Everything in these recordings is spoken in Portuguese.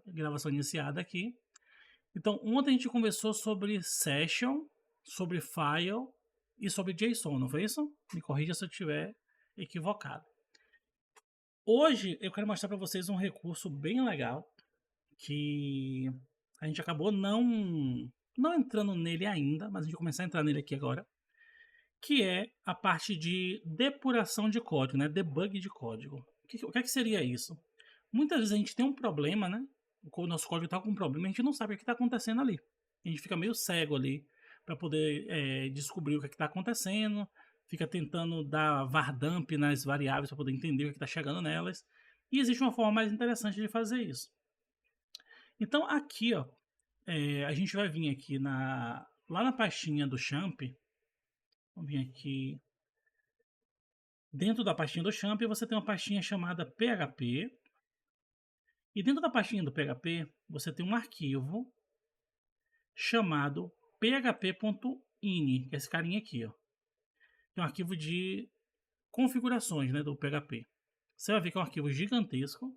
gravação iniciada aqui. Então, ontem a gente conversou sobre Session, sobre File e sobre JSON, não foi isso? Me corrija se eu estiver equivocado. Hoje eu quero mostrar para vocês um recurso bem legal que a gente acabou não entrando nele ainda, mas a gente vai começar a entrar nele aqui agora, que é a parte de depuração de código, né? Debug de código. O que é que seria isso? Muitas vezes a gente tem um problema, né? O nosso código está com um problema, a gente não sabe o que está acontecendo ali. A gente fica meio cego ali para poder descobrir o que está acontecendo, fica tentando dar var dump nas variáveis para poder entender o que está chegando nelas. E existe uma forma mais interessante de fazer isso. Então aqui, ó, a gente vai vir aqui lá na pastinha do champ. Vamos vir aqui. Dentro da pastinha do champ você tem uma pastinha chamada PHP. E dentro da pastinha do PHP você tem um arquivo chamado php.ini, que é esse carinha aqui, ó. É um arquivo de configurações, né, do PHP. Você vai ver que é um arquivo gigantesco.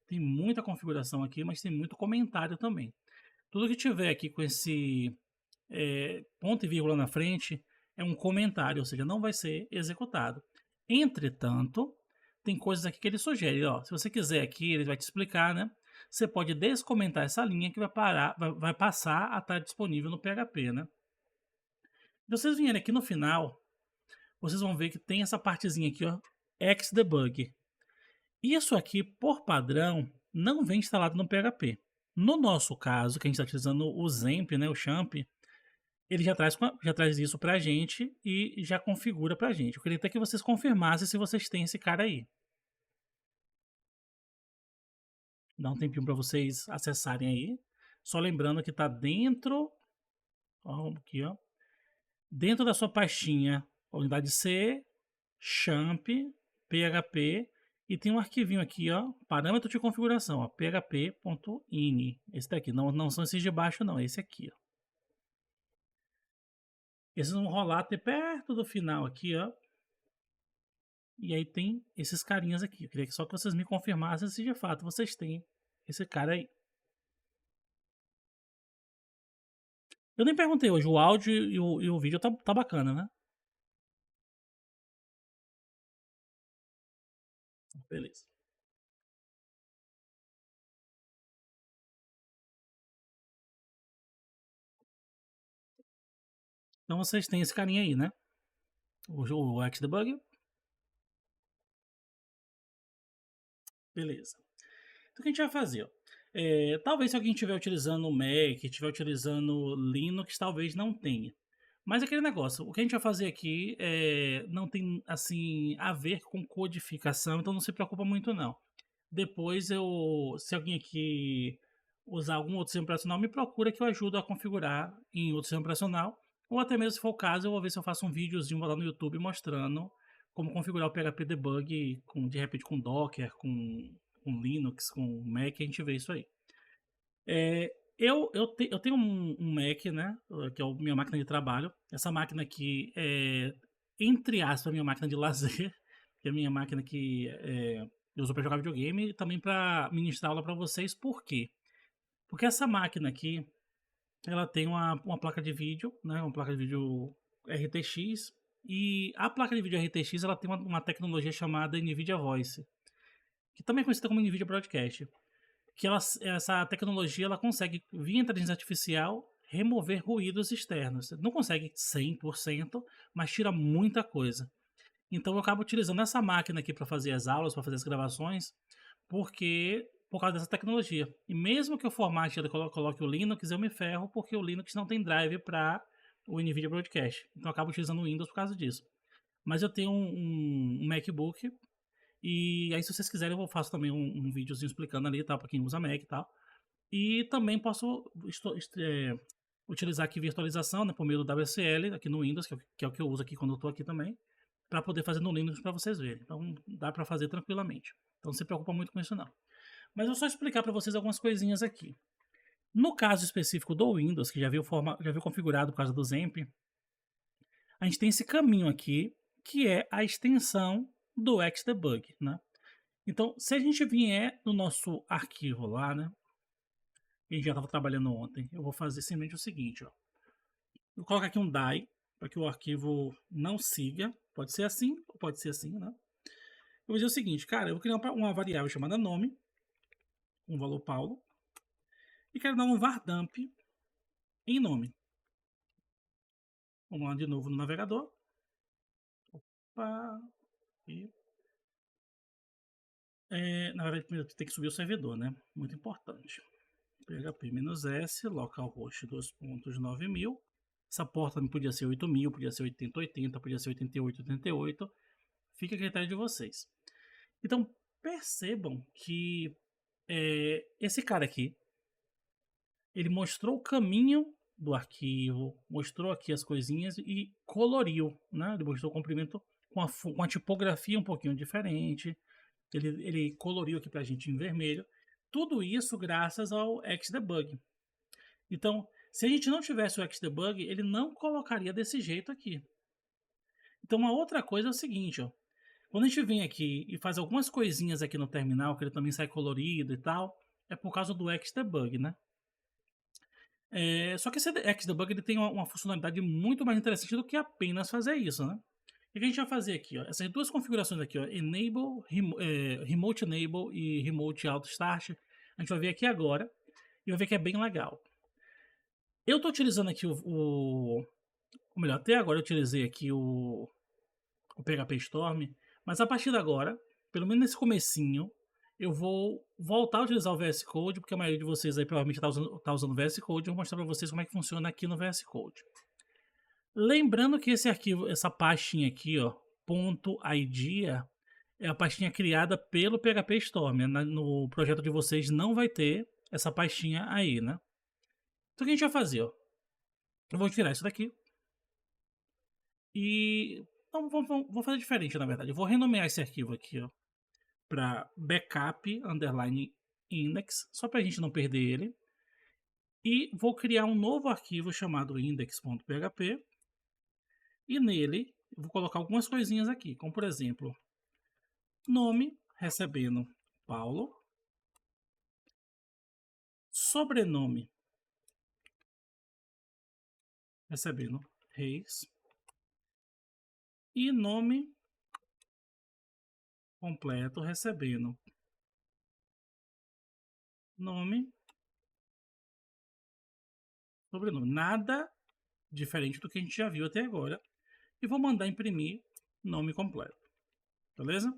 Tem muita configuração aqui, mas tem muito comentário também. Tudo que tiver aqui com esse ponto e vírgula na frente é um comentário, ou seja, não vai ser executado. Entretanto, tem coisas aqui que ele sugere. Ó, se você quiser aqui, ele vai te explicar, né? Você pode descomentar essa linha que vai passar a estar disponível no PHP, né? Se vocês vierem aqui no final, vocês vão ver que tem essa partezinha aqui, ó, Xdebug. Isso aqui, por padrão, não vem instalado no PHP. No nosso caso, que a gente está utilizando o Xampp, né, o Champ, ele já traz isso para a gente e já configura para a gente. Eu queria até que vocês confirmassem se vocês têm esse cara aí. Dá um tempinho para vocês acessarem aí. Só lembrando que está dentro, ó, aqui, ó, dentro da sua pastinha unidade C, champ, php, e tem um arquivinho aqui, ó, parâmetro de configuração, ó, php.ini. Esse daqui, não são esses de baixo não, esse aqui, ó. Esses vão rolar até perto do final aqui, ó. E aí tem esses carinhas aqui. Eu queria só que vocês me confirmassem se de fato vocês têm esse cara aí. Eu nem perguntei hoje, o áudio e o vídeo tá bacana, né? Beleza. Então vocês têm esse carinha aí, né? O Xdebug. Beleza. Então o que a gente vai fazer? Ó? Talvez se alguém estiver utilizando o Mac, estiver utilizando Linux, talvez não tenha. Mas aquele negócio, o que a gente vai fazer aqui não tem assim a ver com codificação, então não se preocupa muito não. Depois se alguém aqui usar algum outro sistema operacional, me procura que eu ajudo a configurar em outro sistema operacional. Ou até mesmo se for o caso, eu vou ver se eu faço um videozinho lá no YouTube mostrando como configurar o PHP Debug de repente com Docker, com Linux, com Mac, a gente vê isso aí. Eu tenho um Mac, né, que é a minha máquina de trabalho. Essa máquina aqui é, entre aspas, a minha máquina de lazer, que é a minha máquina que eu uso para jogar videogame e também para ministrar aula para vocês. Por quê? Porque essa máquina aqui, ela tem uma placa de vídeo, né, uma placa de vídeo RTX, e a placa de vídeo RTX ela tem uma tecnologia chamada NVIDIA Voice, que também é conhecida como NVIDIA Broadcast, que essa tecnologia ela consegue, via inteligência artificial, remover ruídos externos. Não consegue 100%, mas tira muita coisa. Então eu acabo utilizando essa máquina aqui para fazer as aulas, para fazer as gravações, por causa dessa tecnologia. E mesmo que eu formate e coloque o Linux, eu me ferro porque o Linux não tem drive para o NVIDIA Broadcast. Então eu acabo utilizando o Windows por causa disso. Mas eu tenho um MacBook e aí se vocês quiserem eu faço também um videozinho explicando ali, tá, para quem usa Mac e tal. E também posso utilizar aqui virtualização, né, por meio do WSL aqui no Windows, que é o que eu uso aqui quando eu estou aqui também, para poder fazer no Linux para vocês verem. Então dá para fazer tranquilamente. Então não se preocupa muito com isso não. Mas eu vou só explicar para vocês algumas coisinhas aqui. No caso específico do Windows, que já veio configurado por causa do Xampp, a gente tem esse caminho aqui, que é a extensão do Xdebug, né? Então, se a gente vier no nosso arquivo lá, né? A gente já estava trabalhando ontem. Eu vou fazer simplesmente o seguinte, ó. Eu vou colocar aqui um die para que o arquivo não siga. Pode ser assim ou pode ser assim, né? Eu vou dizer o seguinte, cara, eu vou criar uma variável chamada nome, um valor Paulo, e quero dar um var dump em nome. Vamos lá de novo no navegador. Opa, e, na verdade, primeiro tem que subir o servidor, né? Muito importante. php-s, localhost 2.9000. Essa porta podia ser 8000, podia ser 8080, podia ser 8888. Fica a critério de vocês. Então, percebam que esse cara aqui, ele mostrou o caminho do arquivo, mostrou aqui as coisinhas e coloriu, né? Ele mostrou o comprimento com a tipografia um pouquinho diferente. Ele coloriu aqui pra gente em vermelho. Tudo isso graças ao Xdebug. Então, se a gente não tivesse o Xdebug, ele não colocaria desse jeito aqui. Então, uma outra coisa é o seguinte, ó. Quando a gente vem aqui e faz algumas coisinhas aqui no terminal, que ele também sai colorido e tal, é por causa do Xdebug, né? Só que esse Xdebug ele tem uma funcionalidade muito mais interessante do que apenas fazer isso, né? O que a gente vai fazer aqui? Ó? Essas duas configurações aqui, ó, Enable, Remote Enable e Remote Auto Start, a gente vai ver aqui agora e vai ver que é bem legal. Eu estou utilizando aqui ou melhor, até agora eu utilizei aqui o PHP Storm, mas a partir de agora, pelo menos nesse comecinho, eu vou voltar a utilizar o VS Code, porque a maioria de vocês aí provavelmente está usando o VS Code, eu vou mostrar para vocês como é que funciona aqui no VS Code. Lembrando que esse arquivo, essa pastinha aqui, ó, .idea, é a pastinha criada pelo PHP Storm. No projeto de vocês não vai ter essa pastinha aí, né? Então o que a gente vai fazer, ó? Eu vou tirar isso daqui. E então, vou fazer diferente, na verdade. Eu vou renomear esse arquivo aqui, ó, para backup underline index, só para a gente não perder ele. E vou criar um novo arquivo chamado index.php. E nele eu vou colocar algumas coisinhas aqui, como por exemplo, nome recebendo Paulo, sobrenome recebendo Reis e nome completo recebendo nome, sobrenome. Nada diferente do que a gente já viu até agora. E vou mandar imprimir nome completo. Beleza?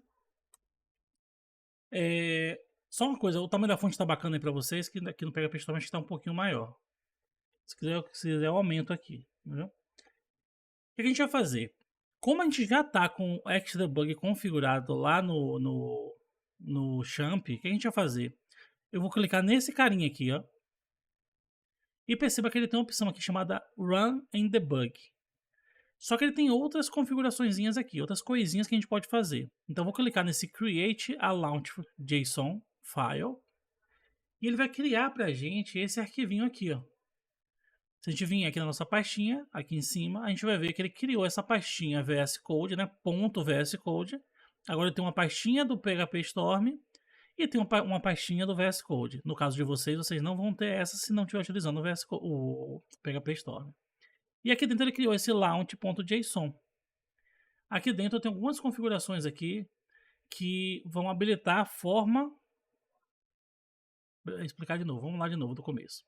Só uma coisa, o tamanho da fonte está bacana aí para vocês, que aqui no PHP Storm está um pouquinho maior. Se quiser eu aumento aqui. Entendeu? O que a gente vai fazer? Como a gente já está com o Xdebug configurado lá no Champ, o que a gente vai fazer? Eu vou clicar nesse carinha aqui, ó. E perceba que ele tem uma opção aqui chamada Run and Debug. Só que ele tem outras configurações aqui, outras coisinhas que a gente pode fazer. Então eu vou clicar nesse Create a Launch JSON File. E ele vai criar pra gente esse arquivinho aqui, ó. Se a gente vir aqui na nossa pastinha, aqui em cima, a gente vai ver que ele criou essa pastinha VS Code, né? .VS Code. Agora tem uma pastinha do PHP Storm e tem uma pastinha do VS Code. No caso de vocês, vocês não vão ter essa se não estiver utilizando o PHP Storm. E aqui dentro ele criou esse launch.json. Aqui dentro eu tenho algumas configurações aqui que vão habilitar a forma... Vou explicar de novo, vamos lá de novo do começo.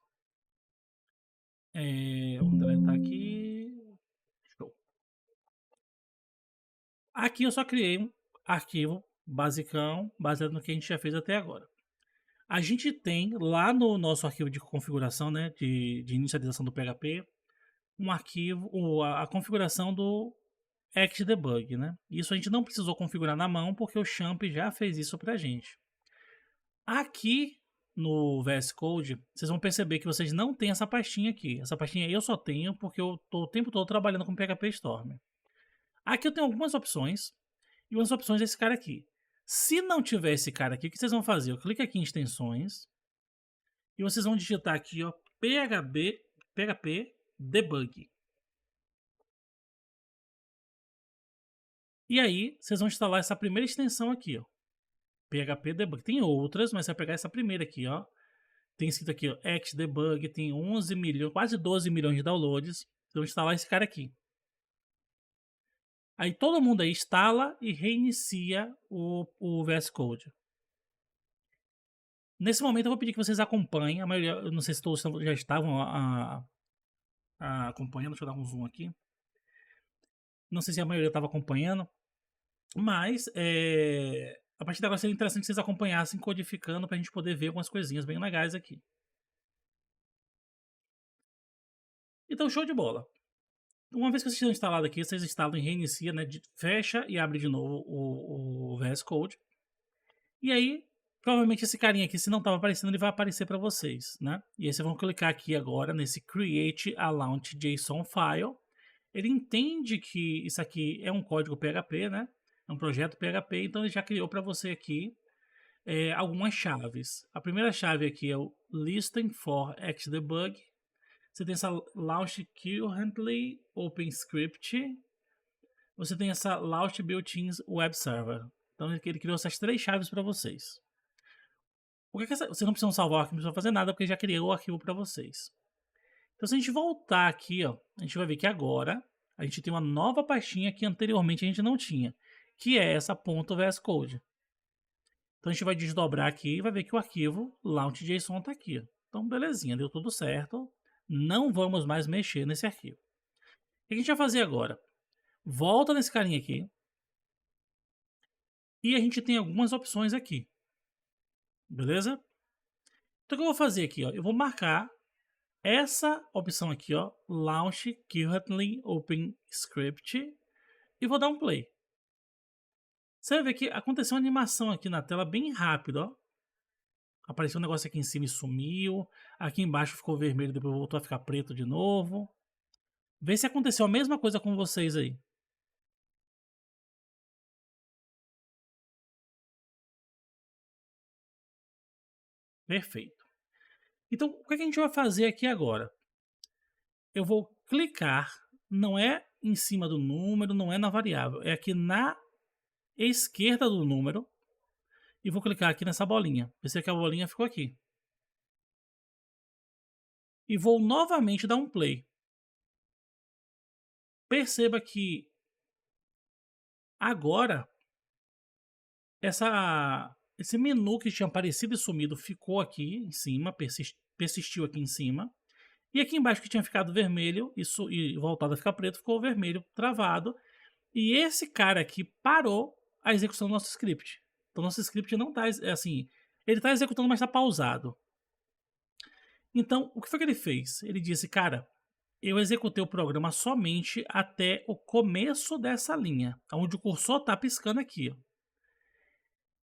Vamos deletar aqui. Show. Aqui eu só criei um arquivo basicão, baseado no que a gente já fez até agora. A gente tem lá no nosso arquivo de configuração, né, de inicialização do PHP, um arquivo, a configuração do Xdebug, né? Isso a gente não precisou configurar na mão porque o Champ já fez isso pra gente. Aqui no VS Code, vocês vão perceber que vocês não têm essa pastinha aqui. Essa pastinha eu só tenho porque eu estou o tempo todo trabalhando com PHP Storm. Aqui eu tenho algumas opções, e uma das opções é esse cara aqui. Se não tiver esse cara aqui, o que vocês vão fazer? Eu clico aqui em extensões, e vocês vão digitar aqui, ó, PHP Debug. E aí, vocês vão instalar essa primeira extensão aqui, ó. PHP Debug. Tem outras, mas você vai pegar essa primeira aqui, ó. Tem escrito aqui, ó, Xdebug, tem 11 milhões, quase 12 milhões de downloads. Então instalar esse cara aqui. Aí todo mundo aí instala e reinicia o VS Code. Nesse momento eu vou pedir que vocês acompanhem. A maioria, eu não sei se todos já estavam acompanhando. Deixa eu dar um zoom aqui. Não sei se a maioria estava acompanhando. Mas a partir de agora seria interessante que vocês acompanhassem codificando para a gente poder ver algumas coisinhas bem legais aqui. Então, show de bola. Uma vez que vocês estão instalados aqui, vocês instalam e reinicia, né? Fecha e abre de novo o VS Code. E aí, provavelmente esse carinha aqui, se não estava aparecendo, ele vai aparecer para vocês, né? E aí vocês vão clicar aqui agora nesse Create a Launch JSON File. Ele entende que isso aqui é um código PHP, né? É um projeto PHP, então ele já criou para você aqui algumas chaves. A primeira chave aqui é o Listen for Xdebug. Você tem essa Launch Currently OpenScript. Você tem essa Launch Built-in Web Server. Então ele criou essas três chaves para vocês. Vocês não precisam salvar o arquivo, não precisam fazer nada, porque já criou o arquivo para vocês. Então se a gente voltar aqui, ó, a gente vai ver que agora a gente tem uma nova pastinha que anteriormente a gente não tinha, que é essa .VS Code. Então a gente vai desdobrar aqui e vai ver que o arquivo launch.json está aqui. Ó. Então belezinha, deu tudo certo. Não vamos mais mexer nesse arquivo. O que a gente vai fazer agora? Volta nesse carinha aqui. E a gente tem algumas opções aqui. Beleza? Então o que eu vou fazer aqui? Ó? Eu vou marcar essa opção aqui, ó, Launch Currently Open Script, e vou dar um play. Você vai ver que aconteceu uma animação aqui na tela bem rápido, ó. Apareceu um negócio aqui em cima e sumiu. Aqui embaixo ficou vermelho, depois voltou a ficar preto de novo. Vê se aconteceu a mesma coisa com vocês aí. Perfeito. Então, o que a gente vai fazer aqui agora? Eu vou clicar, não é em cima do número, não é na variável, é aqui na esquerda do número, e vou clicar aqui nessa bolinha. Pensei que a bolinha ficou aqui. E vou novamente dar um play. Perceba que agora esse menu que tinha aparecido e sumido ficou aqui em cima, persistiu aqui em cima. E aqui embaixo que tinha ficado vermelho e voltado a ficar preto, ficou vermelho travado. E esse cara aqui parou a execução do nosso script. Então nosso script não está assim, ele está executando, mas está pausado. Então o que foi que ele fez? Ele disse, cara, eu executei o programa somente até o começo dessa linha, onde o cursor está piscando aqui. Ó.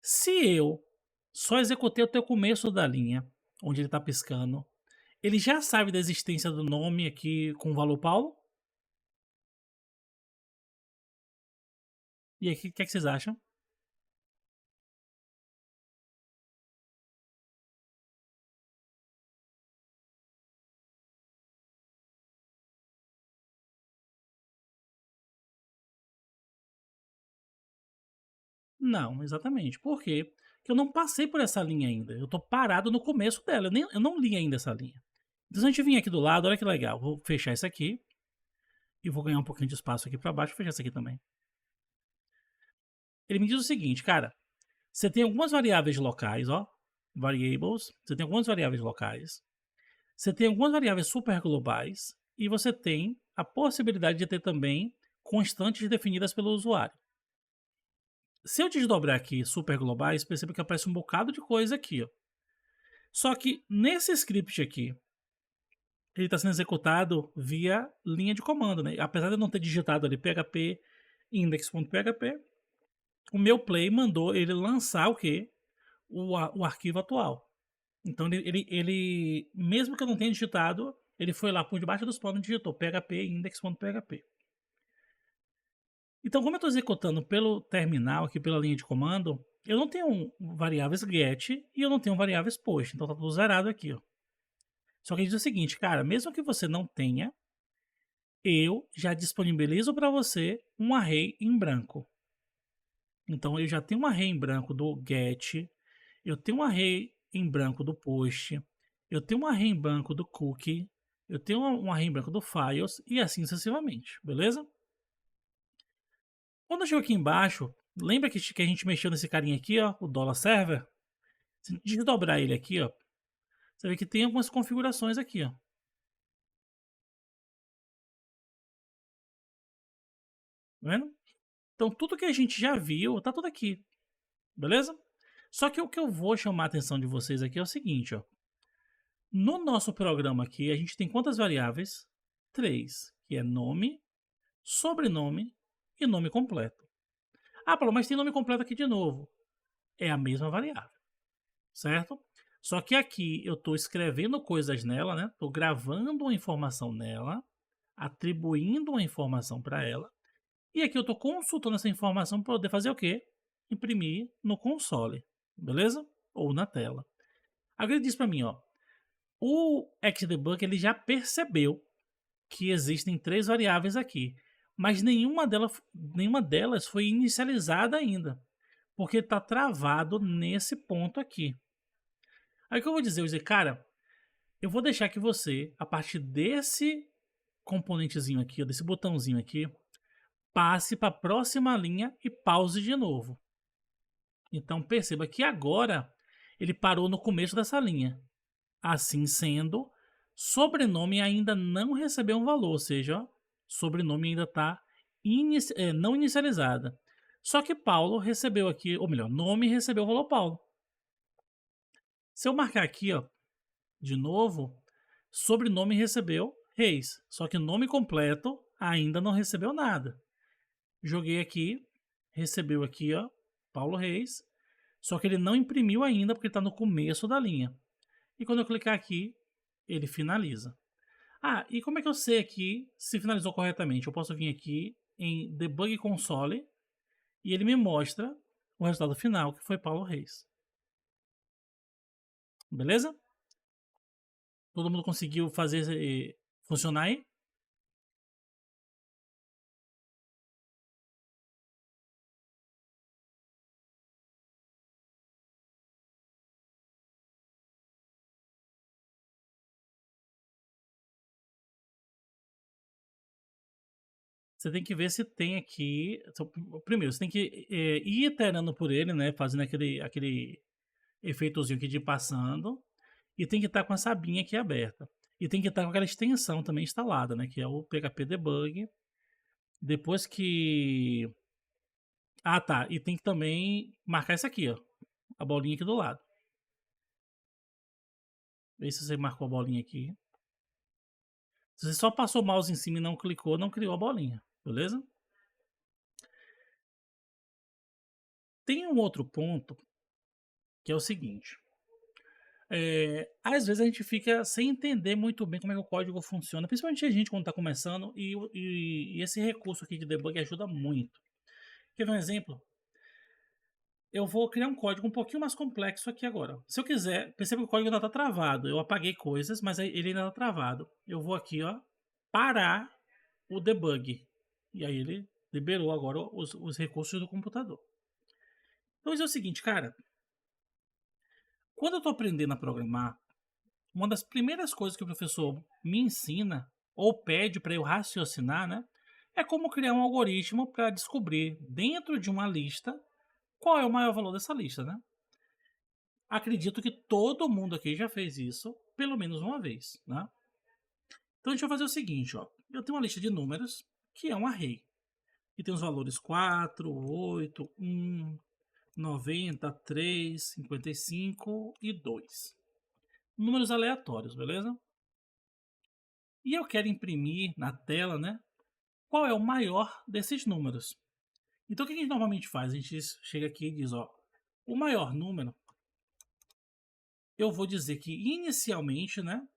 Se eu só executei até o começo da linha, onde ele está piscando, ele já sabe da existência do nome aqui com o valor Paulo? E aí, o que é que vocês acham? Não, exatamente. Por quê? Porque eu não passei por essa linha ainda. Eu estou parado no começo dela. Eu não li ainda essa linha. Então, se a gente vir aqui do lado, olha que legal. Vou fechar isso aqui. E vou ganhar um pouquinho de espaço aqui para baixo. Vou fechar isso aqui também. Ele me diz o seguinte, cara. Você tem algumas variáveis locais, ó. Variables. Você tem algumas variáveis locais. Você tem algumas variáveis super globais. E você tem a possibilidade de ter também constantes definidas pelo usuário. Se eu desdobrar aqui super globais, perceba que aparece um bocado de coisa aqui, ó. Só que nesse script aqui, ele está sendo executado via linha de comando, né? Apesar de eu não ter digitado ali php index.php, o meu play mandou ele lançar o quê? O arquivo atual. Então ele, mesmo que eu não tenha digitado, ele foi lá por debaixo dos panos e digitou php index.php. Então, como eu estou executando pelo terminal, aqui pela linha de comando, eu não tenho variáveis get e eu não tenho variáveis post. Então, está tudo zerado aqui. Ó. Só que diz o seguinte, cara, mesmo que você não tenha, eu já disponibilizo para você um array em branco. Então eu já tenho um array em branco do get, eu tenho um array em branco do post, eu tenho um array em branco do cookie, eu tenho um array em branco do files e assim sucessivamente, beleza? Quando eu chego aqui embaixo, lembra que a gente mexeu nesse carinha aqui, ó, o dollar server? Se a gente desdobrar ele aqui, ó, você vê que tem algumas configurações aqui, ó. Tá vendo? Então tudo que a gente já viu, tá tudo aqui, beleza? Só que o que eu vou chamar a atenção de vocês aqui é o seguinte, ó. No nosso programa aqui, a gente tem quantas variáveis? 3, que é nome, sobrenome e nome completo. Ah, Paulo, mas tem nome completo aqui de novo. É a mesma variável, certo? Só que aqui eu estou escrevendo coisas nela, né? Estou gravando uma informação nela, atribuindo uma informação para ela. E aqui eu estou consultando essa informação para poder fazer o quê? Imprimir no console, beleza? Ou na tela. Agora ele diz para mim, ó, o Xdebug ele já percebeu que existem 3 variáveis aqui, mas nenhuma delas foi inicializada ainda, porque está travado nesse ponto aqui. Aí o que eu vou dizer? Eu vou dizer, cara, eu vou deixar que você, a partir desse componentezinho aqui, desse botãozinho aqui, passe para a próxima linha e pause de novo. Então perceba que agora ele parou no começo dessa linha. Assim sendo, sobrenome ainda não recebeu um valor, ou seja, sobrenome ainda está não inicializada. Só que Paulo recebeu aqui, ou melhor, nome recebeu o valor Paulo. Se eu marcar aqui, ó, de novo, sobrenome recebeu Reis, só que nome completo ainda não recebeu nada. Joguei aqui, recebeu aqui, ó, Paulo Reis, só que ele não imprimiu ainda porque está no começo da linha. E quando eu clicar aqui, ele finaliza. Ah, e como é que eu sei aqui se finalizou corretamente? Eu posso vir aqui em Debug Console e ele me mostra o resultado final, que foi Paulo Reis. Beleza? Todo mundo conseguiu fazer funcionar aí? Você tem que ver se tem aqui. Primeiro, você tem que ir iterando por ele, né? Fazendo aquele efeitozinho aqui de passando. E tem que estar com essa abinha aqui aberta. E tem que estar com aquela extensão também instalada, né? Que é o PHP Debug. Depois que. Ah, tá. E tem que também marcar isso aqui, ó. A bolinha aqui do lado. Vê se você marcou a bolinha aqui. Se você só passou o mouse em cima e não clicou, não criou a bolinha. Beleza? Tem um outro ponto que é o seguinte. Às vezes a gente fica sem entender muito bem como é que o código funciona, principalmente a gente quando está começando, e esse recurso aqui de debug ajuda muito. Quer ver um exemplo? Eu vou criar um código um pouquinho mais complexo aqui agora. Se eu quiser, perceba que o código ainda está travado. Eu apaguei coisas, mas ele ainda está travado. Eu vou aqui, ó, parar o debug. E aí ele liberou agora os recursos do computador. Então é o seguinte, cara. Quando eu estou aprendendo a programar, uma das primeiras coisas que o professor me ensina ou pede para eu raciocinar, né, é como criar um algoritmo para descobrir dentro de uma lista qual é o maior valor dessa lista, né? Acredito que todo mundo aqui já fez isso pelo menos uma vez, né? Então a gente vai fazer o seguinte, ó. Eu tenho uma lista de números que é um array e tem os valores 4, 8, 1, 90, 3, 55 e 2. Números aleatórios, beleza? E eu quero imprimir na tela, né? Qual é o maior desses números? Então o que a gente normalmente faz? A gente chega aqui e diz, ó, o maior número, eu vou dizer que inicialmente, né,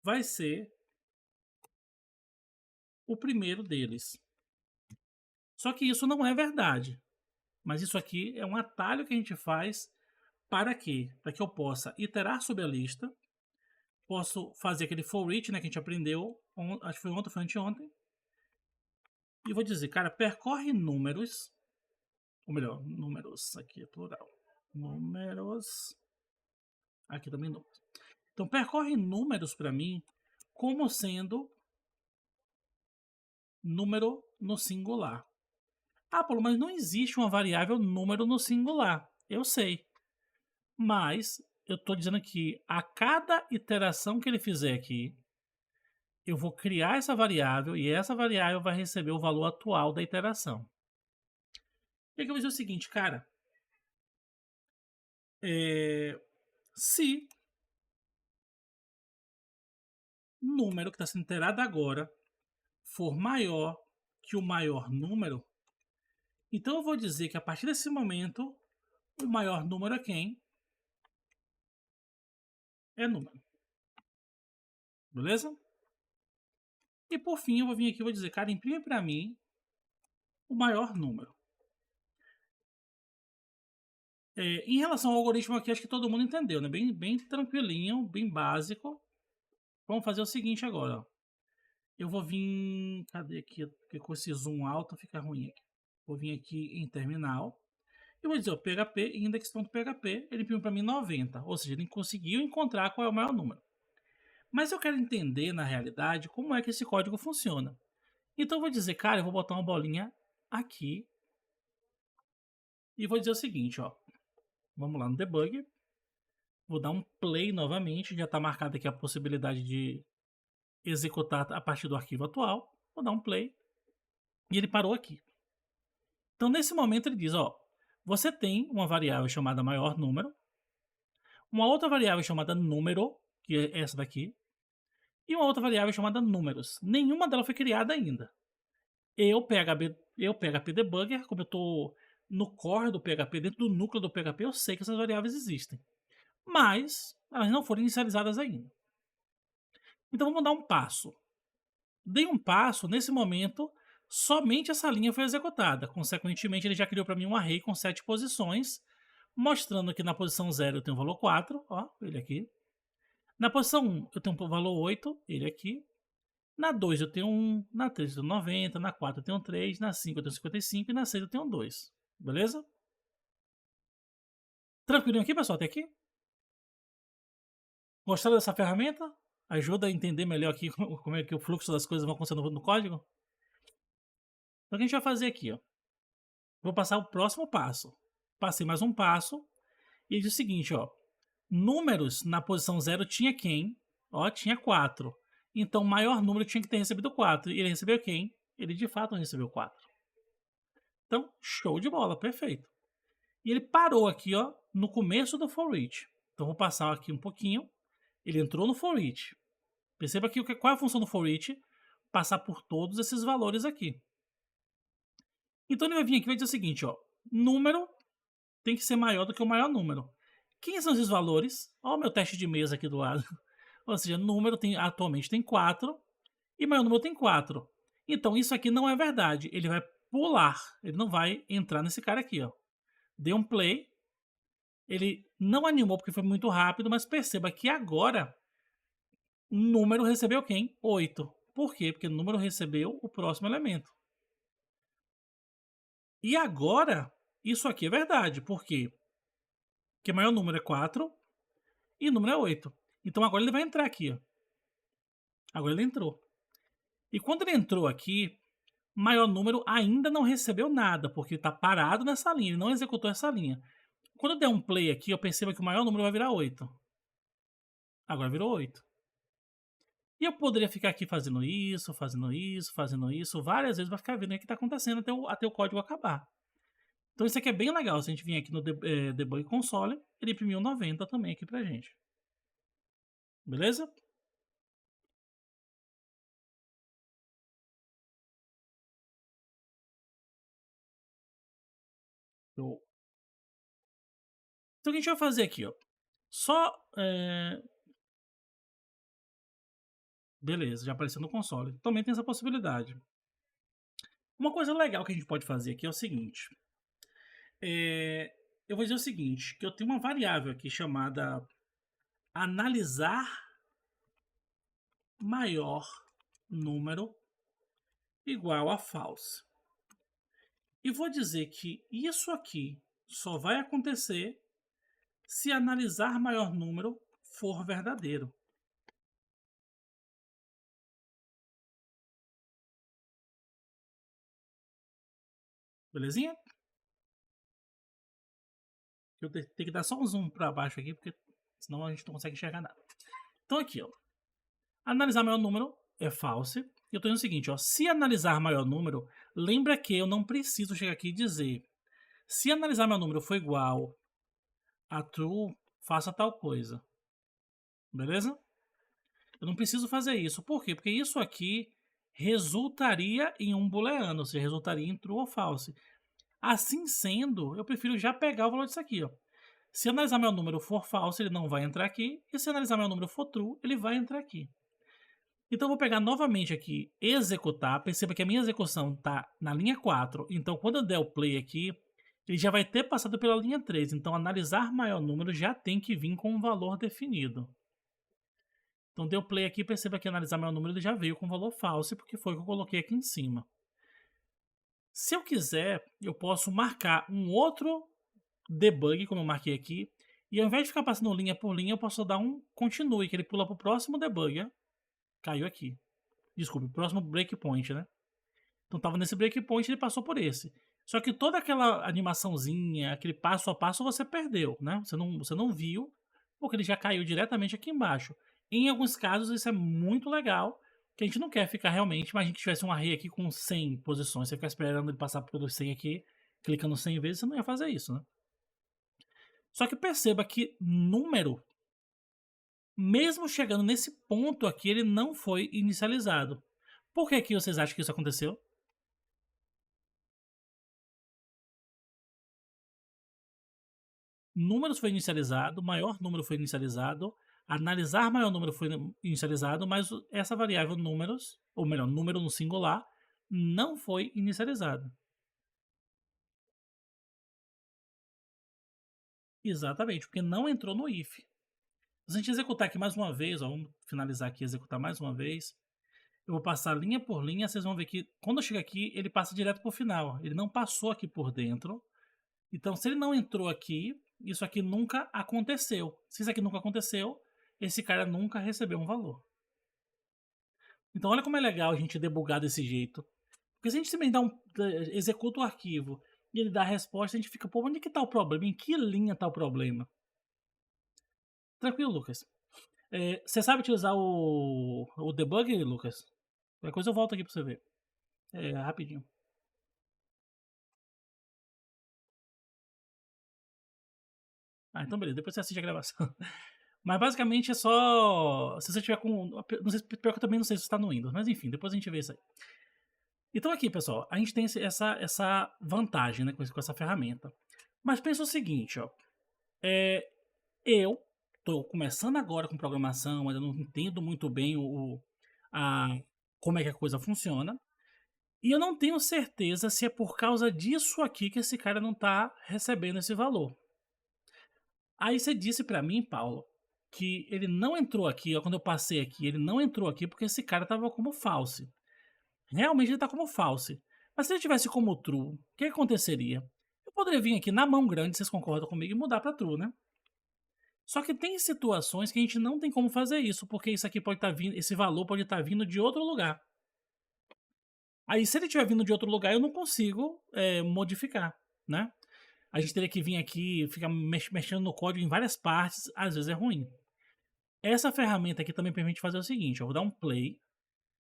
vai ser o primeiro deles. Só que isso não é verdade. Mas isso aqui é um atalho que a gente faz para quê? Para que eu possa iterar sobre a lista, posso fazer aquele for each, né, que a gente aprendeu, acho que foi ontem, foi anteontem, e vou dizer, cara, percorre números, ou melhor, números, aqui é plural, números, aqui também números. Então, percorre números para mim como sendo número no singular. Ah, Paulo, mas não existe uma variável número no singular. Eu sei. Mas eu estou dizendo que a cada iteração que ele fizer aqui, eu vou criar essa variável e essa variável vai receber o valor atual da iteração. E aqui eu vou dizer o seguinte, cara. Se número que está sendo iterado agora for maior que o maior número, então eu vou dizer que a partir desse momento, o maior número é quem? É número. Beleza? E por fim, eu vou vir aqui e vou dizer, cara, imprime para mim o maior número. Em relação ao algoritmo aqui, acho que todo mundo entendeu, né? Bem tranquilinho, bem básico. Vamos fazer o seguinte agora, ó. Eu vou vir... Cadê aqui? Porque com esse zoom alto fica ruim aqui. Vou vir aqui em terminal. E vou dizer, ó, PHP, index.php, ele imprimiu para mim 90. Ou seja, ele conseguiu encontrar qual é o maior número. Mas eu quero entender, na realidade, como é que esse código funciona. Então eu vou dizer, cara, eu vou botar uma bolinha aqui. E vou dizer o seguinte, ó. Vamos lá no debug. Vou dar um play novamente. Já está marcada aqui a possibilidade de executar a partir do arquivo atual. Vou dar um play. E ele parou aqui. Então nesse momento ele diz, ó. Você tem uma variável chamada maior número. Uma outra variável chamada número, que é essa daqui. E uma outra variável chamada números. Nenhuma delas foi criada ainda. Eu, PHP Debugger, como eu estou no core do PHP, dentro do núcleo do PHP, eu sei que essas variáveis existem. Mas elas não foram inicializadas ainda. Então vamos dar um passo. Dei um passo, nesse momento, somente essa linha foi executada. Consequentemente, ele já criou para mim um array com 7 posições, mostrando que na posição 0 eu tenho o valor 4, ó, ele aqui. Na posição 1 eu tenho o valor 8, ele aqui. Na 2 eu tenho 1, na 3 eu tenho 90, na 4 eu tenho 3, na 5 eu tenho 55 e na 6 eu tenho 2. Beleza? Tranquilinho aqui, pessoal, até aqui? Gostaram dessa ferramenta? Ajuda a entender melhor aqui como é que o fluxo das coisas vão acontecer no código? Então o que a gente vai fazer aqui, ó? Vou passar o próximo passo. Passei mais um passo e diz o seguinte, ó. Números na posição 0 tinha quem? Ó, tinha 4. Então o maior número tinha que ter recebido 4. E ele recebeu quem? Ele de fato recebeu 4. Então, show de bola, perfeito. E ele parou aqui, ó, no começo do for each. Então vou passar aqui um pouquinho. Ele entrou no for each. Perceba aqui qual é a função do for each? Passar por todos esses valores aqui. Então ele vai vir aqui e vai dizer o seguinte, ó. Número tem que ser maior do que o maior número. Quem são esses valores? Olha o meu teste de mesa aqui do lado. Ou seja, número atualmente tem 4 e maior número tem 4. Então isso aqui não é verdade. Ele vai pular. Ele não vai entrar nesse cara aqui, ó. Deu um play. Ele não animou porque foi muito rápido, mas perceba que agora o número recebeu quem? 8. Por quê? Porque o número recebeu o próximo elemento. E agora, isso aqui é verdade. Por quê? Porque o maior número é 4 e o número é 8. Então agora ele vai entrar aqui. Ó. Agora ele entrou. E quando ele entrou aqui, maior número ainda não recebeu nada, porque ele está parado nessa linha, ele não executou essa linha. Quando eu der um play aqui, eu percebo que o maior número vai virar 8. Agora virou 8. E eu poderia ficar aqui fazendo isso, várias vezes, vai ficar vendo o que está acontecendo até o código acabar. Então isso aqui é bem legal, se a gente vir aqui no Debug Console, ele imprimiu 90 também aqui pra gente. Beleza? Show. Então o que a gente vai fazer aqui, ó? Só... Beleza, já apareceu no console. Também tem essa possibilidade. Uma coisa legal que a gente pode fazer aqui é o seguinte. Eu vou dizer o seguinte, que eu tenho uma variável aqui chamada analisar maior número igual a false. E vou dizer que isso aqui só vai acontecer se analisar maior número for verdadeiro. Belezinha? Eu tenho que dar só um zoom para baixo aqui, porque senão a gente não consegue enxergar nada. Então aqui, ó. Analisar maior número é false. E eu estou dizendo o seguinte, ó. Se analisar maior número, lembra que eu não preciso chegar aqui e dizer se analisar maior número for igual a true, faça tal coisa. Beleza? Eu não preciso fazer isso. Por quê? Porque isso aqui resultaria em um booleano, ou seja, resultaria em true ou false. Assim sendo, eu prefiro já pegar o valor disso aqui, ó. Se analisar meu número for false, ele não vai entrar aqui. E se analisar meu número for true, ele vai entrar aqui. Então eu vou pegar novamente aqui, executar. Perceba que a minha execução está na linha 4. Então quando eu der o play aqui, ele já vai ter passado pela linha 3. Então analisar maior número já tem que vir com um valor definido. Então deu play aqui, perceba que analisar maior número ele já veio com valor falso, porque foi o que eu coloquei aqui em cima. Se eu quiser, eu posso marcar um outro debug, como eu marquei aqui, e ao invés de ficar passando linha por linha, eu posso dar um continue, que ele pula para o próximo debug. Ó. Caiu aqui. Desculpe, próximo breakpoint, né? Então tava nesse breakpoint, ele passou por esse. Só que toda aquela animaçãozinha, aquele passo a passo, você perdeu, né? Você não viu, porque ele já caiu diretamente aqui embaixo. Em alguns casos, isso é muito legal, que a gente não quer ficar realmente, mas a gente tivesse um array aqui com 100 posições, você ficar esperando ele passar pelos 100 aqui, clicando 100 vezes, você não ia fazer isso, né? Só que perceba que número, mesmo chegando nesse ponto aqui, ele não foi inicializado. Por que vocês acham que isso aconteceu? Números foi inicializado, maior número foi inicializado, analisar maior número foi inicializado, mas essa variável números, ou melhor, número no singular, não foi inicializado. Exatamente, porque não entrou no if. Se a gente executar aqui mais uma vez, ó, vamos finalizar aqui e executar mais uma vez. Eu vou passar linha por linha, vocês vão ver que quando eu chego aqui, ele passa direto para o final. Ele não passou aqui por dentro. Então, se ele não entrou aqui, isso aqui nunca aconteceu. Se isso aqui nunca aconteceu, esse cara nunca recebeu um valor. Então, olha como é legal a gente debugar desse jeito. Porque se a gente simplesmente executa o arquivo e ele dá a resposta, a gente fica, pô, onde que tá o problema? Em que linha tá o problema? Tranquilo, Lucas. Você sabe utilizar o debug, Lucas? Qualquer coisa eu volto aqui pra você ver. Rapidinho. Então beleza, depois você assiste a gravação. Mas basicamente é só. Se você tiver com. Não sei, pior que eu também não sei se está no Windows, mas enfim, depois a gente vê isso aí. Então aqui, pessoal, a gente tem essa vantagem né, com essa ferramenta. Mas pensa o seguinte, ó. Eu estou começando agora com programação, ainda não entendo muito bem como é que a coisa funciona. E eu não tenho certeza se é por causa disso aqui que esse cara não está recebendo esse valor. Aí você disse para mim, Paulo, que ele não entrou aqui, ó, quando eu passei aqui, ele não entrou aqui porque esse cara tava como false. Realmente ele tá como false. Mas se ele tivesse como true, o que aconteceria? Eu poderia vir aqui na mão grande, vocês concordam comigo, e mudar para true, né? Só que tem situações que a gente não tem como fazer isso, porque isso aqui pode estar vindo, esse valor pode estar vindo de outro lugar. Aí se ele estiver vindo de outro lugar, eu não consigo modificar, né? A gente teria que vir aqui, ficar mexendo no código em várias partes, às vezes é ruim. Essa ferramenta aqui também permite fazer o seguinte, ó, vou dar um play,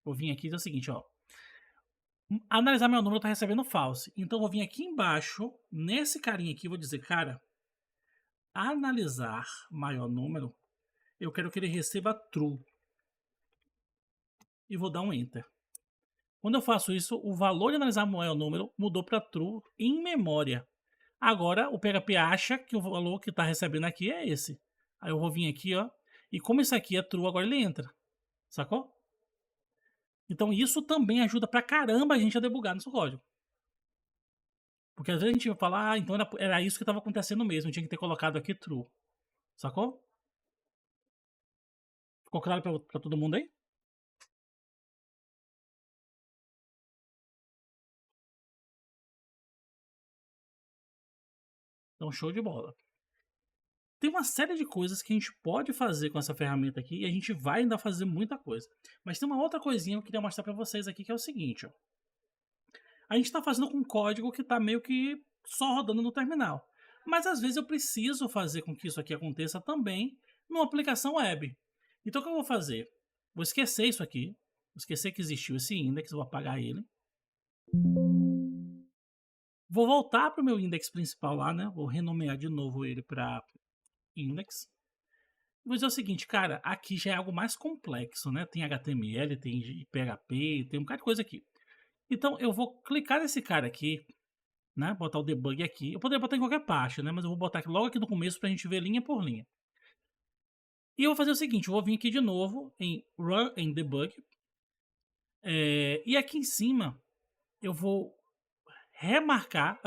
vou vir aqui e dizer o seguinte, ó, analisar meu número está recebendo false, então vou vir aqui embaixo, nesse carinha aqui, vou dizer, cara, analisar maior número, eu quero que ele receba true, e vou dar um enter. Quando eu faço isso, o valor de analisar maior número mudou para true em memória. Agora o PHP acha que o valor que está recebendo aqui é esse. Aí eu vou vir aqui, ó, e como isso aqui é true, agora ele entra. Sacou? Então isso também ajuda pra caramba a gente a debugar nosso código. Porque às vezes a gente vai falar, então era isso que estava acontecendo mesmo, tinha que ter colocado aqui true. Sacou? Ficou claro pra todo mundo aí? Então, show de bola. Tem uma série de coisas que a gente pode fazer com essa ferramenta aqui e a gente vai ainda fazer muita coisa. Mas tem uma outra coisinha que eu queria mostrar para vocês aqui que é o seguinte, ó. A gente está fazendo com um código que está meio que só rodando no terminal. Mas às vezes eu preciso fazer com que isso aqui aconteça também numa aplicação web. Então o que eu vou fazer? Vou esquecer isso aqui, vou esquecer que existiu esse index, vou apagar ele. Vou voltar para o meu index principal lá, né? Vou renomear de novo ele para index. Vou dizer o seguinte, cara, aqui já é algo mais complexo, né? Tem HTML, tem PHP, tem um bocado de coisa aqui. Então eu vou clicar nesse cara aqui, né? Botar o debug aqui. Eu poderia botar em qualquer parte, né? Mas eu vou botar aqui logo aqui no começo pra gente ver linha por linha. E eu vou fazer o seguinte, eu vou vir aqui de novo em Run em Debug. E aqui em cima eu vou remarcar,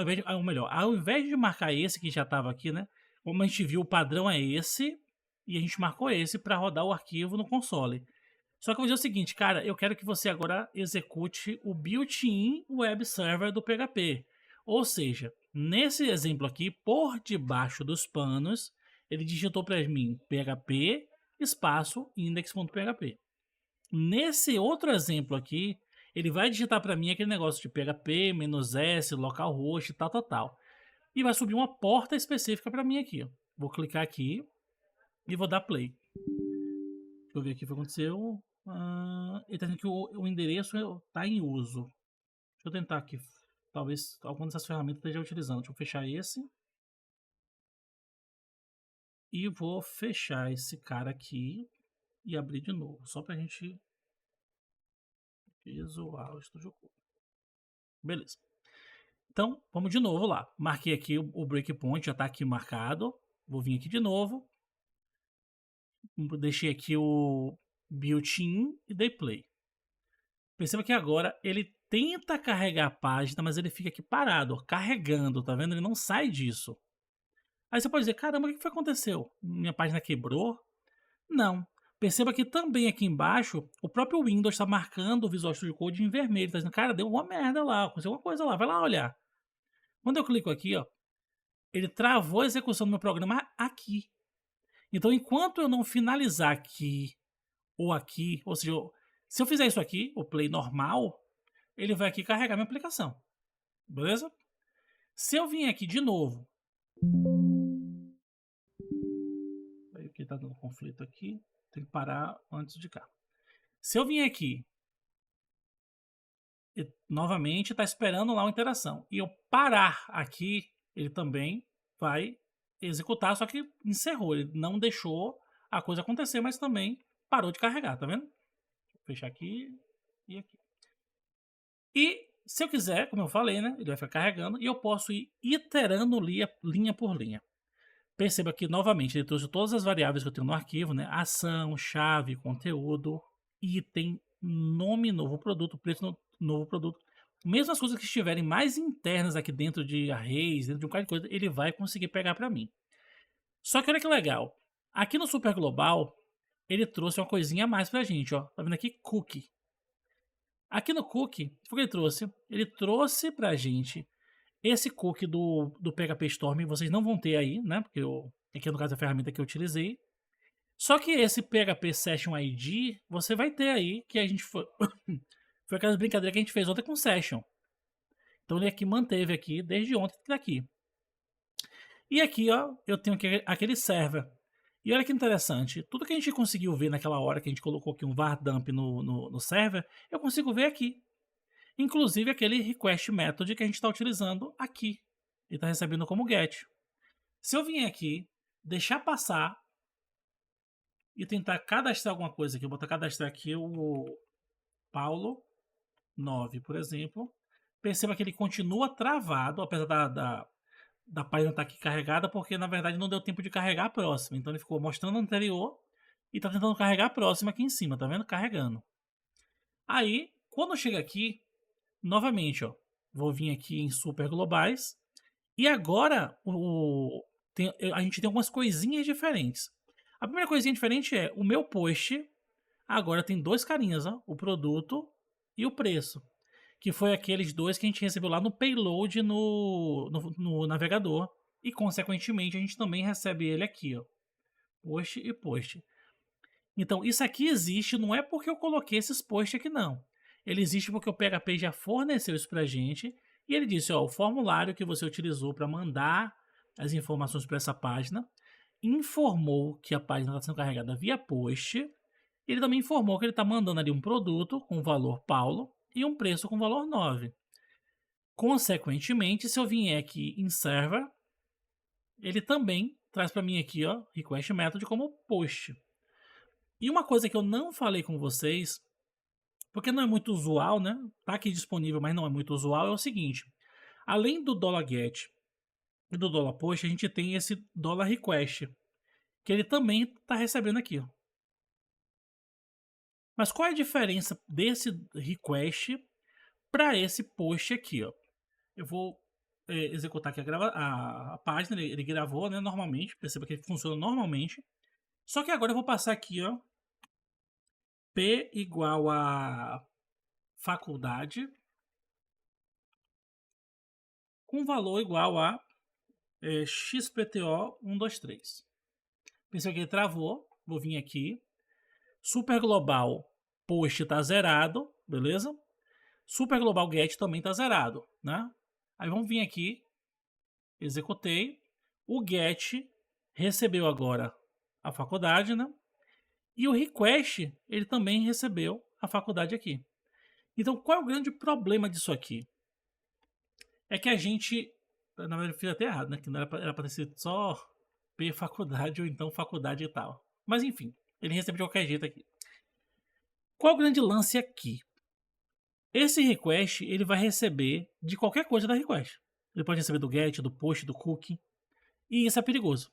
ao invés de marcar esse que já estava aqui, né? Como a gente viu, o padrão é esse, e a gente marcou esse para rodar o arquivo no console. Só que eu vou dizer o seguinte, cara, eu quero que você agora execute o built-in web server do PHP. Ou seja, nesse exemplo aqui, por debaixo dos panos, ele digitou para mim php espaço index.php. Nesse outro exemplo aqui, ele vai digitar para mim aquele negócio de php, "-s", localhost, tal. E vai subir uma porta específica para mim aqui, ó. Vou clicar aqui e vou dar play. Deixa eu ver aqui o que aconteceu. Ele está dizendo que o endereço está em uso. Deixa eu tentar aqui. Talvez alguma dessas ferramentas esteja utilizando. Deixa eu fechar esse. E vou fechar esse cara aqui e abrir de novo. Só para a gente... Visual Studio Code. Beleza. Então, vamos de novo lá. Marquei aqui o breakpoint, já está aqui marcado. Vou vir aqui de novo. Deixei aqui o built-in e dei play. Perceba que agora ele tenta carregar a página, mas ele fica aqui parado, ó, carregando, tá vendo? Ele não sai disso. Aí você pode dizer, caramba, o que foi que aconteceu? Minha página quebrou? Não. Perceba que também aqui embaixo, o próprio Windows está marcando o Visual Studio Code em vermelho. Está dizendo, cara, deu uma merda lá, aconteceu alguma coisa lá, vai lá olhar. Quando eu clico aqui, ó, ele travou a execução do meu programa aqui. Então, enquanto eu não finalizar aqui, ou seja, se eu fizer isso aqui, o play normal, ele vai aqui carregar minha aplicação. Beleza? Se eu vim aqui de novo, aí que tá dando conflito aqui, tem que parar antes de cá. Se eu vim aqui, e, novamente está esperando lá uma interação, e eu parar aqui, ele também vai executar, só que encerrou, ele não deixou a coisa acontecer, mas também parou de carregar, tá vendo? Vou fechar aqui e aqui. E se eu quiser, como eu falei, né, ele vai ficar carregando e eu posso ir iterando linha por linha. Perceba que, novamente, ele trouxe todas as variáveis que eu tenho no arquivo, né? Ação, chave, conteúdo, item, nome, novo produto, preço, novo produto. Mesmo as coisas que estiverem mais internas aqui dentro de arrays, dentro de um bocado de coisa, ele vai conseguir pegar para mim. Só que olha que legal. Aqui no Super Global, ele trouxe uma coisinha a mais pra gente, ó. Tá vendo aqui? Cookie. Aqui no cookie, o que ele trouxe? Ele trouxe pra gente esse cookie do PHP Storm, vocês não vão ter aí, né? Porque aqui no caso é a ferramenta que eu utilizei. Só que esse PHP Session ID, você vai ter aí, que a gente foi... foi aquelas brincadeiras que a gente fez ontem com Session. Então ele aqui manteve aqui, desde ontem que tá aqui. E aqui, ó, eu tenho aquele server. E olha que interessante, tudo que a gente conseguiu ver naquela hora que a gente colocou aqui um var dump no server, eu consigo ver aqui. Inclusive aquele request method que a gente está utilizando aqui. Ele está recebendo como get. Se eu vim aqui, deixar passar e tentar cadastrar alguma coisa aqui, eu vou cadastrar aqui o Paulo 9, por exemplo. Perceba que ele continua travado, apesar da página estar aqui carregada, porque na verdade não deu tempo de carregar a próxima. Então ele ficou mostrando a anterior e está tentando carregar a próxima aqui em cima, tá vendo? Carregando. Aí, quando chega aqui, novamente, ó, vou vir aqui em super globais e agora a gente tem algumas coisinhas diferentes. A primeira coisinha diferente é o meu post agora tem dois carinhas, ó, o produto e o preço, que foi aqueles dois que a gente recebeu lá no payload no navegador. e consequentemente a gente também recebe ele aqui, ó, post e post. Então isso aqui existe, não é porque eu coloquei esses posts aqui não. Ele existe porque o PHP já forneceu isso pra gente e ele disse, ó, o formulário que você utilizou para mandar as informações para essa página informou que a página está sendo carregada via post. Ele também informou que ele está mandando ali um produto com valor Paulo e um preço com valor 9. Consequentemente, se eu vier aqui em server, ele também traz para mim aqui, ó, request method como post. E uma coisa que eu não falei com vocês, porque não é muito usual, né? Tá aqui disponível, mas não é muito usual, é o seguinte. Além do $get e do $post, a gente tem esse $request, que ele também está recebendo aqui, ó. Mas qual é a diferença desse request para esse post aqui, ó? Eu vou executar aqui a página, ele gravou, né, normalmente, perceba que ele funciona normalmente. Só que agora eu vou passar aqui, ó, P igual a faculdade com valor igual a XPTO 123. Pensei que ele travou, vou vir aqui, super global post tá zerado, beleza? Super global get também tá zerado, né? Aí vamos vir aqui, executei, o get recebeu agora a faculdade, né? E o request, ele também recebeu a faculdade aqui. Então, qual é o grande problema disso aqui? É que a gente, na verdade eu fiz até errado, né? Que não era para ser só P faculdade ou então faculdade e tal. Mas enfim, ele recebe de qualquer jeito aqui. Qual é o grande lance aqui? Esse request, ele vai receber de qualquer coisa da request. Ele pode receber do get, do post, do cookie. E isso é perigoso.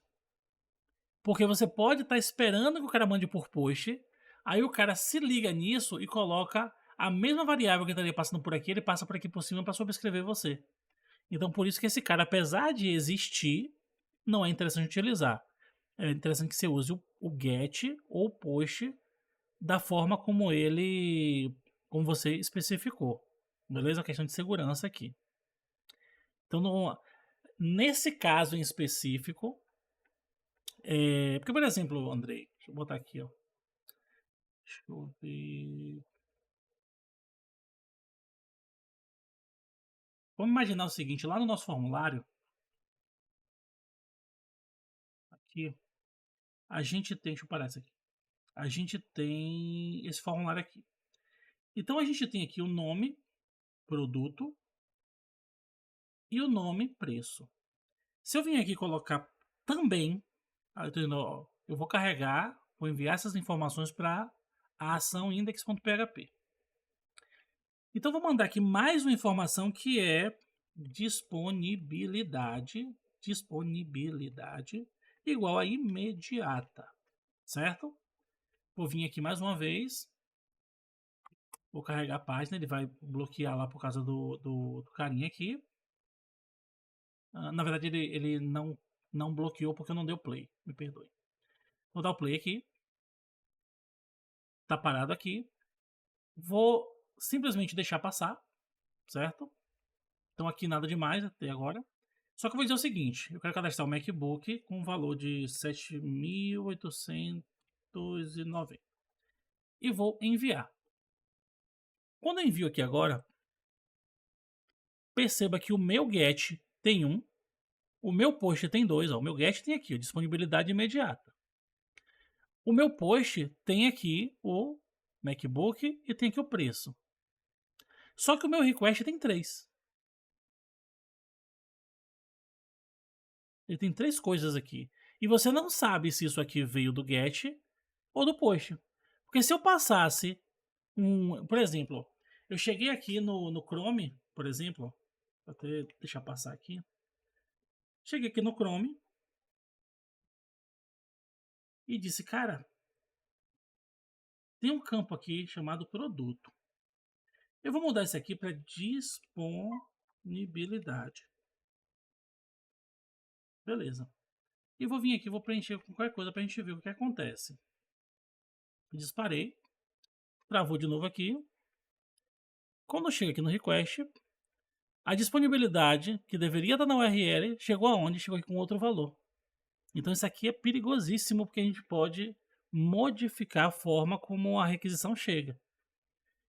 Porque você pode estar esperando que o cara mande por post, aí o cara se liga nisso e coloca a mesma variável que estaria passando por aqui, ele passa por aqui por cima para sobrescrever você. Então por isso que esse cara, apesar de existir, não é interessante utilizar. É interessante que você use o get ou o post da forma como você especificou. Beleza? Uma questão de segurança aqui. Então, nesse caso em específico, porque, por exemplo, Andrei, deixa eu botar aqui, ó. Deixa eu ver. Vamos imaginar o seguinte, lá no nosso formulário, aqui, a gente tem, deixa eu parar isso aqui. A gente tem esse formulário aqui. Então a gente tem aqui o nome, produto, e o nome, preço. Se eu vim aqui colocar também, eu vou carregar, vou enviar essas informações para a ação index.php. Então vou mandar aqui mais uma informação que é disponibilidade igual a imediata, certo? Vou vir aqui mais uma vez, vou carregar a página, ele vai bloquear lá por causa do carinha aqui. Na verdade ele não bloqueou porque eu não dei o play, me perdoe. Vou dar o play aqui, tá parado aqui, vou simplesmente deixar passar, certo? Então aqui nada demais até agora. Só que eu vou dizer o seguinte, eu quero cadastrar o MacBook com um valor de 7.890 e vou enviar. Quando eu envio aqui agora, perceba que o meu get tem 1, o meu post tem 2, ó, o meu get tem aqui, ó, disponibilidade imediata. O meu post tem aqui o MacBook e tem aqui o preço. Só que o meu request tem 3. Ele tem 3 coisas aqui. E você não sabe se isso aqui veio do get ou do post. Porque se eu passasse por exemplo, eu cheguei aqui no Chrome, por exemplo, vou até deixar passar aqui. Cheguei aqui no Chrome e disse, cara, tem um campo aqui chamado produto. Eu vou mudar isso aqui para disponibilidade. Beleza. E vou vir aqui, vou preencher com qualquer coisa para a gente ver o que acontece. Disparei. Travou de novo aqui. Quando eu chego aqui no request, A disponibilidade que deveria estar na URL chegou aonde? Chegou aqui com outro valor. Então isso aqui é perigosíssimo porque a gente pode modificar a forma como a requisição chega.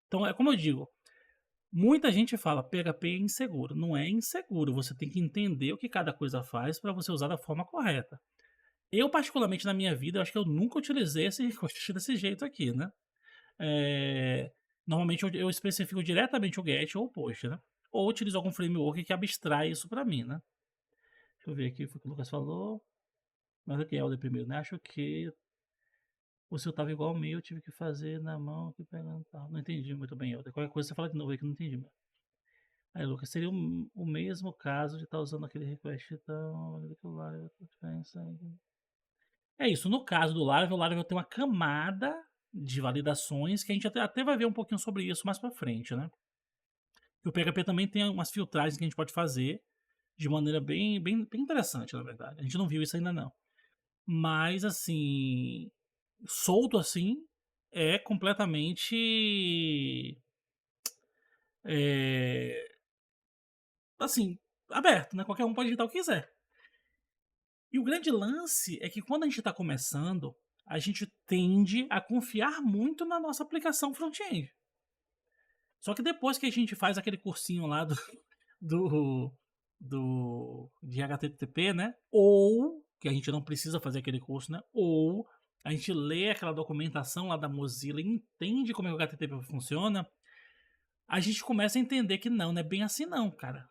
Então é como eu digo, muita gente fala PHP é inseguro. Não é inseguro, você tem que entender o que cada coisa faz para você usar da forma correta. Eu, particularmente, na minha vida, eu acho que eu nunca utilizei esse request desse jeito aqui, né? Normalmente eu especifico diretamente o GET ou o POST, né? Ou utilizo algum framework que abstrai isso para mim, né? Deixa eu ver aqui o que o Lucas falou. Mas aqui é o de primeiro, né? Acho que o seu tava igual ao meu, eu tive que fazer na mão, aqui pegando, tá. Não entendi muito bem, Helder. Qualquer coisa você fala de novo aí que eu não entendi. Aí, Lucas, seria o mesmo caso de estar usando aquele request então, é isso, no caso do Laravel, o Laravel tem uma camada de validações que a gente até vai ver um pouquinho sobre isso mais pra frente, né? E o PHP também tem umas filtragens que a gente pode fazer de maneira bem interessante, na verdade. A gente não viu isso ainda não. Mas, assim, solto assim, é completamente é, assim, aberto, né? Qualquer um pode editar o que quiser. E o grande lance é que quando a gente está começando, a gente tende a confiar muito na nossa aplicação front-end. Só que depois que a gente faz aquele cursinho lá do, de HTTP, né? Ou que a gente não precisa fazer aquele curso, né? Ou a gente lê aquela documentação lá da Mozilla e entende como é que o HTTP funciona, a gente começa a entender que não é bem assim não, cara.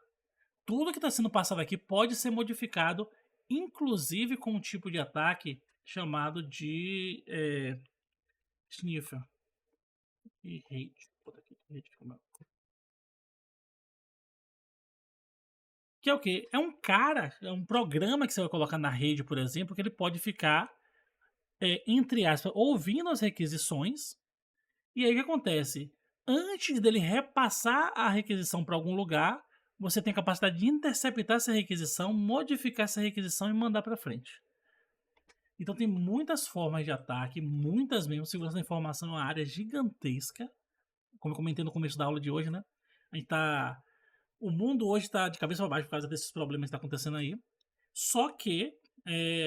Tudo que está sendo passado aqui pode ser modificado, inclusive com um tipo de ataque chamado de sniffer e hate. Que é o quê? É um cara, é um programa que você vai colocar na rede, por exemplo, que ele pode ficar, entre aspas, ouvindo as requisições. E aí o que acontece? Antes dele repassar a requisição para algum lugar, você tem a capacidade de interceptar essa requisição, modificar essa requisição e mandar para frente. Então tem muitas formas de ataque, muitas mesmo. Segurança da informação é uma área gigantesca. Como eu comentei no começo da aula de hoje, né? A gente tá. O mundo hoje está de cabeça para baixo por causa desses problemas que estão acontecendo aí. Só que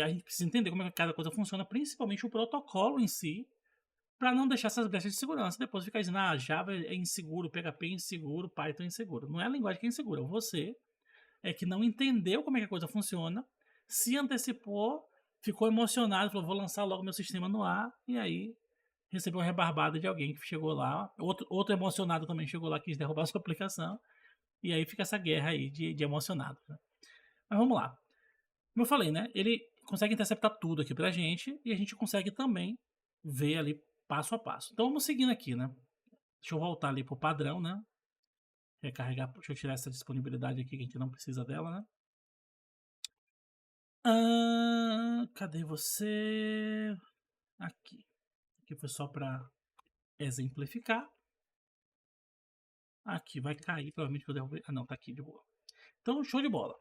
a gente precisa entender como é que cada coisa funciona, principalmente o protocolo em si, para não deixar essas brechas de segurança. Depois ficar dizendo, Java é inseguro, PHP é inseguro, Python é inseguro. Não é a linguagem que é insegura, você é que não entendeu como é que a coisa funciona, se antecipou, ficou emocionado, falou, vou lançar logo meu sistema no ar, e aí recebeu uma rebarbada de alguém que chegou lá, outro emocionado também chegou lá, quis derrubar a sua aplicação, e aí fica essa guerra aí de emocionados. Né? Mas vamos lá. Como eu falei, né? Ele consegue interceptar tudo aqui pra gente, e a gente consegue também ver ali passo a passo. Então vamos seguindo aqui, né? Deixa eu voltar ali pro padrão, né? Recarregar, deixa eu tirar essa disponibilidade aqui que a gente não precisa dela, né? Cadê você? Aqui. Aqui foi só para exemplificar. Aqui vai cair, provavelmente que eu derrubei. Ah, não, tá aqui de boa. Então, show de bola.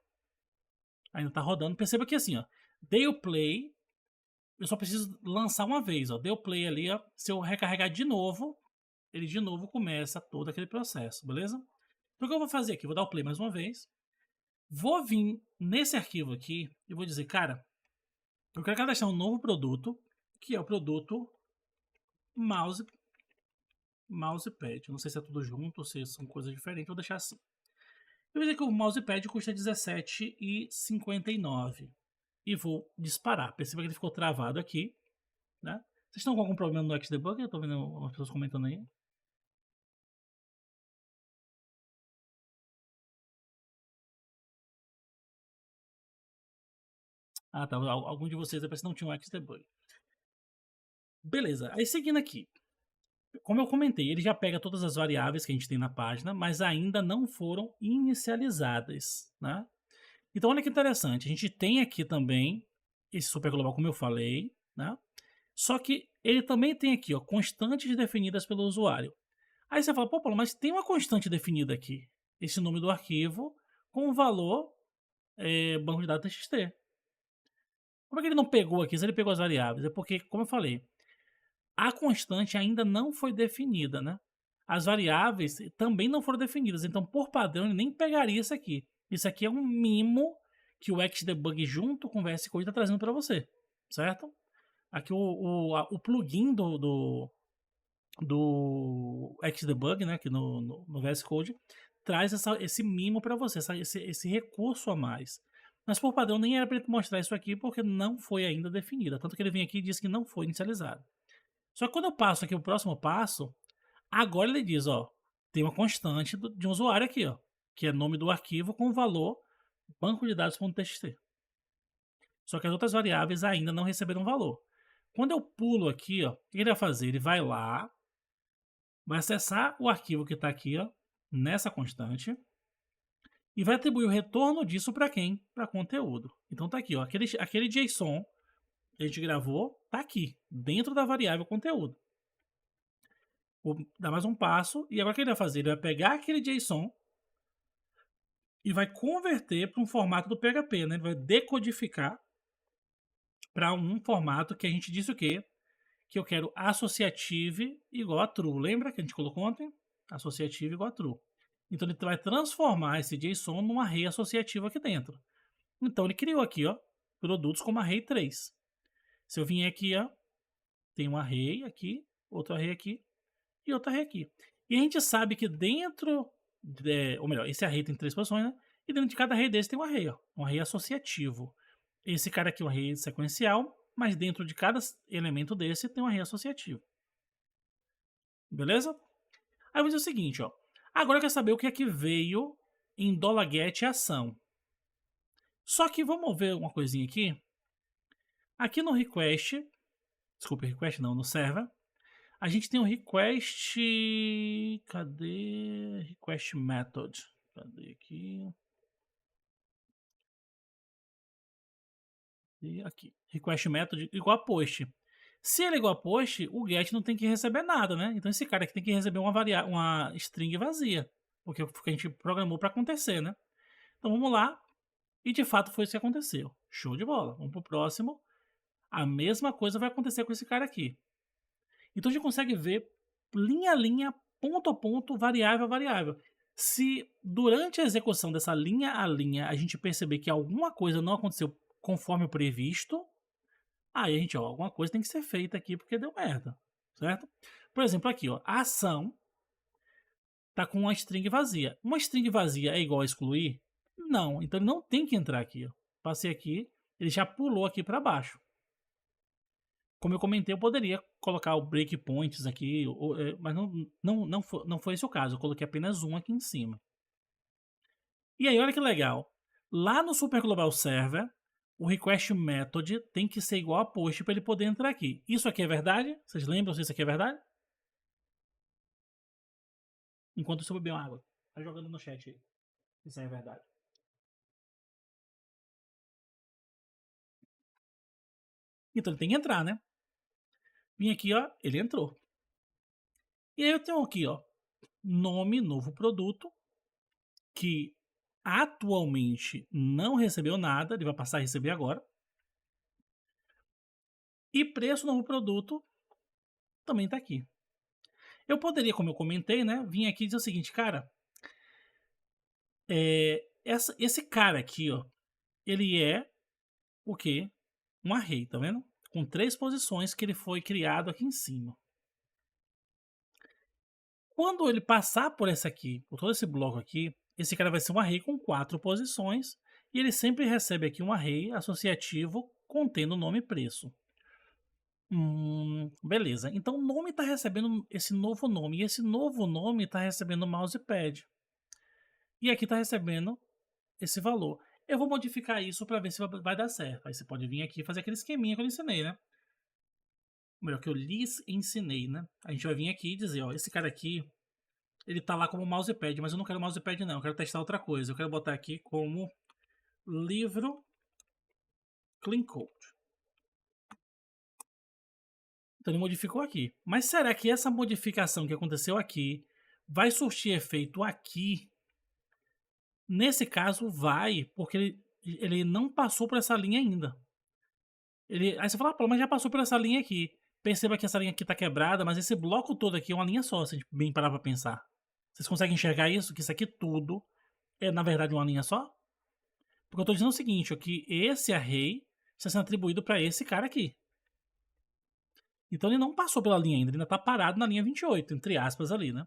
Ainda tá rodando. Perceba que assim, ó. Dei o play. Eu só preciso lançar uma vez, ó. Dei o play ali, ó. Se eu recarregar de novo, ele de novo começa todo aquele processo, beleza? Então, o que eu vou fazer aqui? Vou dar o play mais uma vez. Vou vir nesse arquivo aqui e vou dizer, cara, eu quero cadastrar um novo produto, que é o produto mousepad. Não sei se é tudo junto ou se são coisas diferentes, vou deixar assim. Eu vou dizer que o mousepad custa R$17,59 e vou disparar. Perceba que ele ficou travado aqui, né? Vocês estão com algum problema no Xdebug? Eu tô vendo algumas pessoas comentando aí. Ah, tá. Algum de vocês parece que não tinha um Xdebug. Beleza. Aí seguindo aqui. Como eu comentei, ele já pega todas as variáveis que a gente tem na página, mas ainda não foram inicializadas, né? Então olha que interessante, a gente tem aqui também esse super global, como eu falei, né? Só que ele também tem aqui, ó, constantes definidas pelo usuário. Aí você fala, pô, Paulo, mas tem uma constante definida aqui, esse nome do arquivo com o valor banco de dados txt. Como é que ele não pegou aqui? Se ele pegou as variáveis, é porque, como eu falei, a constante ainda não foi definida, né? as variáveis também não foram definidas. Então, por padrão, ele nem pegaria isso aqui. Isso aqui é um mimo que o Xdebug junto com o VS Code está trazendo para você, certo? Aqui o plugin do Xdebug, né, aqui no VS Code, traz esse mimo para você, esse recurso a mais. Mas por padrão nem era para ele mostrar isso aqui porque não foi ainda definida. Tanto que ele vem aqui e diz que não foi inicializado. Só que quando eu passo aqui o próximo passo, agora ele diz, ó, tem uma constante de um usuário aqui, ó, que é nome do arquivo com o valor banco de dados.txt. Só que as outras variáveis ainda não receberam valor. Quando eu pulo aqui, ó, o que ele vai fazer? Ele vai lá, vai acessar o arquivo que está aqui, ó, nessa constante, e vai atribuir o retorno disso para quem? Para conteúdo. Então tá aqui, ó, aquele JSON que a gente gravou, tá aqui, dentro da variável conteúdo. Vou dar mais um passo, e agora o que ele vai fazer? Ele vai pegar aquele JSON e vai converter para um formato do PHP, né? Ele vai decodificar para um formato que a gente disse o quê? Que eu quero associative igual a true. Lembra que a gente colocou ontem? Associative igual a true. Então ele vai transformar esse JSON num array associativo aqui dentro. Então ele criou aqui, ó, produtos como array 3. Se eu vim aqui, ó, tem um array aqui, outro array aqui e outro array aqui. E a gente sabe que dentro, ou melhor, esse array tem 3 posições, né? E dentro de cada array desse tem um array, ó, um array associativo. Esse cara aqui é um array sequencial, mas dentro de cada elemento desse tem um array associativo. Beleza? Aí eu vou dizer o seguinte, ó. Agora eu quero saber o que é que veio em $get ação. Só que vamos ver uma coisinha aqui. Aqui no request, desculpa, request não, no server, a gente tem um request, cadê? Request method. Cadê aqui? E aqui, request method igual a post. Se ele é igual a post, o get não tem que receber nada, né? Então esse cara aqui tem que receber uma string vazia, porque a gente programou para acontecer, né? Então vamos lá, e de fato foi isso que aconteceu. Show de bola. Vamos pro próximo. A mesma coisa vai acontecer com esse cara aqui. Então a gente consegue ver linha a linha, ponto a ponto, variável a variável. Se durante a execução dessa linha a linha a gente perceber que alguma coisa não aconteceu conforme o previsto, aí a gente, ó, alguma coisa tem que ser feita aqui porque deu merda, certo? Por exemplo, aqui, ó, a ação tá com uma string vazia. Uma string vazia é igual a excluir? Não, então ele não tem que entrar aqui, ó. Passei aqui, ele já pulou aqui para baixo. Como eu comentei, eu poderia colocar o breakpoints aqui, mas não foi esse o caso. Eu coloquei apenas um aqui em cima. E aí, olha que legal. Lá no Super Global Server, o request method tem que ser igual a post para ele poder entrar aqui. Isso aqui é verdade? Vocês lembram se isso aqui é verdade? Enquanto eu beber uma água. Tá jogando no chat aí. Isso aí é verdade. Então ele tem que entrar, né? Vim aqui, ó, ele entrou. E aí eu tenho aqui, ó, nome, novo produto, que atualmente não recebeu nada, ele vai passar a receber agora. E preço, novo produto, também está aqui. Eu poderia, como eu comentei, né, vir aqui e dizer o seguinte, cara, esse cara aqui, ó, ele é o quê? Um array, tá vendo? Com 3 posições que ele foi criado aqui em cima. Quando ele passar por esse aqui, por todo esse bloco aqui, esse cara vai ser um array com 4 posições e ele sempre recebe aqui um array associativo contendo nome e preço. Beleza. Então o nome está recebendo esse novo nome e esse novo nome está recebendo o mousepad. E aqui está recebendo esse valor. Eu vou modificar isso para ver se vai dar certo. Aí você pode vir aqui e fazer aquele esqueminha que eu lhe ensinei, né? Melhor que eu lhes ensinei, né? A gente vai vir aqui e dizer, ó, esse cara aqui, ele tá lá como mousepad, mas eu não quero mousepad não, eu quero testar outra coisa. Eu quero botar aqui como livro clean code. Então ele modificou aqui. Mas será que essa modificação que aconteceu aqui vai surtir efeito aqui? Nesse caso vai, porque ele não passou por essa linha ainda. Aí você fala, pô, mas já passou por essa linha aqui. Perceba que essa linha aqui tá quebrada, mas esse bloco todo aqui é uma linha só, se a gente bem parar pra pensar. Vocês conseguem enxergar isso? Que isso aqui tudo é, na verdade, uma linha só? Porque eu tô dizendo o seguinte, ó, que esse array está sendo atribuído para esse cara aqui. Então ele não passou pela linha ainda, ele ainda tá parado na linha 28, entre aspas ali, né?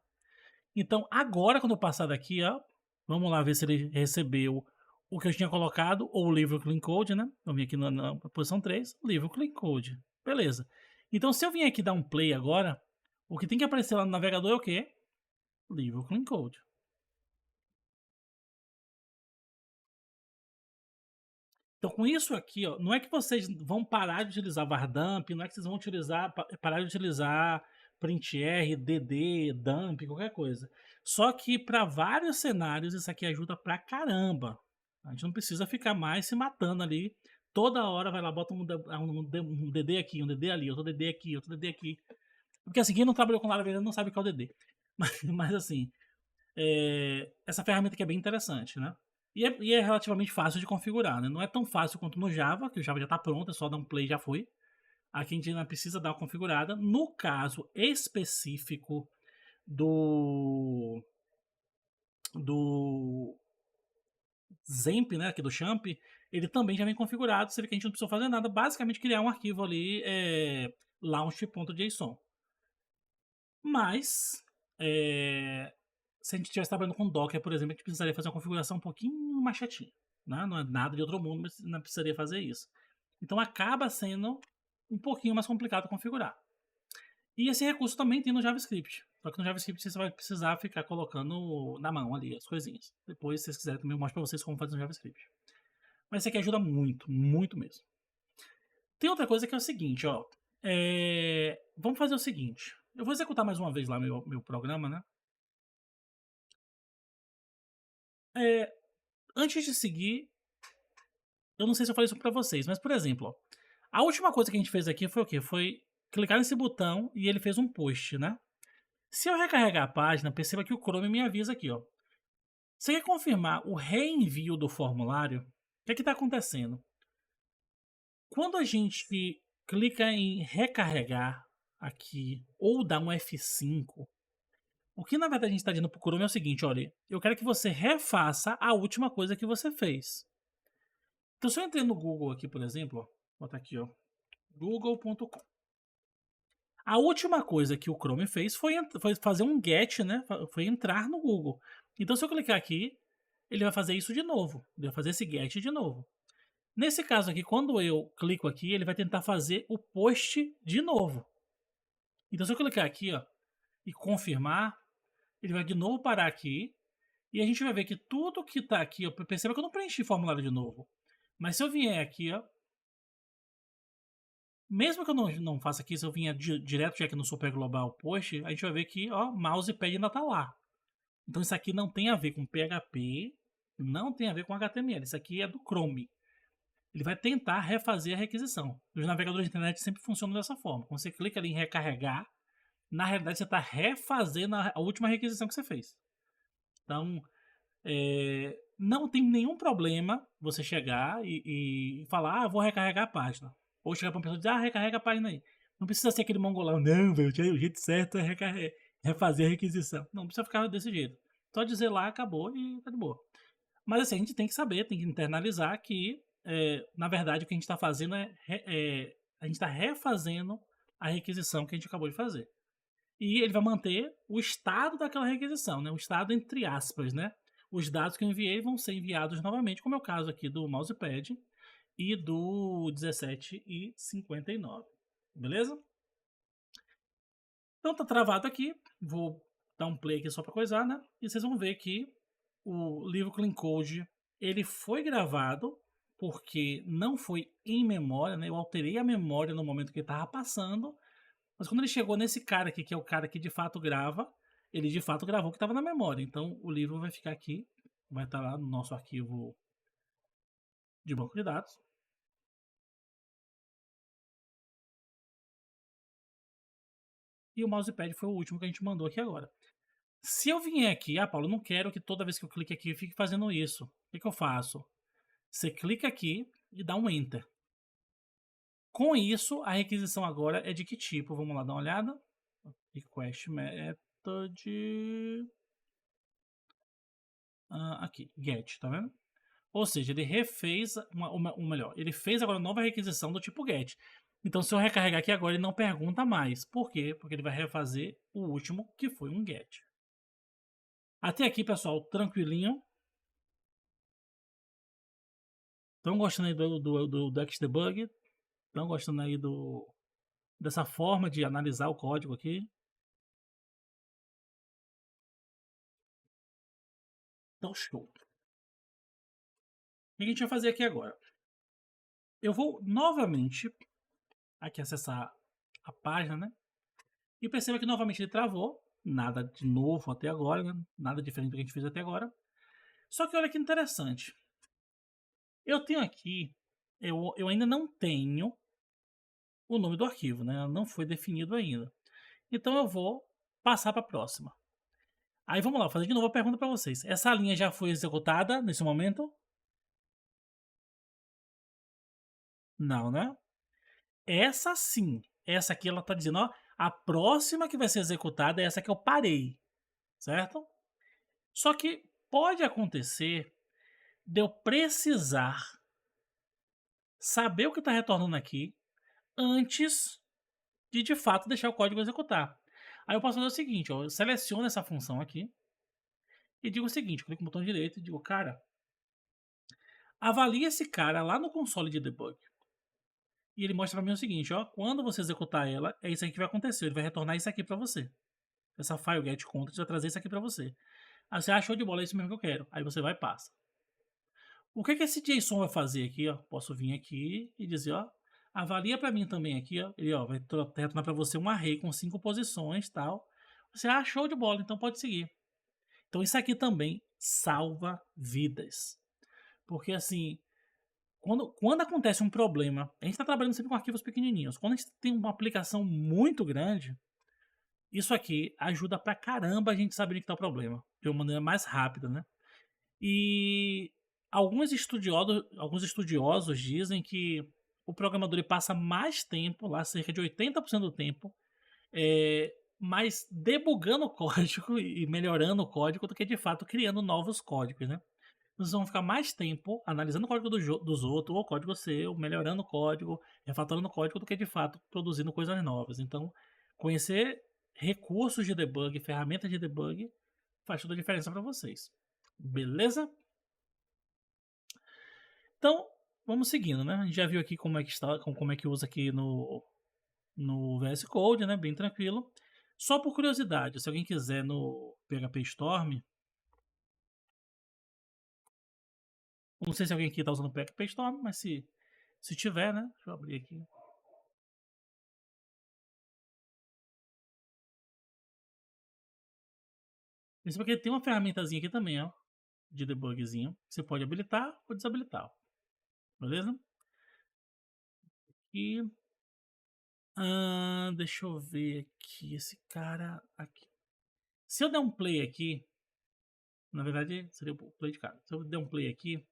Então agora quando eu passar daqui, ó, vamos lá ver se ele recebeu o que eu tinha colocado, ou o livro clean code, né? Eu vim aqui na posição 3, livro clean code. Beleza. Então se eu vim aqui dar um play agora, o que tem que aparecer lá no navegador é o quê? Livro clean code. Então, com isso aqui, ó, não é que vocês vão parar de utilizar vardump, não é que vocês vão parar de utilizar printr, dd, dump, qualquer coisa. Só que para vários cenários isso aqui ajuda pra caramba. A gente não precisa ficar mais se matando ali. Toda hora vai lá, bota um DD aqui, um DD ali, outro DD aqui, outro DD aqui. Porque assim, quem não trabalhou com Laravel não sabe o que é o DD. Mas assim, essa ferramenta aqui é bem interessante, né? E é relativamente fácil de configurar, né? Não é tão fácil quanto no Java, que o Java já está pronto, é só dar um play e já foi. Aqui a gente ainda precisa dar uma configurada. No caso específico do Zemp, né, aqui do Champ, ele também já vem configurado, seria que a gente não precisa fazer nada, basicamente criar um arquivo ali, launch.json. Mas, se a gente estivesse trabalhando com Docker, por exemplo, a gente precisaria fazer uma configuração um pouquinho mais chatinha. Né? Não é nada de outro mundo, mas não precisaria fazer isso. Então acaba sendo um pouquinho mais complicado configurar. E esse recurso também tem no JavaScript. Só que no JavaScript você vai precisar ficar colocando na mão ali as coisinhas. Depois, se vocês quiserem, também eu mostro pra vocês como fazer no JavaScript. Mas isso aqui ajuda muito, muito mesmo. Tem outra coisa que é o seguinte, ó. Vamos fazer o seguinte. Eu vou executar mais uma vez lá meu programa, né? Antes de seguir, eu não sei se eu falei isso pra vocês, mas por exemplo, ó, a última coisa que a gente fez aqui foi o quê? Foi clicar nesse botão e ele fez um post, né? Se eu recarregar a página, perceba que o Chrome me avisa aqui, ó. Você quer confirmar o reenvio do formulário? O que está acontecendo? Quando a gente clica em recarregar aqui ou dá um F5, o que na verdade a gente está dizendo para o Chrome é o seguinte, olha, eu quero que você refaça a última coisa que você fez. Então se eu entrei no Google aqui, por exemplo, ó, vou botar aqui, ó, google.com. A última coisa que o Chrome fez foi fazer um get, né? Foi entrar no Google. Então se eu clicar aqui, ele vai fazer isso de novo. Ele vai fazer esse get de novo. Nesse caso aqui, quando eu clico aqui, ele vai tentar fazer o post de novo. Então se eu clicar aqui, ó, e confirmar, ele vai de novo parar aqui. E a gente vai ver que tudo que está aqui, ó, perceba que eu não preenchi o formulário de novo. Mas se eu vier aqui, ó, mesmo que eu não faça aqui, se eu vier direto já aqui no Super Global Post, a gente vai ver que, ó, mousepad ainda está lá. Então isso aqui não tem a ver com PHP, não tem a ver com HTML. Isso aqui é do Chrome. Ele vai tentar refazer a requisição. Os navegadores de internet sempre funcionam dessa forma. Quando você clica ali em recarregar, na realidade você está refazendo a última requisição que você fez. Então, não tem nenhum problema você chegar e falar, vou recarregar a página. Ou chegar para uma pessoa e dizer, recarrega a página aí. Não precisa ser aquele mongolão, não, velho, o jeito certo é refazer a requisição. Não precisa ficar desse jeito. Só dizer lá, acabou e tá de boa. Mas assim, a gente tem que saber, tem que internalizar que, na verdade, o que a gente está fazendo a gente está refazendo a requisição que a gente acabou de fazer. E ele vai manter o estado daquela requisição, né? O estado entre aspas, né? Os dados que eu enviei vão ser enviados novamente, como é o caso aqui do mousepad e do 17 e 59. Beleza? Então tá travado aqui. Vou dar um play aqui só para coisar, né? E vocês vão ver que o livro Clean Code ele foi gravado porque não foi em memória, né? Eu alterei a memória no momento que ele estava passando, mas quando ele chegou nesse cara aqui, que é o cara que de fato grava, ele de fato gravou o que estava na memória. Então o livro vai ficar aqui, vai estar lá no nosso arquivo de banco de dados. E o mousepad foi o último que a gente mandou aqui agora. Se eu vier aqui, Paulo, eu não quero que toda vez que eu clique aqui eu fique fazendo isso. O que eu faço? Você clica aqui e dá um Enter. Com isso, a requisição agora é de que tipo? Vamos lá dar uma olhada. Request method. Aqui, get, tá vendo? Ou seja, ele refez, ou melhor, ele fez agora uma nova requisição do tipo get. Então, se eu recarregar aqui agora, ele não pergunta mais. Por quê? Porque ele vai refazer o último, que foi um get. Até aqui, pessoal, tranquilinho. Estão gostando aí do Xdebug? Estão gostando aí dessa forma de analisar o código aqui? Então, show. O que a gente vai fazer aqui agora? Eu vou novamente aqui acessar a página, né? E perceba que novamente ele travou. Nada de novo até agora, né? Nada diferente do que a gente fez até agora. Só que olha que interessante. Eu tenho aqui, eu ainda não tenho o nome do arquivo, né? Não foi definido ainda. Então eu vou passar para a próxima. Aí vamos lá, vou fazer de novo a pergunta para vocês. Essa linha já foi executada nesse momento? Não, né? Essa sim. Essa aqui ela está dizendo, ó, a próxima que vai ser executada é essa que eu parei, certo? Só que pode acontecer de eu precisar saber o que está retornando aqui antes de fato deixar o código executar. Aí eu posso fazer o seguinte, ó, eu seleciono essa função aqui e digo o seguinte, clico no botão direito e digo, cara, avalie esse cara lá no console de debug. E ele mostra para mim o seguinte, ó, quando você executar ela, é isso aqui que vai acontecer, ele vai retornar isso aqui para você. Essa file get content vai trazer isso aqui para você. Aí você achou de bola, é isso mesmo que eu quero. Aí você vai e passa. O que esse JSON vai fazer aqui, ó? Posso vir aqui e dizer, ó, avalia para mim também aqui, ó. Ele, ó, vai retornar para você um array com 5 posições, tal. Você show de bola, então pode seguir. Então isso aqui também salva vidas. Porque assim, quando acontece um problema, a gente está trabalhando sempre com arquivos pequenininhos. Quando a gente tem uma aplicação muito grande, isso aqui ajuda pra caramba a gente saber onde está o problema, de uma maneira mais rápida, né? E alguns estudiosos dizem que o programador ele passa mais tempo, lá cerca de 80% do tempo, mais debugando o código e melhorando o código do que de fato criando novos códigos, né? Vocês vão ficar mais tempo analisando o código dos outros, ou o código seu, melhorando o código, refatorando o código, do que de fato produzindo coisas novas. Então, conhecer recursos de debug, ferramentas de debug, faz toda a diferença para vocês. Beleza? Então, vamos seguindo, né? A gente já viu aqui como é que está, como é que usa aqui no VS Code, né? Bem tranquilo. Só por curiosidade, se alguém quiser no PHP Storm, não sei se alguém aqui está usando o PHP Storm, mas se tiver, né? Deixa eu abrir aqui. Isso porque tem uma ferramentazinha aqui também, ó, de debugzinho. Você pode habilitar ou desabilitar, beleza? E deixa eu ver aqui, esse cara aqui. Se eu der um play aqui, na verdade seria o play de cara. Se eu der um play aqui,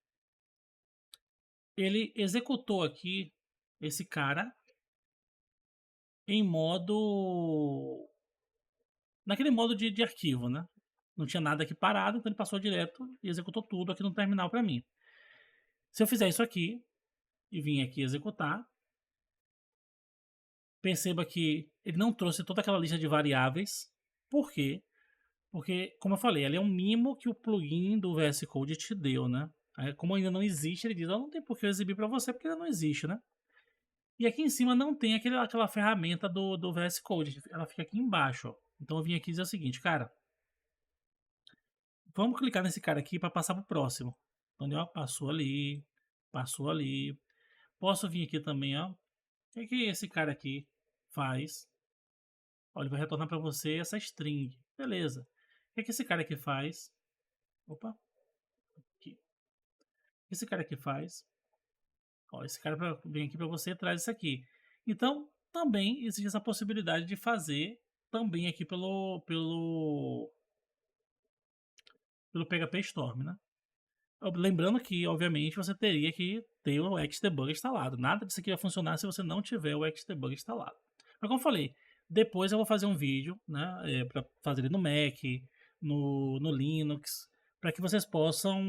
ele executou aqui esse cara em modo, naquele modo de arquivo, né? Não tinha nada aqui parado, então ele passou direto e executou tudo aqui no terminal para mim. Se eu fizer isso aqui e vim aqui executar, perceba que ele não trouxe toda aquela lista de variáveis. Por quê? Porque, como eu falei, ele é um mimo que o plugin do VS Code te deu, né? Aí, como ainda não existe, ele diz, não tem por que eu exibir para você, porque ainda não existe, né? E aqui em cima não tem aquela ferramenta do VS Code, ela fica aqui embaixo, ó. Então eu vim aqui dizer o seguinte, cara, vamos clicar nesse cara aqui para passar para o próximo. Então, ó, passou ali, passou ali. Posso vir aqui também, ó. O que esse cara aqui faz? Ó, ele vai retornar para você essa string. Beleza. O que esse cara aqui faz? Opa. Aqui. O que esse cara aqui faz? Ó, esse cara vem aqui para você e traz isso aqui. Então, também existe essa possibilidade de fazer também aqui pelo PHP Storm, né? Lembrando que, obviamente, você teria que ter o Xdebug instalado. Nada disso aqui vai funcionar se você não tiver o Xdebug instalado. Mas como eu falei, depois eu vou fazer um vídeo, né, para fazer ele no Mac, no Linux, para que vocês possam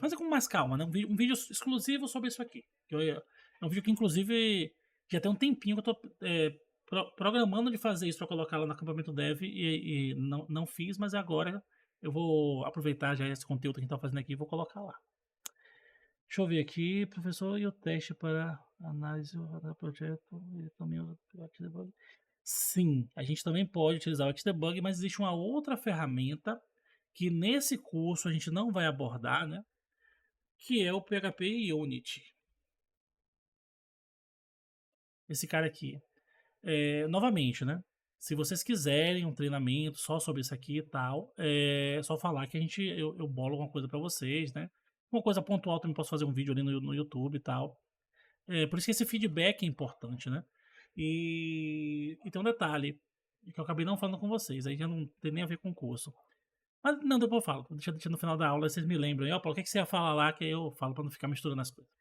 fazer com mais calma, né? Um vídeo exclusivo sobre isso aqui. É um vídeo que, inclusive, já tem um tempinho que eu tô programando de fazer isso para colocar lá no acampamento dev e não fiz, mas agora eu vou aproveitar já esse conteúdo que a gente tá fazendo aqui e vou colocar lá. Deixa eu ver aqui, professor, e o teste para análise do projeto e também o Xdebug. Sim, a gente também pode utilizar o Xdebug, mas existe uma outra ferramenta que nesse curso a gente não vai abordar, né? Que é o PHP Unity. Esse cara aqui. Novamente, né? Se vocês quiserem um treinamento só sobre isso aqui e tal, é só falar que eu bolo alguma coisa para vocês, né? Uma coisa pontual também posso fazer um vídeo ali no YouTube e tal. Por isso que esse feedback é importante, né? E tem um detalhe que eu acabei não falando com vocês, aí já não tem nem a ver com o curso. Mas não, depois eu falo. Deixa no final da aula, vocês me lembram. Ó, Paulo, o que você ia falar lá que eu falo para não ficar misturando as coisas.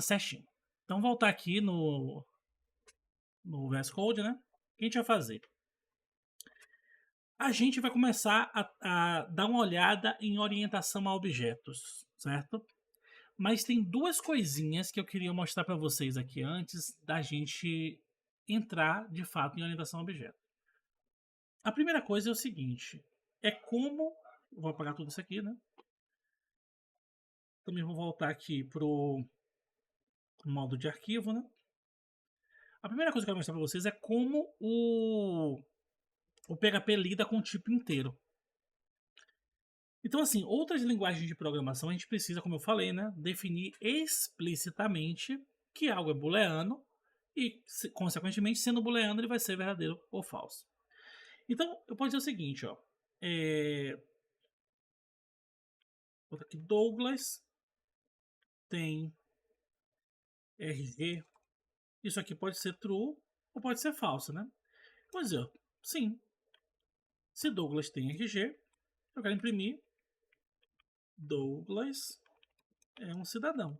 Certinho. Então, voltar aqui no VS Code, né? O que a gente vai fazer? A gente vai começar a dar uma olhada em orientação a objetos, certo? Mas tem duas coisinhas que eu queria mostrar para vocês aqui antes da gente entrar de fato em orientação a objeto. A primeira coisa é o seguinte, é como... Vou apagar tudo isso aqui, né? Também vou voltar aqui pro modo de arquivo, né? A primeira coisa que eu quero mostrar para vocês é como o PHP lida com o tipo inteiro. Então, assim, outras linguagens de programação a gente precisa, como eu falei, né, definir explicitamente que algo é booleano e, consequentemente, sendo booleano, ele vai ser verdadeiro ou falso. Então, eu posso dizer o seguinte, ó. Vou botar aqui, Douglas tem RG. Isso aqui pode ser true ou pode ser falso, né? Pois é, sim. Se Douglas tem RG, eu quero imprimir Douglas é um cidadão.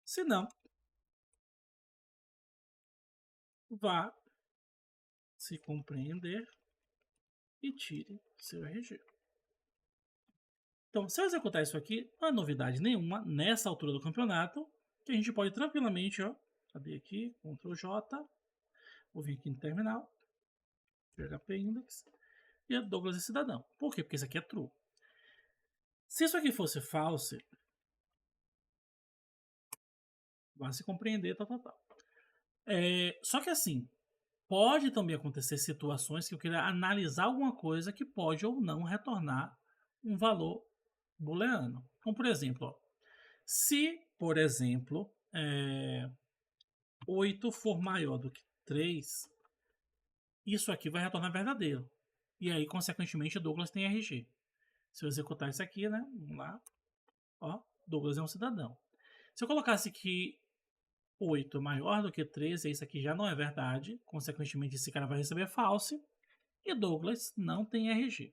Se não, vá se compreender e tire seu RG. Então, se eu executar isso aqui, não é novidade nenhuma nessa altura do campeonato, que a gente pode tranquilamente, ó, abrir aqui, Ctrl J, vou vir aqui no terminal, PHP Index, e a Douglas é cidadão. Por quê? Porque isso aqui é true. Se isso aqui fosse false, vai se compreender, tal. Só que assim, pode também acontecer situações que eu queira analisar alguma coisa que pode ou não retornar um valor booleano. Então, por exemplo, ó, se, por exemplo, 8 for maior do que 3, isso aqui vai retornar verdadeiro. E aí, consequentemente, Douglas tem RG. Se eu executar isso aqui, né? Vamos lá. Ó, Douglas é um cidadão. Se eu colocasse que 8 é maior do que 13, isso aqui já não é verdade. Consequentemente, esse cara vai receber false. E Douglas não tem RG.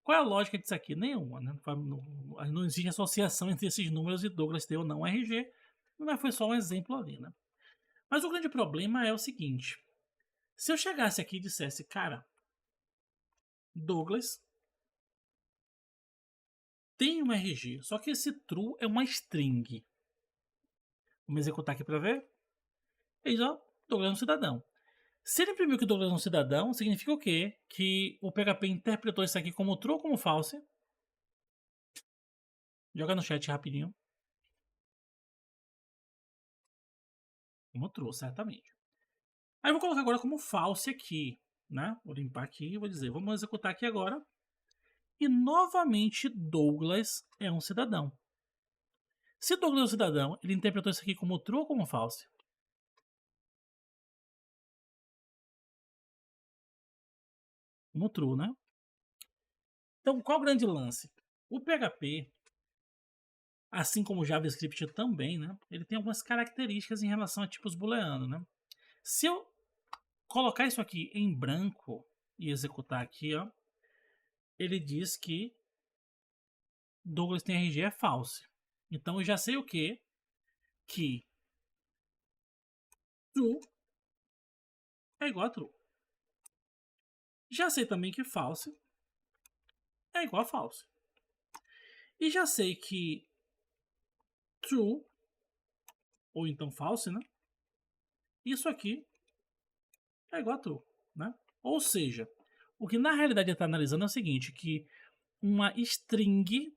Qual é a lógica disso aqui? Nenhuma, né? Não existe associação entre esses números e Douglas ter ou não RG. Mas foi só um exemplo ali, né? Mas o grande problema é o seguinte. Se eu chegasse aqui e dissesse, cara, Douglas tem um RG, só que esse true é uma string. Vamos executar aqui para ver? Ele já, Douglas é um cidadão. Se ele imprimiu que Douglas é um cidadão, significa o quê? Que o PHP interpretou isso aqui como true ou como false? Joga no chat rapidinho. Como true, certamente. Aí eu vou colocar agora como false aqui, né? Vou limpar aqui e vou dizer, vamos executar aqui agora. E novamente Douglas é um cidadão. Se Douglas é um cidadão, ele interpretou isso aqui como true ou como false? Como true, né? Então, qual o grande lance? O PHP, assim como o JavaScript também, né? Ele tem algumas características em relação a tipos booleanos, né? Se eu colocar isso aqui em branco e executar aqui, ó, ele diz que Douglas tem RG é false. Então eu já sei o quê? Que true é igual a true. Já sei também que false é igual a false. E já sei que true, ou então false, né? Isso aqui é igual a true, né? Ou seja, o que na realidade está analisando é o seguinte, que uma string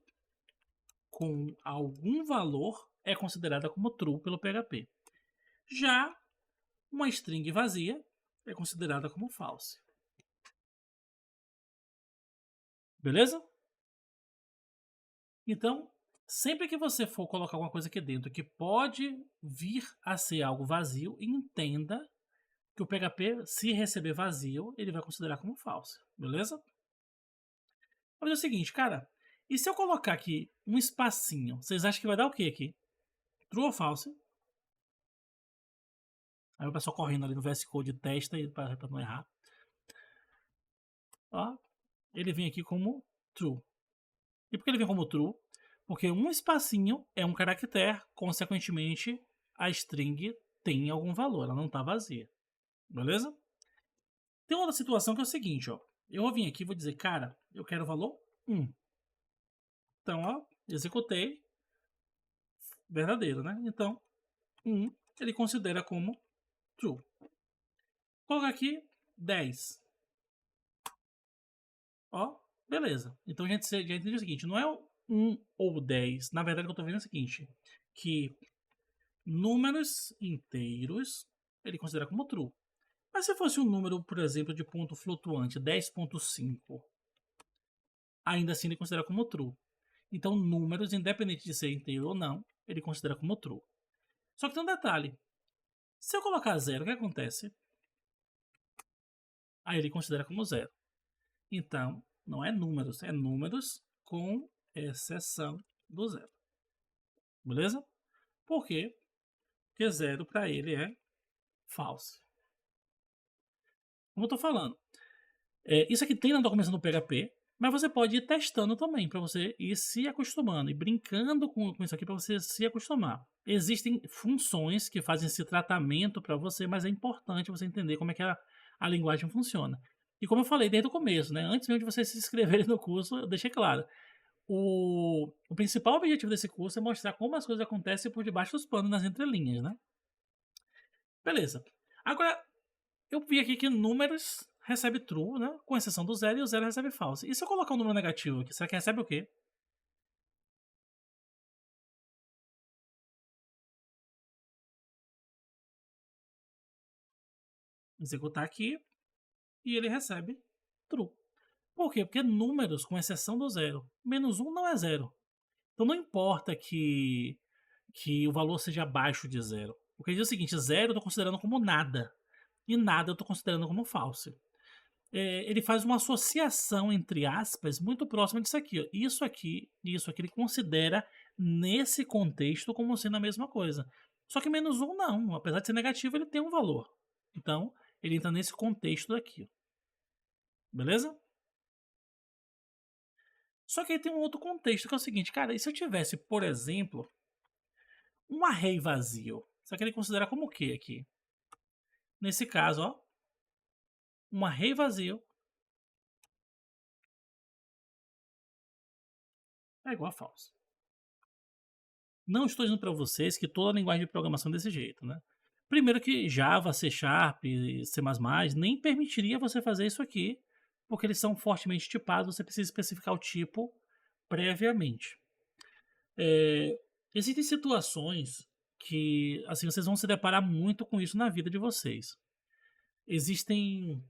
com algum valor é considerada como true pelo PHP. Já uma string vazia é considerada como false. Beleza? Então, sempre que você for colocar alguma coisa aqui dentro que pode vir a ser algo vazio, entenda que o PHP, se receber vazio, ele vai considerar como falso. Beleza? Vamos fazer o seguinte, cara. E se eu colocar aqui um espacinho, vocês acham que vai dar o que aqui? True ou false? Aí o pessoal correndo ali no VS Code testa para não errar. Ó, ele vem aqui como true. E por que ele vem como true? Porque um espacinho é um caractere, consequentemente a string tem algum valor, ela não está vazia. Beleza? Tem outra situação que é o seguinte, ó. Eu vou vir aqui e vou dizer, cara, eu quero o valor 1. Então, ó, executei. Verdadeiro, né? Então, 1 ele considera como true. Colocar aqui 10. Ó, beleza. Então a gente já entendeu o seguinte, não é 1 ou 10. Na verdade, o que eu estou vendo é o seguinte, que números inteiros ele considera como true. Mas se fosse um número, por exemplo, de ponto flutuante, 10.5, ainda assim ele considera como true. Então, números, independente de ser inteiro ou não, ele considera como true. Só que tem um detalhe. Se eu colocar 0, o que acontece? Aí ele considera como 0. Então, não é números com exceção do 0. Beleza? Por quê? Porque 0 para ele é falso. Como eu estou falando, isso aqui tem na documentação do PHP, mas você pode ir testando também, para você ir se acostumando e brincando com isso aqui para você se acostumar. Existem funções que fazem esse tratamento para você, mas é importante você entender como é que a linguagem funciona. E como eu falei desde o começo, né, antes mesmo de vocês se inscreverem no curso, eu deixei claro. O principal objetivo desse curso é mostrar como as coisas acontecem por debaixo dos panos, nas entrelinhas, né? Beleza. Agora, eu vi aqui que números recebe true, né? Com exceção do 0, e o 0 recebe false. E se eu colocar um número negativo aqui, será que recebe o quê? Executar aqui e ele recebe true. Por quê? Porque números com exceção do 0. Menos 1 não é 0. Então não importa que o valor seja abaixo de 0. Porque diz o seguinte, 0 eu estou considerando como nada. E nada eu estou considerando como falso. Ele faz uma associação, entre aspas, muito próxima disso aqui. Ó. Isso aqui ele considera nesse contexto como sendo a mesma coisa. Só que menos 1 não. Apesar de ser negativo, ele tem um valor. Então, ele entra nesse contexto daqui. Beleza? Só que aí tem um outro contexto que é o seguinte, cara, e se eu tivesse, por exemplo, um array vazio? Só que ele considera como o que aqui? Nesse caso, ó, um array vazio é igual a false. Não estou dizendo para vocês que toda a linguagem de programação é desse jeito, né? Primeiro que Java, C Sharp, C++ nem permitiria você fazer isso aqui, porque eles são fortemente tipados, você precisa especificar o tipo previamente. Existem situações que assim, vocês vão se deparar muito com isso na vida de vocês. Existem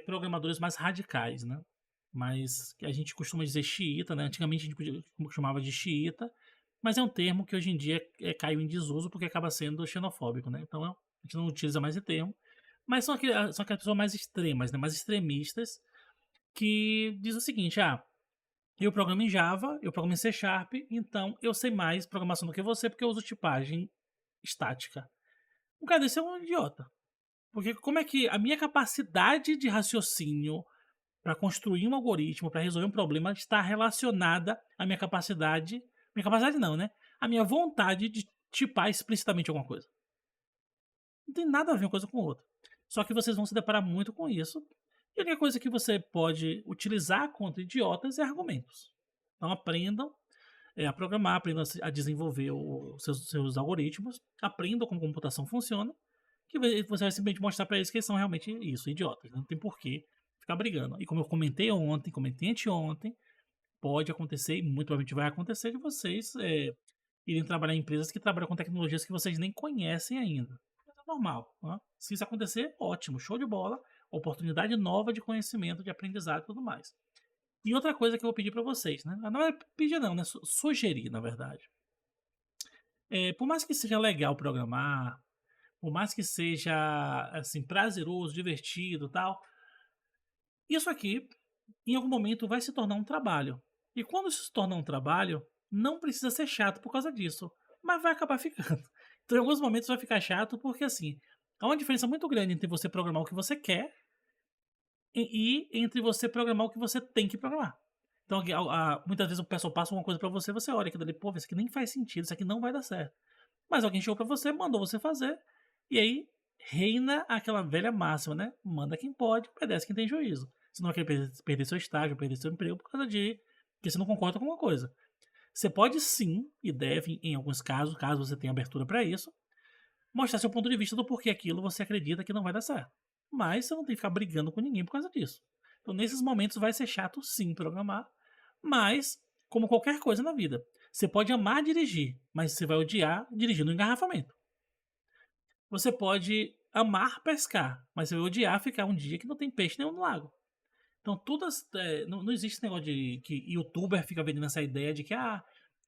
programadores mais radicais, né? Mas que a gente costuma dizer xiita, né? Antigamente a gente chamava de xiita, mas é um termo que hoje em dia caiu em desuso porque acaba sendo xenofóbico, né? Então a gente não utiliza mais esse termo. Mas são aquelas pessoas mais extremas, né? Mais extremistas, que diz o seguinte, eu programo em Java, eu programo em C Sharp, então eu sei mais programação do que você porque eu uso tipagem estática. O cara desse é um idiota. Porque como é que a minha capacidade de raciocínio para construir um algoritmo, para resolver um problema, está relacionada à minha capacidade não, né? A minha vontade de tipar explicitamente alguma coisa. Não tem nada a ver uma coisa com outra. Só que vocês vão se deparar muito com isso. E a única coisa que você pode utilizar contra idiotas é argumentos. Então aprendam a programar, aprendam a desenvolver os seus algoritmos, aprendam como a computação funciona, que você vai simplesmente mostrar para eles que eles são realmente isso, idiotas. Não tem porquê ficar brigando. E como eu comentei ontem, comentei anteontem, pode acontecer, e muito provavelmente vai acontecer, de vocês irem trabalhar em empresas que trabalham com tecnologias que vocês nem conhecem ainda. Mas é normal. Né? Se isso acontecer, ótimo, show de bola, oportunidade nova de conhecimento, de aprendizado e tudo mais. E outra coisa que eu vou pedir para vocês, né? Não é pedir não, né? Sugerir, na verdade. Por mais que seja legal programar, por mais que seja assim prazeroso, divertido, tal, isso aqui em algum momento vai se tornar um trabalho. E quando isso se tornar um trabalho, não precisa ser chato por causa disso, mas vai acabar ficando. Então, em alguns momentos vai ficar chato porque assim, há uma diferença muito grande entre você programar o que você quer e entre você programar o que você tem que programar. Então, muitas vezes o pessoal passa uma coisa pra você, você olha aquilo ali, pô, isso aqui nem faz sentido, isso aqui não vai dar certo. Mas alguém chegou pra você, mandou você fazer, e aí reina aquela velha máxima, né? Manda quem pode, obedece quem tem juízo. Você não vai querer perder seu estágio, perder seu emprego por causa de que você não concorda com uma coisa. Você pode sim, e deve, em alguns casos, caso você tenha abertura para isso, mostrar seu ponto de vista do porquê aquilo você acredita que não vai dar certo. Mas você não tem que ficar brigando com ninguém por causa disso. Então, nesses momentos vai ser chato sim programar, mas, como qualquer coisa na vida, você pode amar dirigir, mas você vai odiar dirigir no engarrafamento. Você pode amar pescar, mas você vai odiar ficar um dia que não tem peixe nenhum no lago. Então, não existe esse negócio de que youtuber fica vendendo essa ideia de que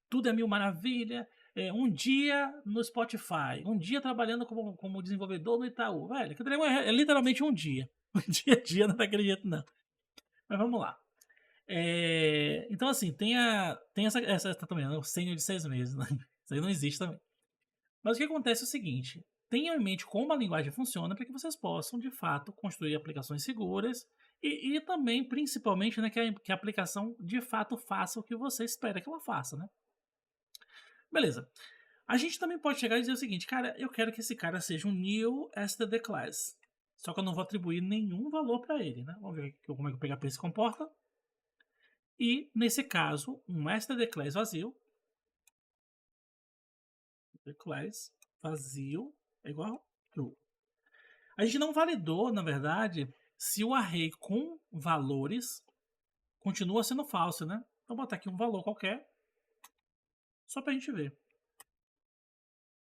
tudo é mil maravilha. Um dia no Spotify, um dia trabalhando como desenvolvedor no Itaú. Velho, que é literalmente um dia. Um dia a dia não é daquele jeito, não. Mas vamos lá. Então, assim, tem essa também, né? O sênior de 6 meses. Né? Isso aí não existe também. Mas o que acontece é o seguinte: tenham em mente como a linguagem funciona para que vocês possam, de fato, construir aplicações seguras e também, principalmente, né, que a aplicação de fato faça o que você espera que ela faça, né? Beleza. A gente também pode chegar e dizer o seguinte, cara, eu quero que esse cara seja um new std class. Só que eu não vou atribuir nenhum valor para ele, né? Vamos ver como é que o PHP se comporta. E, nesse caso, um std class vazio. Class vazio é igual a true. A gente não validou, na verdade, se o array com valores continua sendo falso, né? Então, vou botar aqui um valor qualquer, só para a gente ver.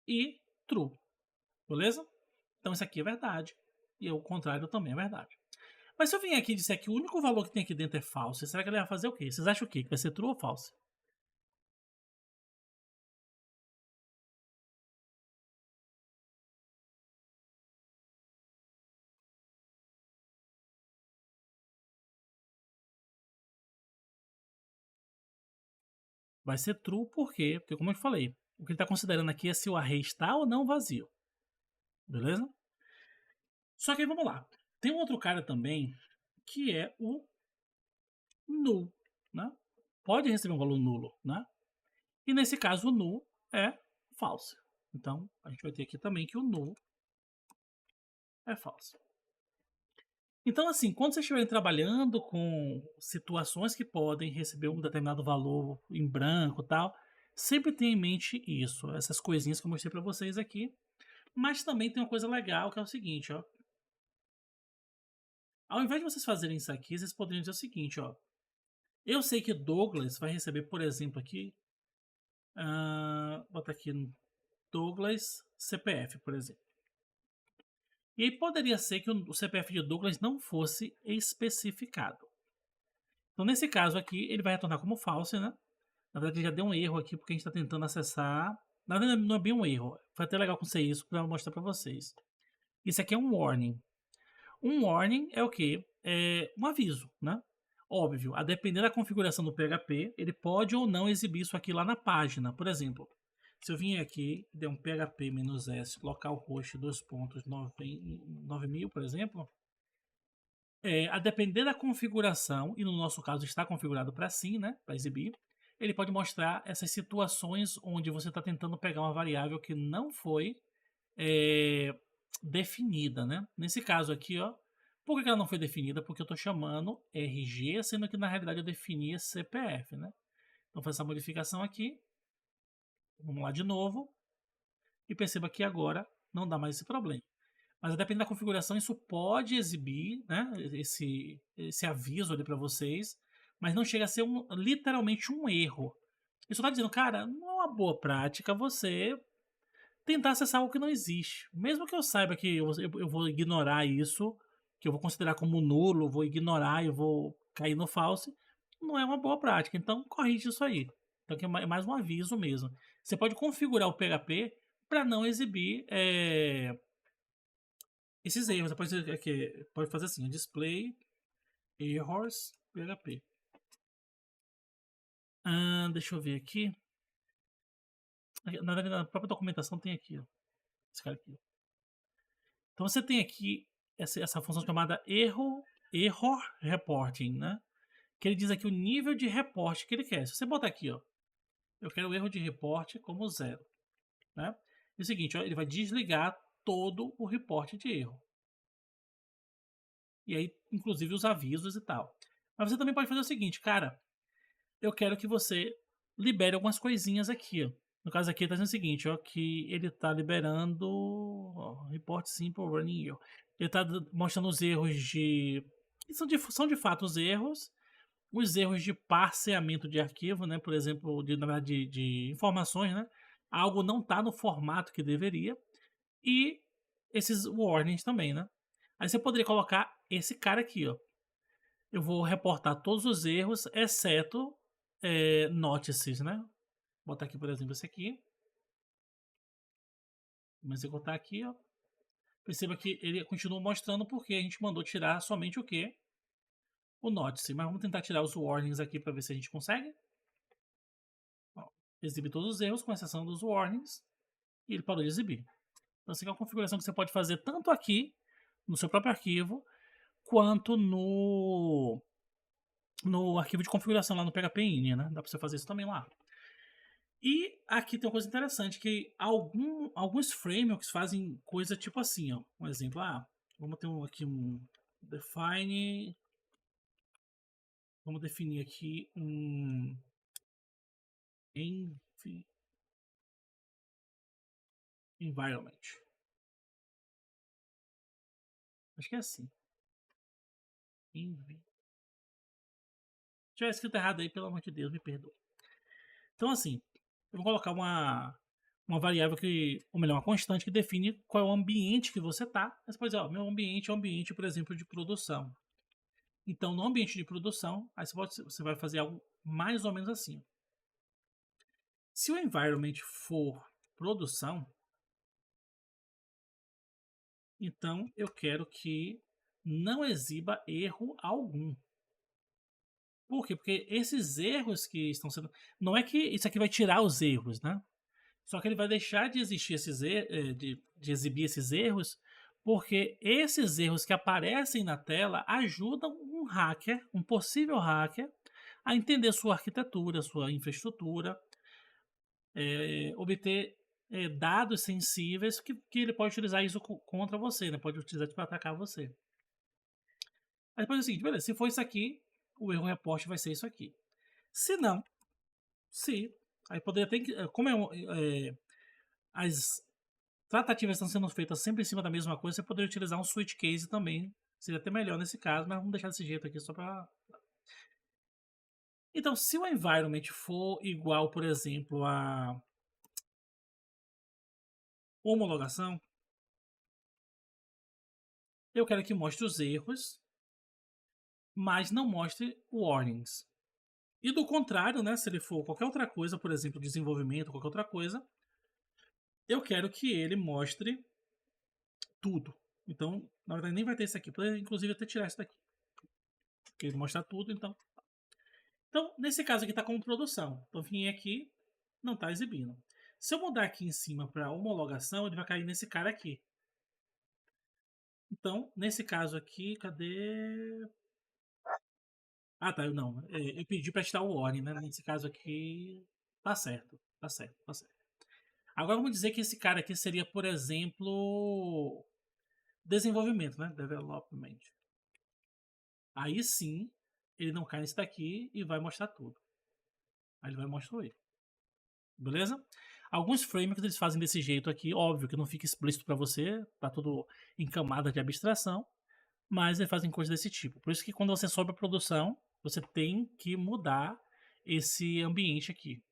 E true, beleza? Então, isso aqui é verdade. E o contrário também é verdade. Mas se eu vier aqui e disser que o único valor que tem aqui dentro é falso, será que ele vai fazer o quê? Vocês acham o quê? Que vai ser true ou falso? Vai ser true por quê? Porque, como eu falei, o que ele está considerando aqui é se o array está ou não vazio. Beleza? Só que aí vamos lá. Tem um outro cara também que é o null, né? Pode receber um valor nulo, né? E nesse caso o null é falso. Então a gente vai ter aqui também que o null é falso. Então assim, quando vocês estiverem trabalhando com situações que podem receber um determinado valor em branco e tal, sempre tenha em mente isso, essas coisinhas que eu mostrei para vocês aqui. Mas também tem uma coisa legal que é o seguinte, ó. Ao invés de vocês fazerem isso aqui, vocês poderiam dizer o seguinte, ó. Eu sei que Douglas vai receber, por exemplo, aqui. Botar aqui Douglas CPF, por exemplo. E aí poderia ser que o CPF de Douglas não fosse especificado. Então, nesse caso aqui, ele vai retornar como falso, né? Na verdade, ele já deu um erro aqui, porque a gente está tentando acessar. Na verdade, não é bem um erro. Foi até legal acontecer isso para mostrar para vocês. Isso aqui é um warning. Um warning é o quê? É um aviso, né? Óbvio, a depender da configuração do PHP, ele pode ou não exibir isso aqui lá na página. Por exemplo, se eu vim aqui, der um php-s localhost 2.9000, por exemplo, A depender da configuração, e no nosso caso está configurado para sim, né, para exibir, ele pode mostrar essas situações onde você está tentando pegar uma variável que não foi eh, definida, né? Nesse caso aqui, ó, por que ela não foi definida? Porque eu estou chamando RG, sendo que na realidade eu defini esse CPF, né? Então faço essa modificação aqui, vamos lá de novo, e perceba que agora não dá mais esse problema. Mas dependendo da configuração, isso pode exibir, né, esse aviso ali para vocês, mas não chega a ser literalmente um erro. Isso está dizendo, cara, não é uma boa prática você tentar acessar algo que não existe. Mesmo que eu saiba que eu vou ignorar isso, que eu vou considerar como nulo, vou ignorar e vou cair no false, não é uma boa prática. Então, corrige isso aí. Então, aqui é mais um aviso mesmo. Você pode configurar o PHP para não exibir esses erros. Você pode fazer assim: display errors PHP. Deixa eu ver aqui. Na própria documentação tem aqui, ó, esse cara aqui. Então você tem aqui essa função chamada error reporting, né? Que ele diz aqui o nível de reporte que ele quer. Se você botar aqui, ó, eu quero o erro de reporte como 0, né? É o seguinte, ó, ele vai desligar todo o reporte de erro. E aí, inclusive os avisos e tal. Mas você também pode fazer o seguinte, cara, eu quero que você libere algumas coisinhas aqui, ó. No caso aqui, tá dizendo o seguinte, ó, que ele tá liberando report simple running error. Ele tá mostrando os erros que são de fato os erros de parseamento de arquivo, né? Por exemplo, na verdade, de informações, né? Algo não tá no formato que deveria. E esses warnings também, né? Aí você poderia colocar esse cara aqui, ó. Eu vou reportar todos os erros, exceto notices, né? Vou botar aqui, por exemplo, esse aqui. Vamos executar aqui, ó. Perceba que ele continua mostrando porque a gente mandou tirar somente o que? O notice. Mas vamos tentar tirar os warnings aqui para ver se a gente consegue. Ó, exibe todos os erros, com exceção dos warnings. E ele parou de exibir. Então, essa é uma configuração que você pode fazer tanto aqui, no seu próprio arquivo, quanto no arquivo de configuração lá no PHP-INI, né? Dá para você fazer isso também lá. E aqui tem uma coisa interessante, que alguns frameworks fazem coisa tipo assim, ó. Um exemplo, vamos ter aqui um define, vamos definir aqui um environment. Acho que é assim. Se tiver escrito errado aí, pelo amor de Deus, me perdoe. Então, assim, eu vou colocar uma variável que, ou melhor, uma constante que define qual é o ambiente que você está. Você pode dizer, ó, meu ambiente é um ambiente, por exemplo, de produção. Então, no ambiente de produção, aí você vai fazer algo mais ou menos assim. Se o environment for produção, então eu quero que não exiba erro algum. Por quê? Porque esses erros que estão sendo. Não é que isso aqui vai tirar os erros, né? Só que ele vai deixar de existir de exibir esses erros, porque esses erros que aparecem na tela ajudam um hacker, um possível hacker, a entender sua arquitetura, sua infraestrutura, obter dados sensíveis que ele pode utilizar isso contra você, né? Pode utilizar para atacar você. Aí depois é o seguinte, beleza, se for isso aqui, o erro report vai ser isso aqui. Se não, aí poderia ter que, como as tratativas estão sendo feitas sempre em cima da mesma coisa, você poderia utilizar um switch case também. Seria até melhor nesse caso, mas vamos deixar desse jeito aqui só para. Então, se o environment for igual, por exemplo, a homologação, eu quero que mostre os erros, mas não mostre warnings. E do contrário, né, se ele for qualquer outra coisa, por exemplo, desenvolvimento, qualquer outra coisa, eu quero que ele mostre tudo. Então, na verdade, nem vai ter isso aqui. Poderia, inclusive, até tirar isso daqui. Porque ele mostra tudo, então. Então, nesse caso aqui está como produção. Então, vim aqui, não está exibindo. Se eu mudar aqui em cima para homologação, ele vai cair nesse cara aqui. Então, nesse caso aqui, cadê? Ah, tá, eu não. Eu pedi pra tirar o warning, né? Nesse caso aqui, tá certo, tá certo, tá certo. Agora vamos dizer que esse cara aqui seria, por exemplo, desenvolvimento, né? Development. Aí sim, ele não cai nesse daqui e vai mostrar tudo. Aí ele vai mostrar ele. Beleza? Alguns frameworks eles fazem desse jeito aqui, óbvio que não fica explícito para você, tá tudo em camada de abstração, mas eles fazem coisas desse tipo. Por isso que quando você sobe a produção, você tem que mudar esse ambiente aqui.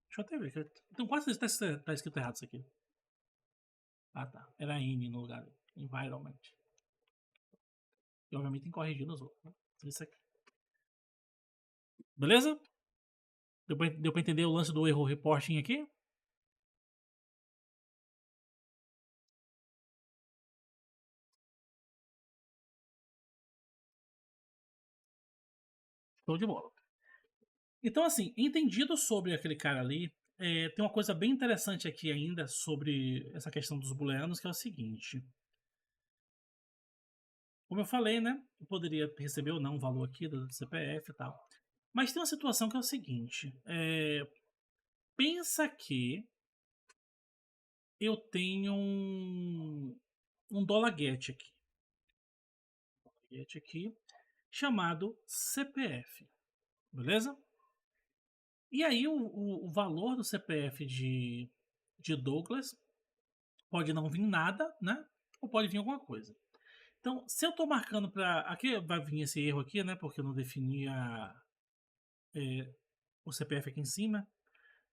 Deixa eu até ver. Então quase tá escrito errado isso aqui. Ah tá. Era in no lugar. Environment. E obviamente tem que corrigir nos outros. Né? Isso aqui. Beleza? Deu pra entender o lance do erro reporting aqui? Show de bola. Então, assim, entendido sobre aquele cara ali, tem uma coisa bem interessante aqui ainda sobre essa questão dos booleanos, que é o seguinte. Como eu falei, né? Eu poderia receber ou não o valor aqui do CPF e tal. Mas tem uma situação que é o seguinte. Pensa que eu tenho um dollar get aqui. Get aqui, chamado CPF. Beleza? E aí o valor do CPF de Douglas pode não vir nada, né? Ou pode vir alguma coisa. Então, se eu estou marcando para. Aqui vai vir esse erro aqui, né? Porque eu não defini o CPF aqui em cima.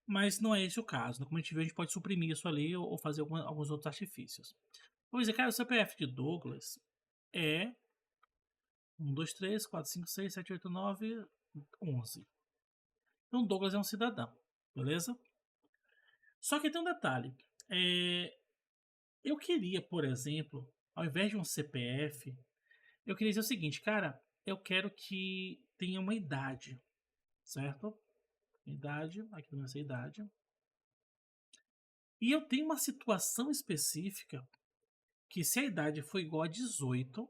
Mas não é esse o caso. Né? Como a gente viu, a gente pode suprimir isso ali ou fazer alguns outros artifícios. Vou dizer, cara, o CPF de Douglas é 1, 2, 3, 4, 5, 6, 7, 8, 9, 11. Então, Douglas é um cidadão, beleza? Só que tem um detalhe. Eu queria, por exemplo, ao invés de um CPF, eu queria dizer o seguinte, cara, eu quero que tenha uma idade, certo? Idade, aqui não é idade. E eu tenho uma situação específica que se a idade for igual a 18,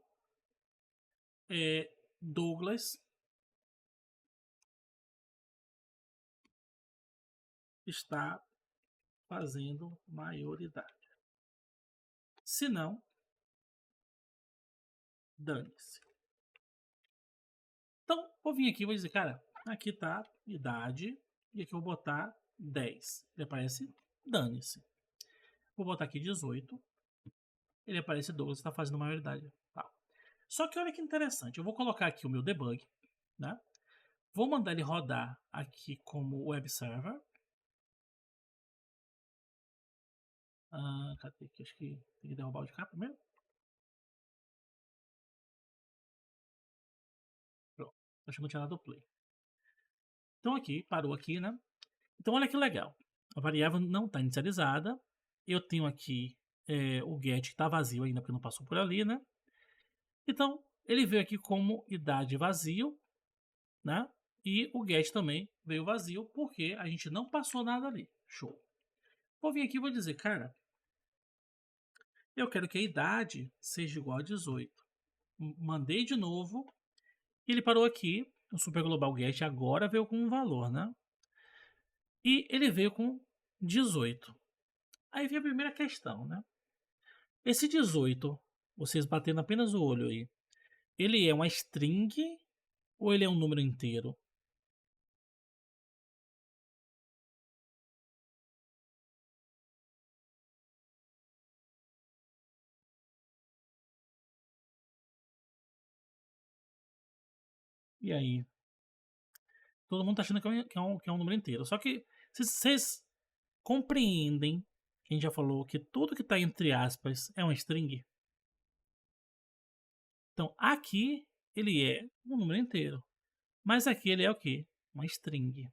Douglas está fazendo maioridade. Se não, dane-se. Então, vou vir aqui e vou dizer, cara, aqui tá idade e aqui eu vou botar 10. Ele aparece, dane-se. Vou botar aqui 18. Ele aparece Douglas está fazendo maioridade. Tá. Só que olha que interessante. Eu vou colocar aqui o meu debug, né? Vou mandar ele rodar aqui como web server. Cadê aqui? Acho que tem que derrubar o de cá primeiro. Pronto. Acho que não tinha dado play. Então aqui, parou aqui, né? Então olha que legal. A variável não está inicializada. Eu tenho aqui o get que está vazio ainda porque não passou por ali, né? Então ele veio aqui como idade vazio, né? E o get também veio vazio porque a gente não passou nada ali. Show. Vou vir aqui e vou dizer, cara, eu quero que a idade seja igual a 18. Mandei de novo. E ele parou aqui. O Super Global Get agora veio com um valor, né? E ele veio com 18. Aí vem a primeira questão, né? Esse 18, vocês batendo apenas o olho aí, ele é uma string ou ele é um número inteiro? E aí? Todo mundo tá achando que é um número inteiro. Só que vocês compreendem que a gente já falou que tudo que tá entre aspas é uma string? Então aqui ele é um número inteiro. Mas aqui ele é o quê? Uma string.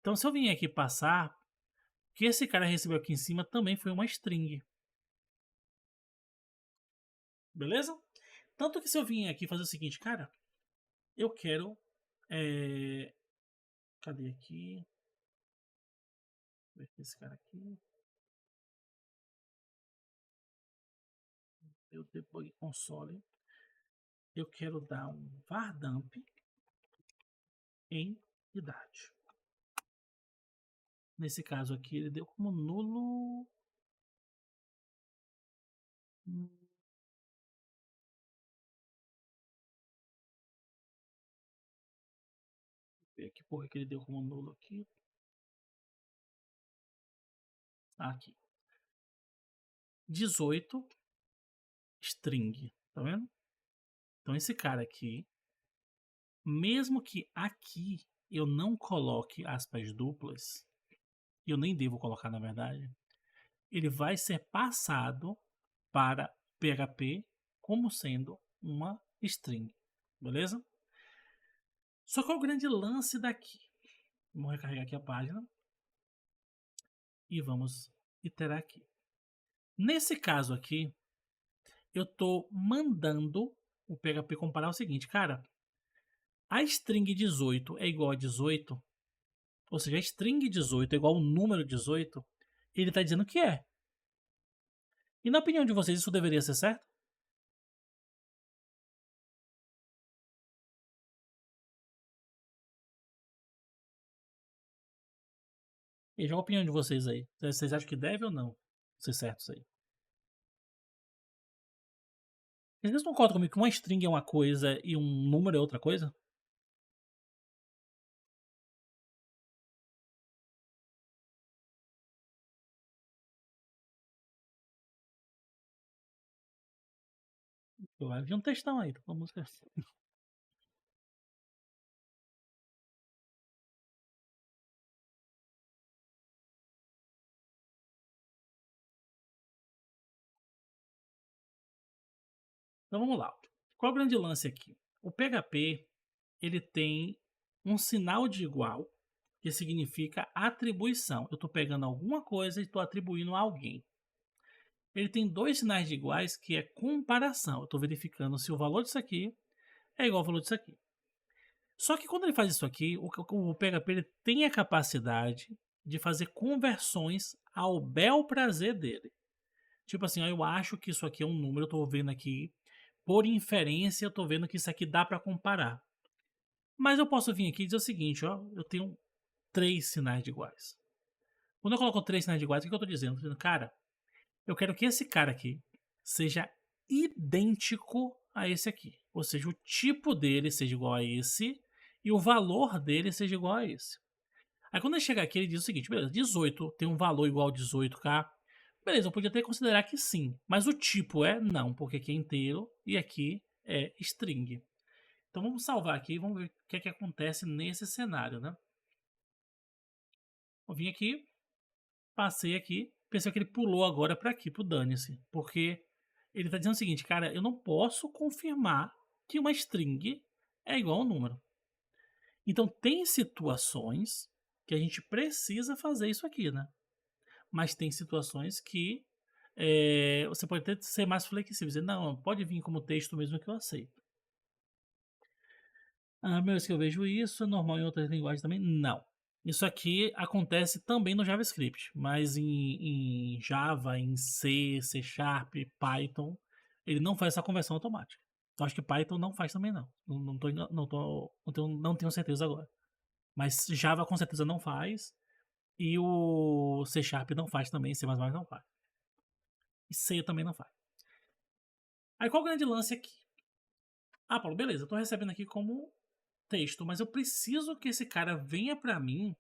Então se eu vim aqui passar, o que esse cara recebeu aqui em cima também foi uma string. Beleza? Tanto que se eu vim aqui fazer o seguinte, cara, eu quero. Cadê aqui? Ver esse cara aqui. meu debug console, eu quero dar um var dump em idade. Nesse caso aqui, ele deu como nulo. Ver aqui por que ele deu como nulo aqui. Aqui. 18 string, tá vendo? Então esse cara aqui, mesmo que aqui eu não coloque aspas duplas, eu nem devo colocar na verdade, ele vai ser passado para PHP como sendo uma string, beleza? Só que é o grande lance daqui. Vamos recarregar aqui a página e vamos iterar aqui. Nesse caso aqui, eu estou mandando o PHP comparar o seguinte, cara, a string 18 é igual a 18, ou seja, a string 18 é igual ao número 18, ele está dizendo que é. E na opinião de vocês, isso deveria ser certo? E já a opinião de vocês aí. Vocês acham que deve ou não ser certo isso aí? Vocês concordam comigo que uma string é uma coisa e um número é outra coisa? Vai vir um textão aí, então vamos ver. Então vamos lá. Qual é o grande lance aqui? O PHP ele tem um sinal de igual, que significa atribuição. Eu estou pegando alguma coisa e estou atribuindo a alguém. Ele tem dois sinais de iguais, que é comparação. Eu estou verificando se o valor disso aqui é igual ao valor disso aqui. Só que quando ele faz isso aqui, o PHP ele tem a capacidade de fazer conversões ao bel prazer dele. Tipo assim, ó, eu acho que isso aqui é um número, eu estou vendo aqui, por inferência, eu estou vendo que isso aqui dá para comparar. Mas eu posso vir aqui e dizer o seguinte, ó, eu tenho 3 sinais de iguais. Quando eu coloco 3 sinais de iguais, o que eu estou dizendo? Eu estou dizendo, cara, eu quero que esse cara aqui seja idêntico a esse aqui. Ou seja, o tipo dele seja igual a esse e o valor dele seja igual a esse. Aí quando ele chega aqui, ele diz o seguinte, beleza, 18 tem um valor igual a 18k. Beleza, eu podia até considerar que sim, mas o tipo é não, porque aqui é inteiro e aqui é string. Então vamos salvar aqui e vamos ver o que é que acontece nesse cenário, né? Eu vim aqui, passei aqui, pensei que ele pulou agora para aqui, pro dane-se, porque ele está dizendo o seguinte, cara, eu não posso confirmar que uma string é igual a um número. Então tem situações que a gente precisa fazer isso aqui, né? Mas tem situações que você pode até ser mais flexível, dizer, não, pode vir como texto mesmo que eu aceito. Ah, meu, que eu vejo isso, é normal em outras linguagens também? Não. Isso aqui acontece também no JavaScript, mas em Java, em C, C Sharp, Python, ele não faz essa conversão automática. Eu acho que Python não faz também não. Não tenho certeza agora. Mas Java com certeza não faz. E o C Sharp não faz também, C++ não faz. E C também não faz. Aí qual o grande lance aqui? Ah, Paulo, beleza, eu tô recebendo aqui como texto, mas eu preciso que esse cara venha para mim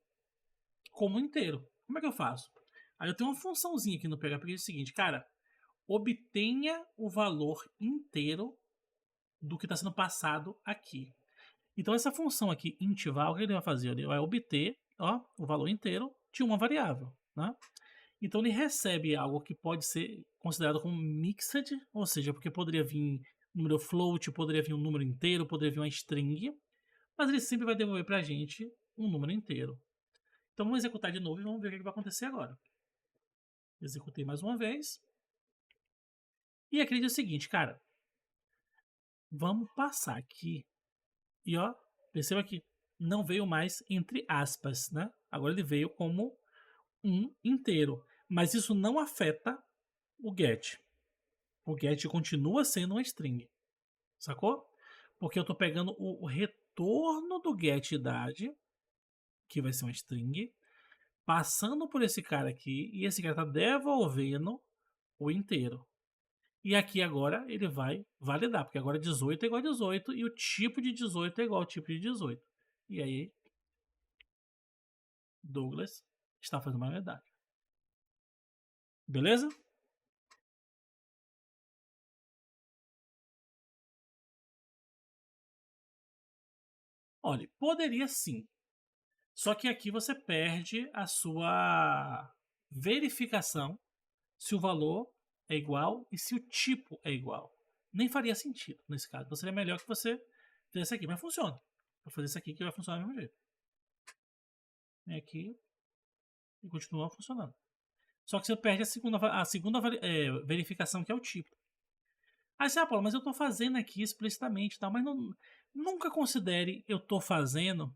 como inteiro. Como é que eu faço? Aí eu tenho uma funçãozinha aqui no PHP que diz o seguinte, cara, obtenha o valor inteiro do que está sendo passado aqui. Então essa função aqui, intval, o que ele vai fazer? Ele vai obter o valor inteiro de uma variável, né? Então ele recebe algo que pode ser considerado como mixed, ou seja, porque poderia vir um número float, poderia vir um número inteiro, poderia vir uma string, mas ele sempre vai devolver para a gente um número inteiro. Então vamos executar de novo e vamos ver o que vai acontecer agora. Executei mais uma vez. E acredite o seguinte, cara. Vamos passar aqui. E ó, perceba que não veio mais entre aspas, né? Agora ele veio como um inteiro. Mas isso não afeta o get. O get continua sendo uma string, sacou? Porque eu tô pegando o retorno do get idade, que vai ser uma string, passando por esse cara aqui, e esse cara tá devolvendo o inteiro. E aqui agora ele vai validar, porque agora 18 é igual a 18 e o tipo de 18 é igual ao tipo de 18. E aí, Douglas está fazendo uma verdade. Beleza? Olha, poderia sim. Só que aqui você perde a sua verificação se o valor é igual e se o tipo é igual. Nem faria sentido nesse caso. Então seria melhor que você fizesse aqui, mas funciona. Vou fazer isso aqui que vai funcionar do mesmo jeito. Vem aqui e continua funcionando. Só que você perde a segunda verificação, que é o tipo. Aí você, Paulo, mas eu estou fazendo aqui explicitamente, tá? Mas não, nunca considere eu estou fazendo,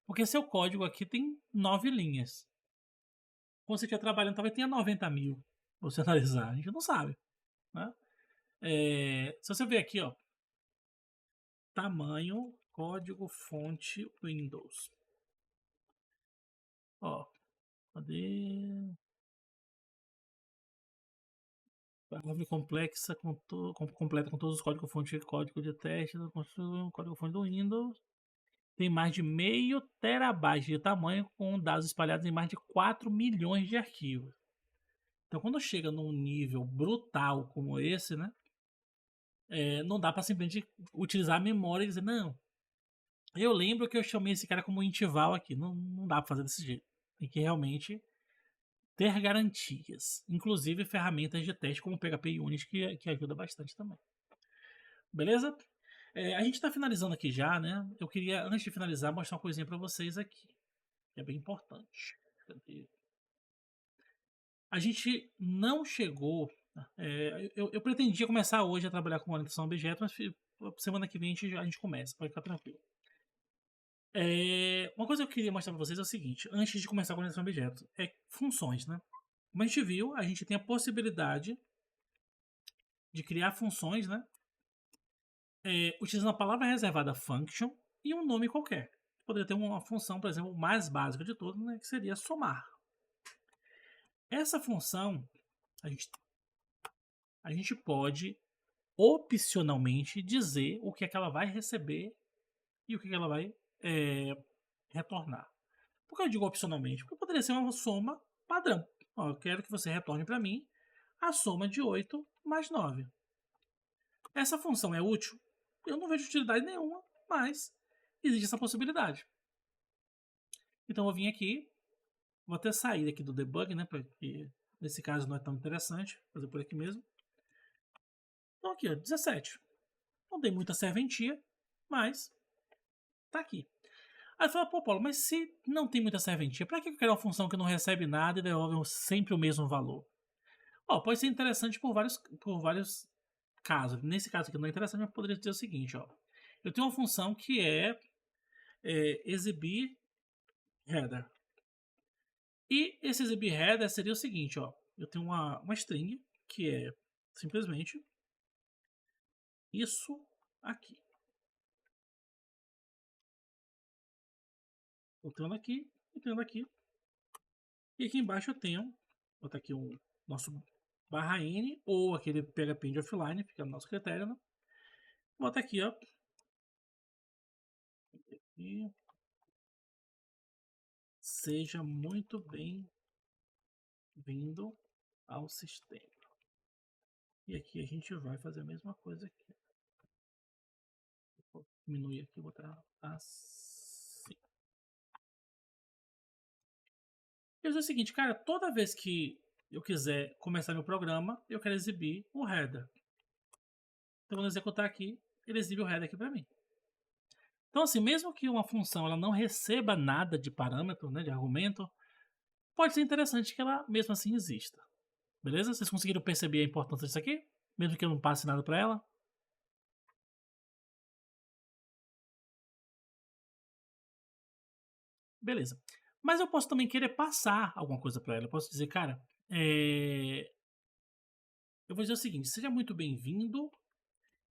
porque seu código aqui tem 9 linhas. Quando você estiver trabalhando, talvez tenha 90 mil pra você analisar. A gente não sabe, né? Se você ver aqui, ó, tamanho, código, fonte, Windows. Ó, cadê? Árvore complexa completa com todos os códigos fonte, código de teste, código fonte do Windows. Tem mais de meio terabyte de tamanho com dados espalhados em mais de 4 milhões de arquivos. Então, quando chega num nível brutal como esse, né, não dá para simplesmente utilizar a memória e dizer, não, eu lembro que eu chamei esse cara como interval aqui. Não, não dá para fazer desse jeito. Tem que realmente ter garantias. Inclusive ferramentas de teste como o PHP Unit, que ajuda bastante também. Beleza? A gente está finalizando aqui já, né? Eu queria, antes de finalizar, mostrar uma coisinha para vocês aqui. Que é bem importante. A gente não chegou. Eu pretendia começar hoje a trabalhar com orientação a objeto, mas semana que vem a gente começa, pode ficar tranquilo. Uma coisa que eu queria mostrar para vocês é o seguinte: antes de começar com orientação a objeto, funções, né? Como a gente viu, a gente tem a possibilidade de criar funções, né? Utilizando a palavra reservada function e um nome qualquer. Poderia ter uma função, por exemplo, mais básica de todas, né, que seria somar. Essa função, a gente pode opcionalmente dizer o que é que ela vai receber e o que é que ela vai retornar. Por que eu digo opcionalmente? Porque poderia ser uma soma padrão. Ó, eu quero que você retorne para mim a soma de 8 mais 9. Essa função é útil? Eu não vejo utilidade nenhuma, mas existe essa possibilidade. Então eu vou vir aqui, vou até sair aqui do debug, né? Porque nesse caso não é tão interessante, vou fazer por aqui mesmo. Então aqui, ó, 17. Não tem muita serventia, mas tá aqui. Aí fala, pô, Paulo, mas se não tem muita serventia, para que eu quero uma função que não recebe nada e devolve sempre o mesmo valor? Ó, pode ser interessante por vários casos. Nesse caso aqui não é interessante, mas poderia dizer o seguinte, ó. Eu tenho uma função que exibir header. E esse exibir header seria o seguinte, ó. Eu tenho uma string que é simplesmente isso aqui. Voltando aqui, entrando aqui. E aqui embaixo eu tenho, vou botar aqui o nosso /n ou aquele PHP offline, fica no nosso critério, né? Vou botar aqui, ó. E seja muito bem-vindo ao sistema. E aqui a gente vai fazer a mesma coisa aqui. Vou diminuir aqui, botar assim. Eu dizer o seguinte, cara, toda vez que eu quiser começar meu programa, eu quero exibir o header. Então, quando eu executar aqui, ele exibe o header aqui para mim. Então, assim, mesmo que uma função ela não receba nada de parâmetro, né, de argumento, pode ser interessante que ela mesmo assim exista. Beleza? Vocês conseguiram perceber a importância disso aqui? Mesmo que eu não passe nada para ela? Beleza. Mas eu posso também querer passar alguma coisa para ela. Eu posso dizer, cara, eu vou dizer o seguinte: seja muito bem-vindo,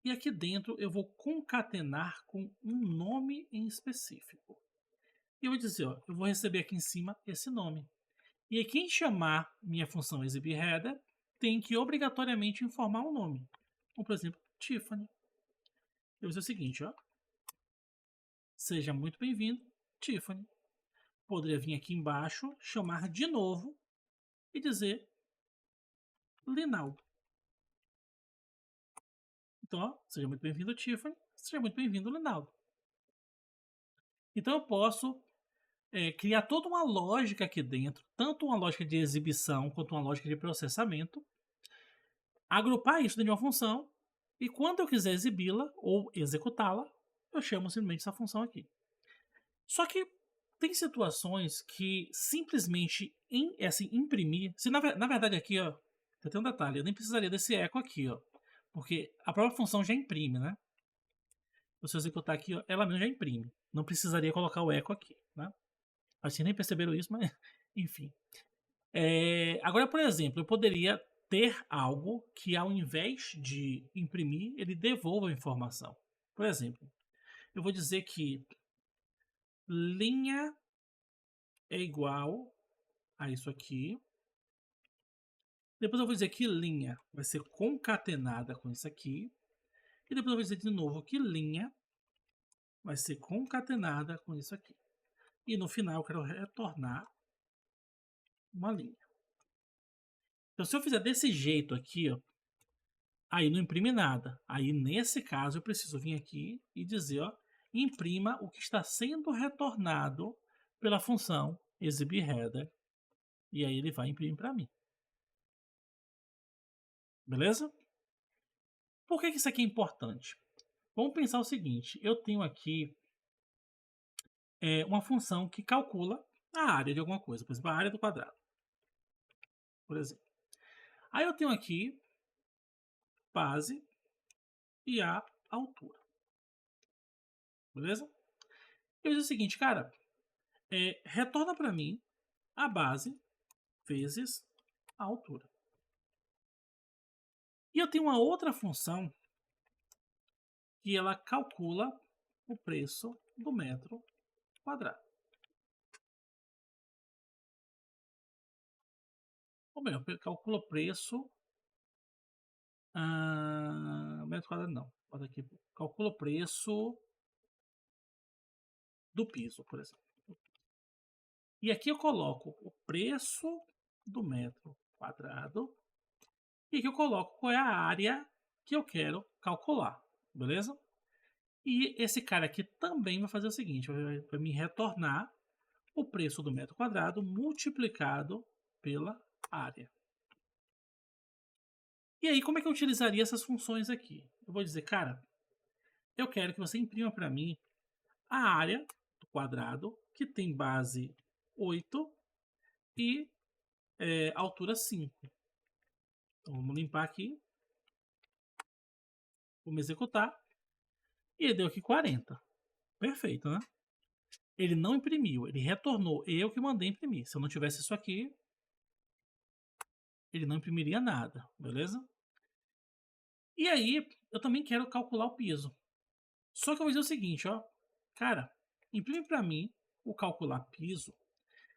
e aqui dentro eu vou concatenar com um nome em específico. E eu vou dizer, ó, eu vou receber aqui em cima esse nome. E aí quem chamar minha função exibirHeader tem que obrigatoriamente informar um nome. Como, por exemplo, Tiffany. Eu vou dizer o seguinte, ó. Seja muito bem-vindo, Tiffany. Poderia vir aqui embaixo, chamar de novo e dizer Linaldo. Então, ó, seja muito bem-vindo, Tiffany. Seja muito bem-vindo, Linaldo. Então eu posso criar toda uma lógica aqui dentro, tanto uma lógica de exibição quanto uma lógica de processamento, agrupar isso dentro de uma função, e quando eu quiser exibi-la ou executá-la, eu chamo simplesmente essa função aqui. Só que tem situações que simplesmente assim, imprimir, se na verdade aqui, ó, tem um detalhe, eu nem precisaria desse eco aqui, ó, porque a própria função já imprime, né? Se eu executar aqui, ó, ela mesma já imprime. Não precisaria colocar o eco aqui, né? Acho que nem perceberam isso, mas enfim. Agora, por exemplo, eu poderia ter algo que ao invés de imprimir, ele devolva a informação. Por exemplo, eu vou dizer que linha é igual a isso aqui. Depois eu vou dizer que linha vai ser concatenada com isso aqui. E depois eu vou dizer de novo que linha vai ser concatenada com isso aqui. E no final eu quero retornar uma linha. Então se eu fizer desse jeito aqui, ó, aí não imprime nada. Aí nesse caso eu preciso vir aqui e dizer, ó, imprima o que está sendo retornado pela função exibirHeader. E aí ele vai imprimir para mim. Beleza? Por que isso aqui é importante? Vamos pensar o seguinte, eu tenho aqui uma função que calcula a área de alguma coisa, por exemplo, a área do quadrado, por exemplo. Aí eu tenho aqui base e a altura. Beleza? Eu digo o seguinte, cara, retorna para mim a base vezes a altura. E eu tenho uma outra função que ela calcula o preço do metro quadrado. Ou melhor, calcula o preço... metro quadrado não. Bota aqui, calcula o preço do piso, por exemplo. E aqui eu coloco o preço do metro quadrado. E aqui eu coloco qual é a área que eu quero calcular. Beleza? E esse cara aqui também vai fazer o seguinte. Vai me retornar o preço do metro quadrado multiplicado pela área. E aí, como é que eu utilizaria essas funções aqui? Eu vou dizer, cara, eu quero que você imprima para mim a área do quadrado que tem base 8 e altura 5. Então, vamos limpar aqui. Vamos executar. E ele deu aqui 40. Perfeito, né? Ele não imprimiu, ele retornou. Eu que mandei imprimir. Se eu não tivesse isso aqui, ele não imprimiria nada, beleza? E aí, eu também quero calcular o piso. Só que eu vou dizer o seguinte, ó. Cara, imprime para mim o calcular piso.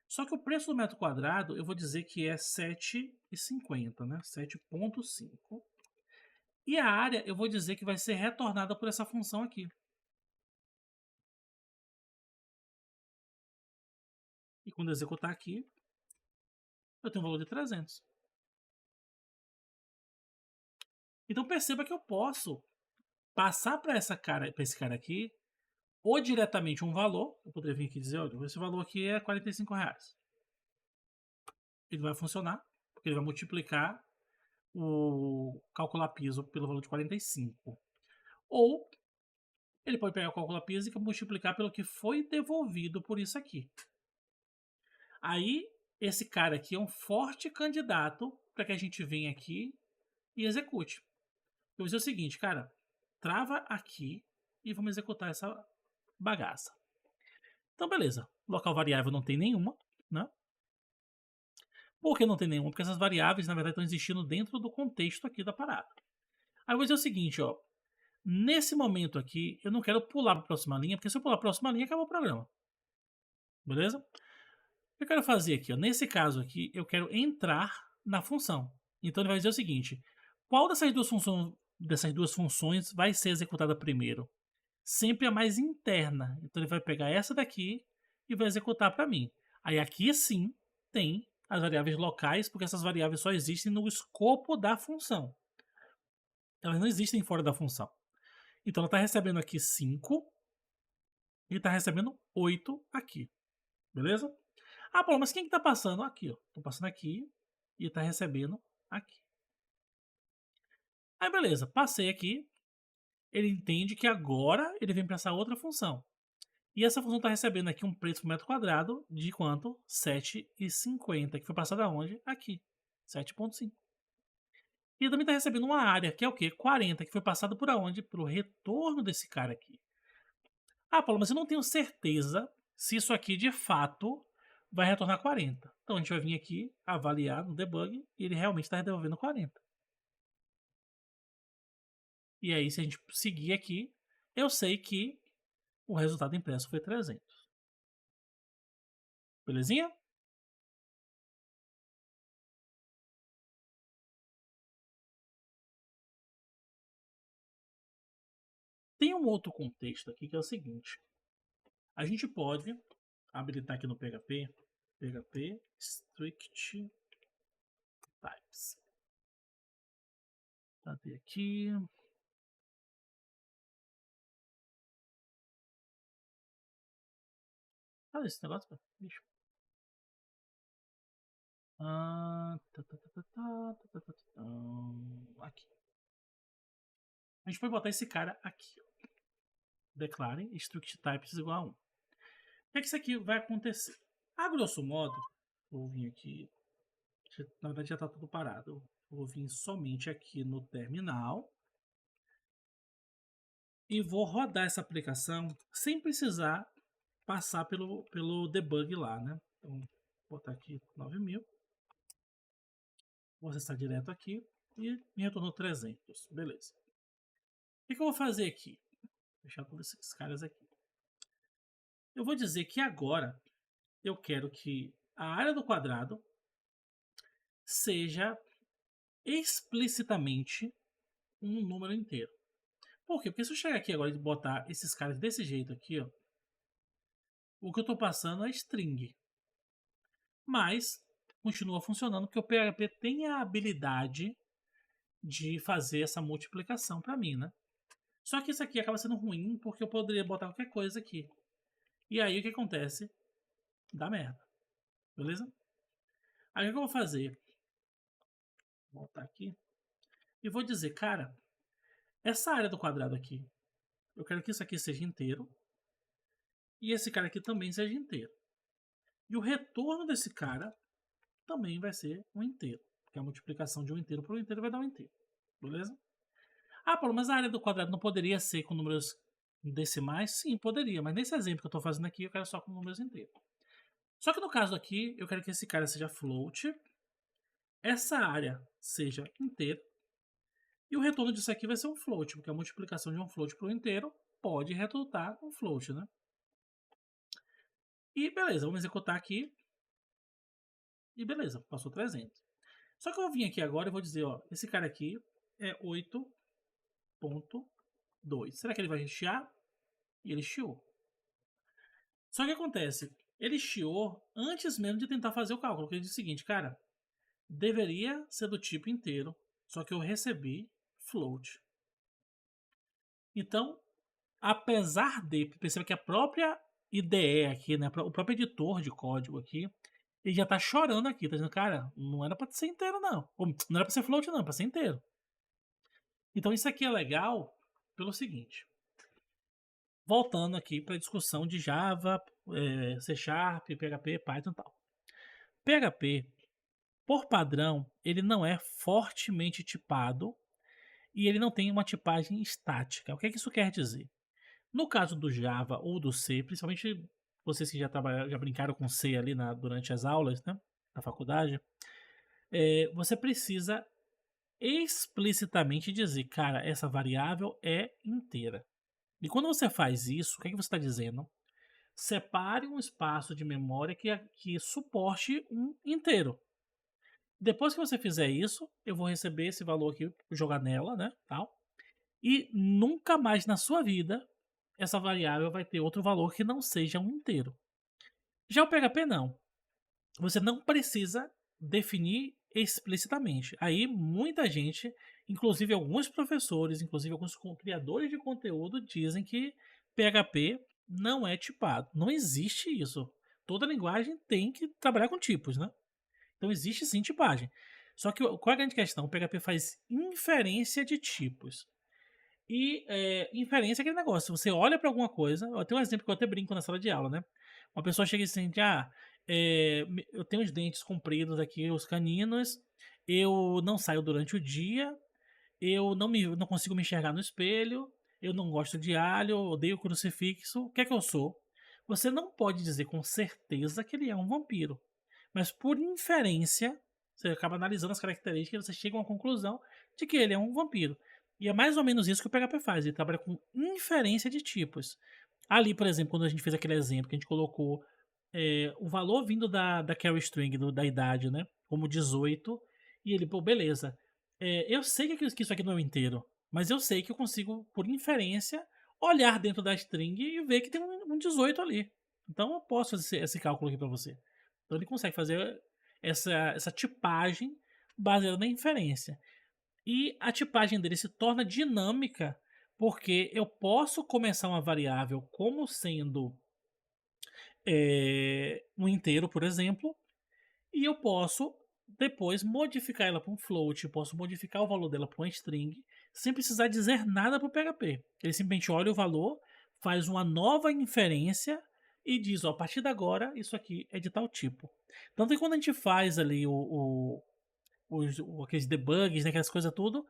Só que o preço do metro quadrado, eu vou dizer que é 7,50, né? 7,5. E a área, eu vou dizer que vai ser retornada por essa função aqui. E quando eu executar aqui, eu tenho um valor de 300. Então perceba que eu posso passar para esse cara aqui, ou diretamente um valor. Eu poderia vir aqui e dizer, olha, esse valor aqui é R$45. Ele vai funcionar, porque ele vai multiplicar o calcular piso pelo valor de 45. Ou ele pode pegar o calcular piso e multiplicar pelo que foi devolvido por isso aqui. Aí, esse cara aqui é um forte candidato para que a gente venha aqui e execute. Eu vou dizer o seguinte, cara, trava aqui e vamos executar essa bagaça. Então, beleza. Local variável não tem nenhuma, né? Por que não tem nenhuma? Porque essas variáveis, na verdade, estão existindo dentro do contexto aqui da parada. Aí eu vou dizer o seguinte, ó. Nesse momento aqui, eu não quero pular para a próxima linha, porque se eu pular para a próxima linha, acabou o programa. Beleza? O que eu quero fazer aqui, ó. Nesse caso aqui, eu quero entrar na função. Então ele vai dizer o seguinte: qual dessas duas funções vai ser executada primeiro? Sempre a mais interna. Então ele vai pegar essa daqui e vai executar para mim. Aí aqui sim tem as variáveis locais, porque essas variáveis só existem no escopo da função. Elas não existem fora da função. Então ela está recebendo aqui 5 e está recebendo 8 aqui. Beleza? Ah, pô, mas quem que tá passando? Aqui, ó. Tô passando aqui e tá recebendo aqui. Aí beleza, passei aqui. Ele entende que agora ele vem para essa outra função. E essa função está recebendo aqui um preço por metro quadrado de quanto? 7,50, que foi passado aonde? Aqui, 7,5. E também está recebendo uma área, que é o quê? 40, que foi passado por aonde? Para o retorno desse cara aqui. Ah, Paulo, mas eu não tenho certeza se isso aqui de fato vai retornar 40. Então a gente vai vir aqui avaliar no debug e ele realmente está devolvendo 40. E aí, se a gente seguir aqui, eu sei que o resultado impresso foi 300. Belezinha? Tem um outro contexto aqui que é o seguinte. A gente pode habilitar aqui no PHP strict types. Cadê aqui? Cadê esse negócio? Bicho. Aqui. A gente vai botar esse cara aqui. Ó. Declare struct types igual a 1. O que é que isso aqui vai acontecer? A grosso modo, vou vir aqui. Na verdade já está tudo parado. Vou vir somente aqui no terminal. E vou rodar essa aplicação sem precisar passar pelo debug lá, né? Então, vou botar aqui 9.000. Vou acessar direto aqui e me retornou 300. Beleza. O que eu vou fazer aqui? Vou deixar todos esses caras aqui. Eu vou dizer que agora eu quero que a área do quadrado seja explicitamente um número inteiro. Por quê? Porque se eu chegar aqui agora e botar esses caras desse jeito aqui, ó, o que eu estou passando é string. Mas continua funcionando porque o PHP tem a habilidade de fazer essa multiplicação para mim, né? Só que isso aqui acaba sendo ruim porque eu poderia botar qualquer coisa aqui. E aí o que acontece? Dá merda. Beleza? Aí o que eu vou fazer? Vou voltar aqui. E vou dizer, cara, essa área do quadrado aqui, eu quero que isso aqui seja inteiro. E esse cara aqui também seja inteiro. E o retorno desse cara também vai ser um inteiro. Porque a multiplicação de um inteiro por um inteiro vai dar um inteiro. Beleza? Ah, Paulo, mas a área do quadrado não poderia ser com números decimais? Sim, poderia. Mas nesse exemplo que eu estou fazendo aqui, eu quero só com números inteiros. Só que no caso aqui, eu quero que esse cara seja float, essa área seja inteira, e o retorno disso aqui vai ser um float, porque a multiplicação de um float para um inteiro pode resultar um float, né? E beleza, vamos executar aqui. E beleza, passou 300. Só que eu vou vir aqui agora e vou dizer, ó, esse cara aqui é 8.2. Será que ele vai chiar? E ele chiou. Só que acontece, ele chiou antes mesmo de tentar fazer o cálculo. Ele disse o seguinte, cara, deveria ser do tipo inteiro, só que eu recebi float. Então, apesar de perceber que a própria IDE aqui, né, o próprio editor de código aqui, ele já tá chorando aqui, tá dizendo, cara, não era pra ser inteiro não. Ou, não era pra ser float não, era pra ser inteiro. Então isso aqui é legal pelo seguinte. Voltando aqui para a discussão de Java, C Sharp, PHP, Python e tal. PHP, por padrão, ele não é fortemente tipado e ele não tem uma tipagem estática. O que é que isso quer dizer? No caso do Java ou do C, principalmente vocês que já brincaram com C ali durante as aulas, né, na faculdade, você precisa explicitamente dizer, cara, essa variável é inteira. E quando você faz isso, o que é que você está dizendo? Separe um espaço de memória que suporte um inteiro. Depois que você fizer isso, eu vou receber esse valor aqui, jogar nela, né, tal. E nunca mais na sua vida essa variável vai ter outro valor que não seja um inteiro. Já o PHP não. Você não precisa definir explicitamente. Aí muita gente, inclusive alguns professores, inclusive alguns criadores de conteúdo, dizem que PHP não é tipado. Não existe isso. Toda linguagem tem que trabalhar com tipos, né? Então existe sim tipagem. Só que qual é a grande questão? O PHP faz inferência de tipos. E inferência é aquele negócio. Você olha para alguma coisa. Eu tenho um exemplo que eu até brinco na sala de aula, né? Uma pessoa chega e diz assim: eu tenho os dentes compridos aqui, os caninos. Eu não saio durante o dia. Eu não consigo me enxergar no espelho. Eu não gosto de alho. Odeio crucifixo. O que é que eu sou? Você não pode dizer com certeza que ele é um vampiro. Mas por inferência, você acaba analisando as características e você chega a uma conclusão de que ele é um vampiro. E é mais ou menos isso que o PHP faz. Ele trabalha com inferência de tipos. Ali, por exemplo, quando a gente fez aquele exemplo que a gente colocou o valor vindo da carry string, da idade, né? Como 18. E ele, pô, beleza. Eu sei que isso aqui não é o inteiro. Mas eu sei que eu consigo, por inferência, olhar dentro da string e ver que tem um 18 ali. Então eu posso fazer esse cálculo aqui para você. Então ele consegue fazer essa tipagem baseada na inferência. E a tipagem dele se torna dinâmica porque eu posso começar uma variável como sendo um inteiro, por exemplo, e eu posso depois modificar ela para um float, posso modificar o valor dela para uma string, sem precisar dizer nada para o PHP. Ele simplesmente olha o valor, faz uma nova inferência e diz, ó, a partir de agora, isso aqui é de tal tipo. Tanto que quando a gente faz ali aqueles debugs, né, aquelas coisas tudo,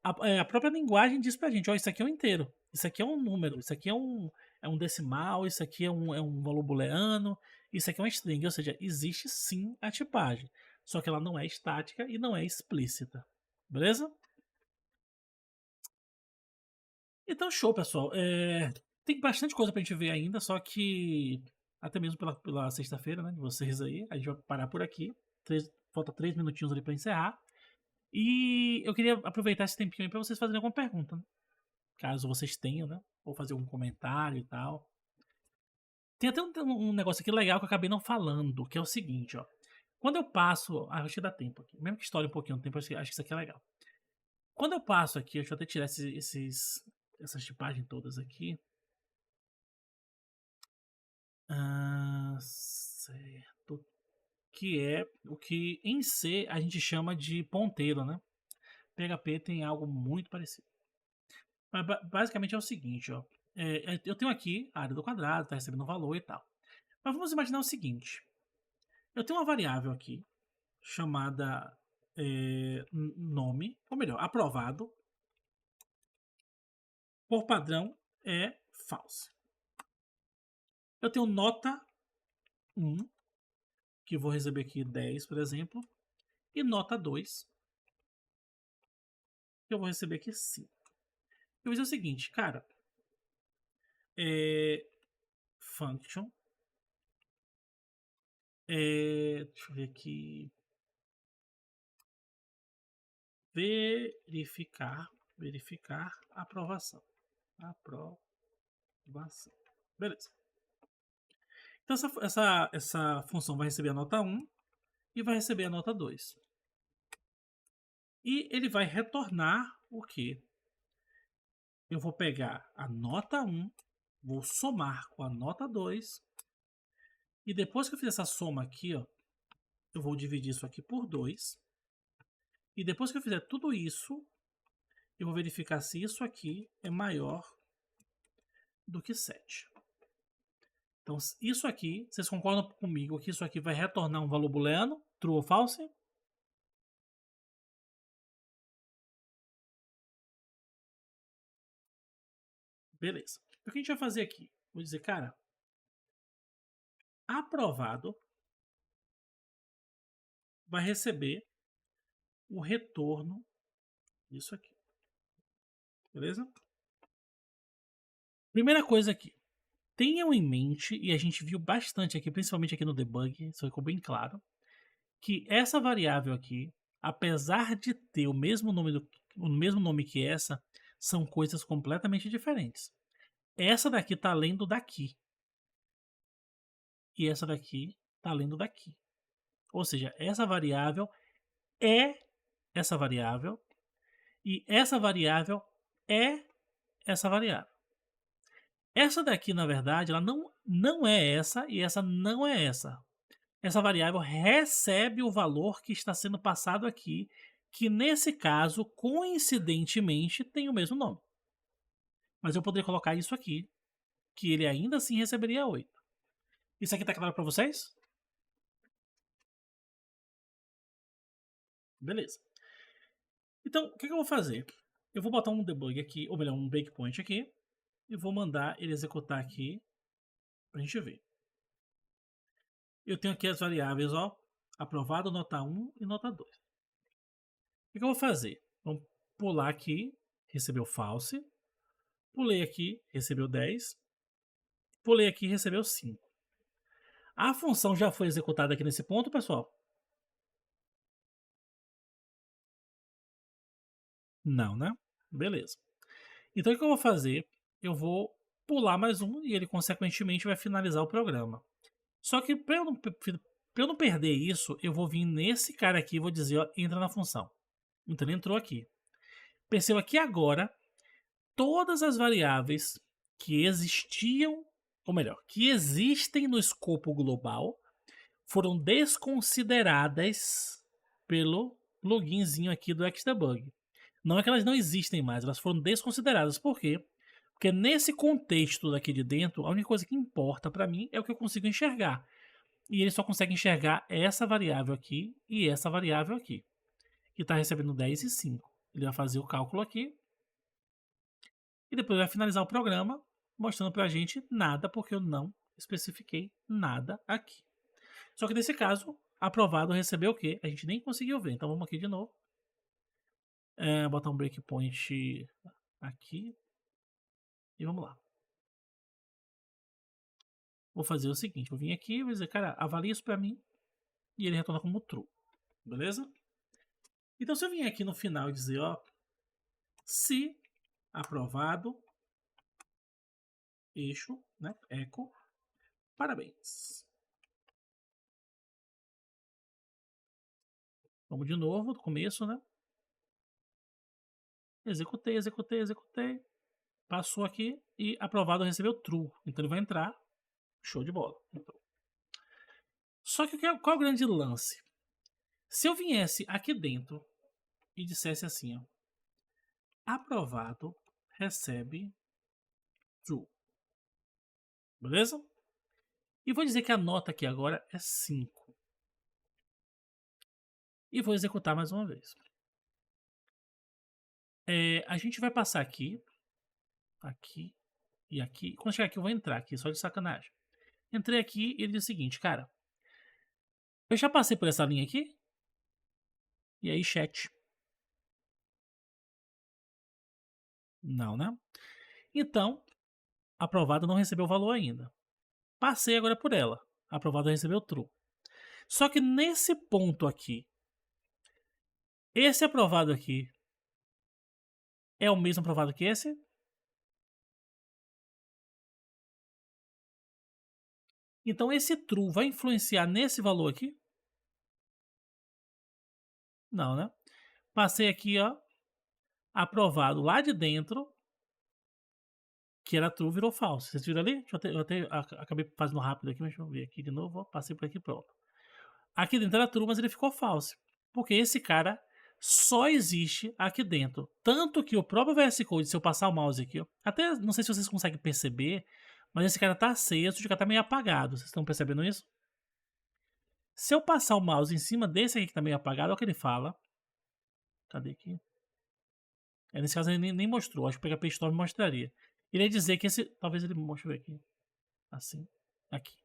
a própria linguagem diz pra gente, ó, isso aqui é um inteiro, isso aqui é um número, isso aqui é um decimal, isso aqui é um valor booleano, isso aqui é uma string, ou seja, existe sim a tipagem, só que ela não é estática e não é explícita, beleza? Então show, pessoal, tem bastante coisa pra gente ver ainda, só que até mesmo pela sexta-feira, né, de vocês aí, a gente vai parar por aqui, falta 3 minutinhos ali pra encerrar, e eu queria aproveitar esse tempinho aí pra vocês fazerem alguma pergunta, né? Caso vocês tenham, né? Ou fazer um comentário e tal. Tem até um negócio aqui legal que eu acabei não falando, que é o seguinte, ó. Quando eu passo. Acho que dá tempo aqui. Mesmo que estoure um pouquinho de tempo, acho que isso aqui é legal. Quando eu passo aqui, deixa eu até tirar essas tipagens todas aqui. Certo. Que é o que em C a gente chama de ponteiro, né? PHP tem algo muito parecido. Mas basicamente é o seguinte, ó. Eu tenho aqui a área do quadrado, está recebendo um valor e tal. Mas vamos imaginar o seguinte: eu tenho uma variável aqui chamada nome, ou melhor, aprovado, por padrão é false. Eu tenho nota 1, que eu vou receber aqui 10, por exemplo, e nota 2, que eu vou receber aqui 5. Eu vou dizer o seguinte, cara, function, deixa eu ver aqui, verificar aprovação. Aprovação. Beleza. Então essa função vai receber a nota 1 e vai receber a nota 2. E ele vai retornar o quê? Eu vou pegar a nota 1, vou somar com a nota 2, e depois que eu fizer essa soma aqui, ó, eu vou dividir isso aqui por 2. E depois que eu fizer tudo isso, eu vou verificar se isso aqui é maior do que 7. Então, isso aqui, vocês concordam comigo que isso aqui vai retornar um valor booleano? True ou false? Beleza. O que a gente vai fazer aqui? Vou dizer, cara, aprovado vai receber o retorno disso aqui. Beleza? Primeira coisa aqui. Tenham em mente, e a gente viu bastante aqui, principalmente aqui no debug, isso ficou bem claro, que essa variável aqui, apesar de ter o mesmo nome que essa, são coisas completamente diferentes. Essa daqui está além do daqui. E essa daqui está além do daqui. Ou seja, essa variável é essa variável e essa variável é essa variável. Essa daqui, na verdade, ela não é essa e essa não é essa. Essa variável recebe o valor que está sendo passado aqui, que nesse caso, coincidentemente, tem o mesmo nome. Mas eu poderia colocar isso aqui, que ele ainda assim receberia 8. Isso aqui está claro para vocês? Beleza. Então, o que eu vou fazer? Eu vou botar um debug aqui, ou melhor, um breakpoint aqui, e vou mandar ele executar aqui para a gente ver. Eu tenho aqui as variáveis, ó, aprovado, nota 1 e nota 2. O que eu vou fazer? Vamos pular aqui, recebeu false. Pulei aqui, recebeu 10. Pulei aqui, recebeu 5. A função já foi executada aqui nesse ponto, pessoal? Não, né? Beleza. Então, o que eu vou fazer? Eu vou pular mais um e ele, consequentemente, vai finalizar o programa. Só que, para eu não perder isso, eu vou vir nesse cara aqui e vou dizer, ó, entra na função. Então, ele entrou aqui. Perceba que agora, todas as variáveis que existiam, ou melhor, que existem no escopo global, foram desconsideradas pelo pluginzinho aqui do Xdebug. Não é que elas não existem mais, elas foram desconsideradas. Por quê? Porque nesse contexto daqui de dentro, a única coisa que importa para mim é o que eu consigo enxergar. E ele só consegue enxergar essa variável aqui e essa variável aqui, que está recebendo 10 e 5. Ele vai fazer o cálculo aqui e depois vai finalizar o programa mostrando para a gente nada, porque eu não especifiquei nada aqui. Só que nesse caso, aprovado recebeu o quê? A gente nem conseguiu ver. Então vamos aqui de novo. Botar um breakpoint aqui. E vamos lá. Vou fazer o seguinte. Vou vir aqui e vou dizer, cara, avalia isso para mim. E ele retorna como true. Beleza? Então se eu vim aqui no final e dizer, ó, se aprovado, eixo, né, eco, parabéns. Vamos de novo, do começo, né? Executei, executei, executei. Passou aqui e aprovado recebeu true. Então ele vai entrar. Show de bola. Entrou. Só que qual é o grande lance? Se eu viesse aqui dentro e dissesse assim, ó, aprovado recebe true. Beleza? E vou dizer que a nota aqui agora é 5. E vou executar mais uma vez. A gente vai passar aqui, aqui e aqui. Quando chegar aqui eu vou entrar aqui, só de sacanagem. Entrei aqui e ele diz o seguinte, cara, eu já passei por essa linha aqui? E aí, chat? Não, né? Então, aprovado não recebeu o valor ainda. Passei agora por ela. Aprovado recebeu true. Só que nesse ponto aqui, esse aprovado aqui é o mesmo aprovado que esse? Então esse true vai influenciar nesse valor aqui? Não, né? Passei aqui, ó, aprovado lá de dentro, que era true, virou falso. Vocês viram ali? Eu até acabei fazendo rápido aqui, mas deixa eu ver aqui de novo. Ó, passei por aqui, pronto. Aqui dentro era true, mas ele ficou falso. Porque esse cara só existe aqui dentro. Tanto que o próprio VS Code, se eu passar o mouse aqui, ó, até não sei se vocês conseguem perceber, mas esse cara tá aceso, esse cara tá meio apagado. Vocês estão percebendo isso? Se eu passar o mouse em cima desse aqui que tá meio apagado, olha o que ele fala. Cadê aqui? Nesse caso ele nem mostrou. Acho que o PHP Storm mostraria. Ele ia dizer que esse... Talvez ele mostre aqui. Assim. Aqui.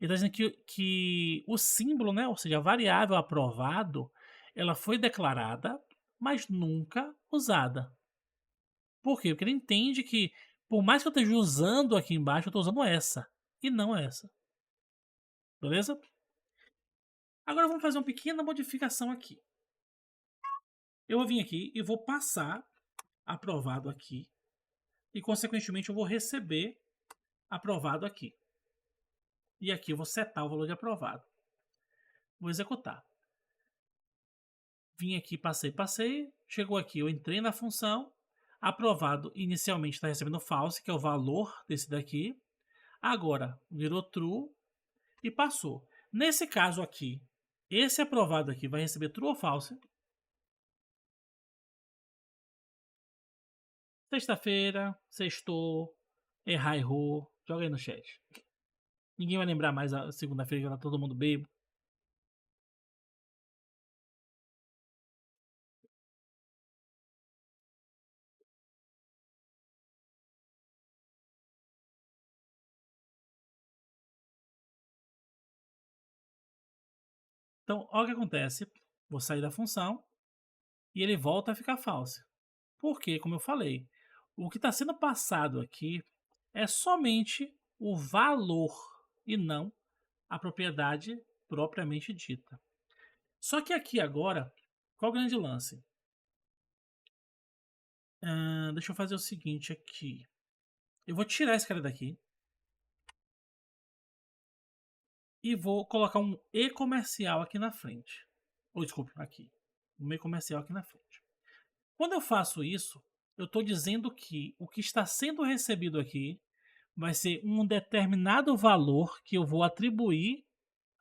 Ele tá dizendo que o símbolo, né? Ou seja, a variável aprovado, ela foi declarada, mas nunca usada. Por quê? Porque ele entende que, por mais que eu esteja usando aqui embaixo, eu estou usando essa, e não essa. Beleza? Agora vamos fazer uma pequena modificação aqui. Eu vou vir aqui e vou passar aprovado aqui, e consequentemente eu vou receber aprovado aqui. E aqui eu vou setar o valor de aprovado. Vou executar. Vim aqui, passei. Chegou aqui, eu entrei na função. Aprovado inicialmente está recebendo false, que é o valor desse daqui. Agora virou true e passou. Nesse caso aqui, esse aprovado aqui vai receber true ou false? Sexta-feira, sextou, errou. Joga aí no chat. Ninguém vai lembrar mais a segunda-feira que tá todo mundo bebo. Então, olha o que acontece. Vou sair da função e ele volta a ficar false. Porque, como eu falei, o que está sendo passado aqui é somente o valor e não a propriedade propriamente dita. Só que aqui agora, qual o grande lance? Deixa eu fazer o seguinte aqui. Eu vou tirar esse cara daqui. E vou colocar um e-comercial aqui na frente. Ou desculpe, aqui. Um e-comercial aqui na frente. Quando eu faço isso, eu estou dizendo que o que está sendo recebido aqui vai ser um determinado valor que eu vou atribuir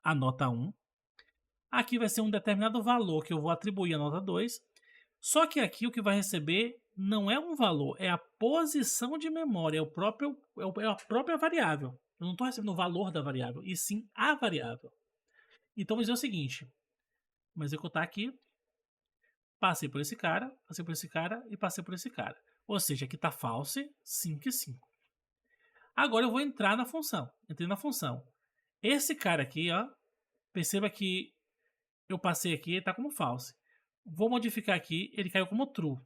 à nota 1. Aqui vai ser um determinado valor que eu vou atribuir à nota 2. Só que aqui o que vai receber não é um valor, é a posição de memória, é a própria variável. Eu não estou recebendo o valor da variável, e sim a variável. Então, vou dizer o seguinte: vou executar aqui, passei por esse cara, passei por esse cara e passei por esse cara. Ou seja, aqui está false 5 e 5. Agora eu vou entrar na função. Entrei na função. Esse cara aqui, ó, perceba que eu passei aqui, ele está como false. Vou modificar aqui, ele caiu como true.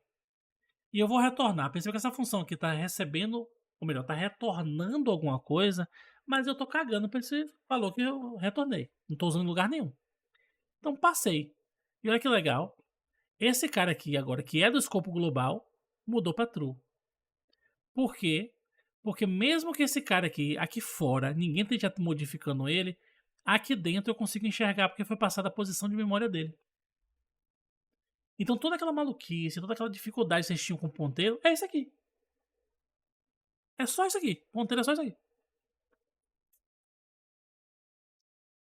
E eu vou retornar. Perceba que essa função aqui está recebendo, ou melhor, está retornando alguma coisa, mas eu estou cagando para esse valor que eu retornei. Não estou usando em lugar nenhum. Então passei. E olha que legal. Esse cara aqui agora, que é do escopo global, mudou para true. Por quê? Porque mesmo que esse cara aqui fora, ninguém esteja modificando ele, aqui dentro eu consigo enxergar porque foi passada a posição de memória dele. Então toda aquela maluquice, toda aquela dificuldade que vocês tinham com o ponteiro, é isso aqui. É só isso aqui. Ponteiro é só isso aqui.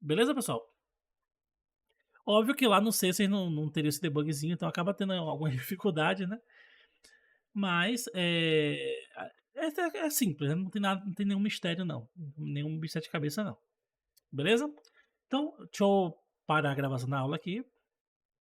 Beleza, pessoal? Óbvio que lá no C vocês não teriam esse debugzinho, então acaba tendo alguma dificuldade, né? Mas é simples, né? Não tem nenhum mistério, não. Nenhum bicho de cabeça, não. Beleza? Então, deixa eu parar a gravação da aula aqui.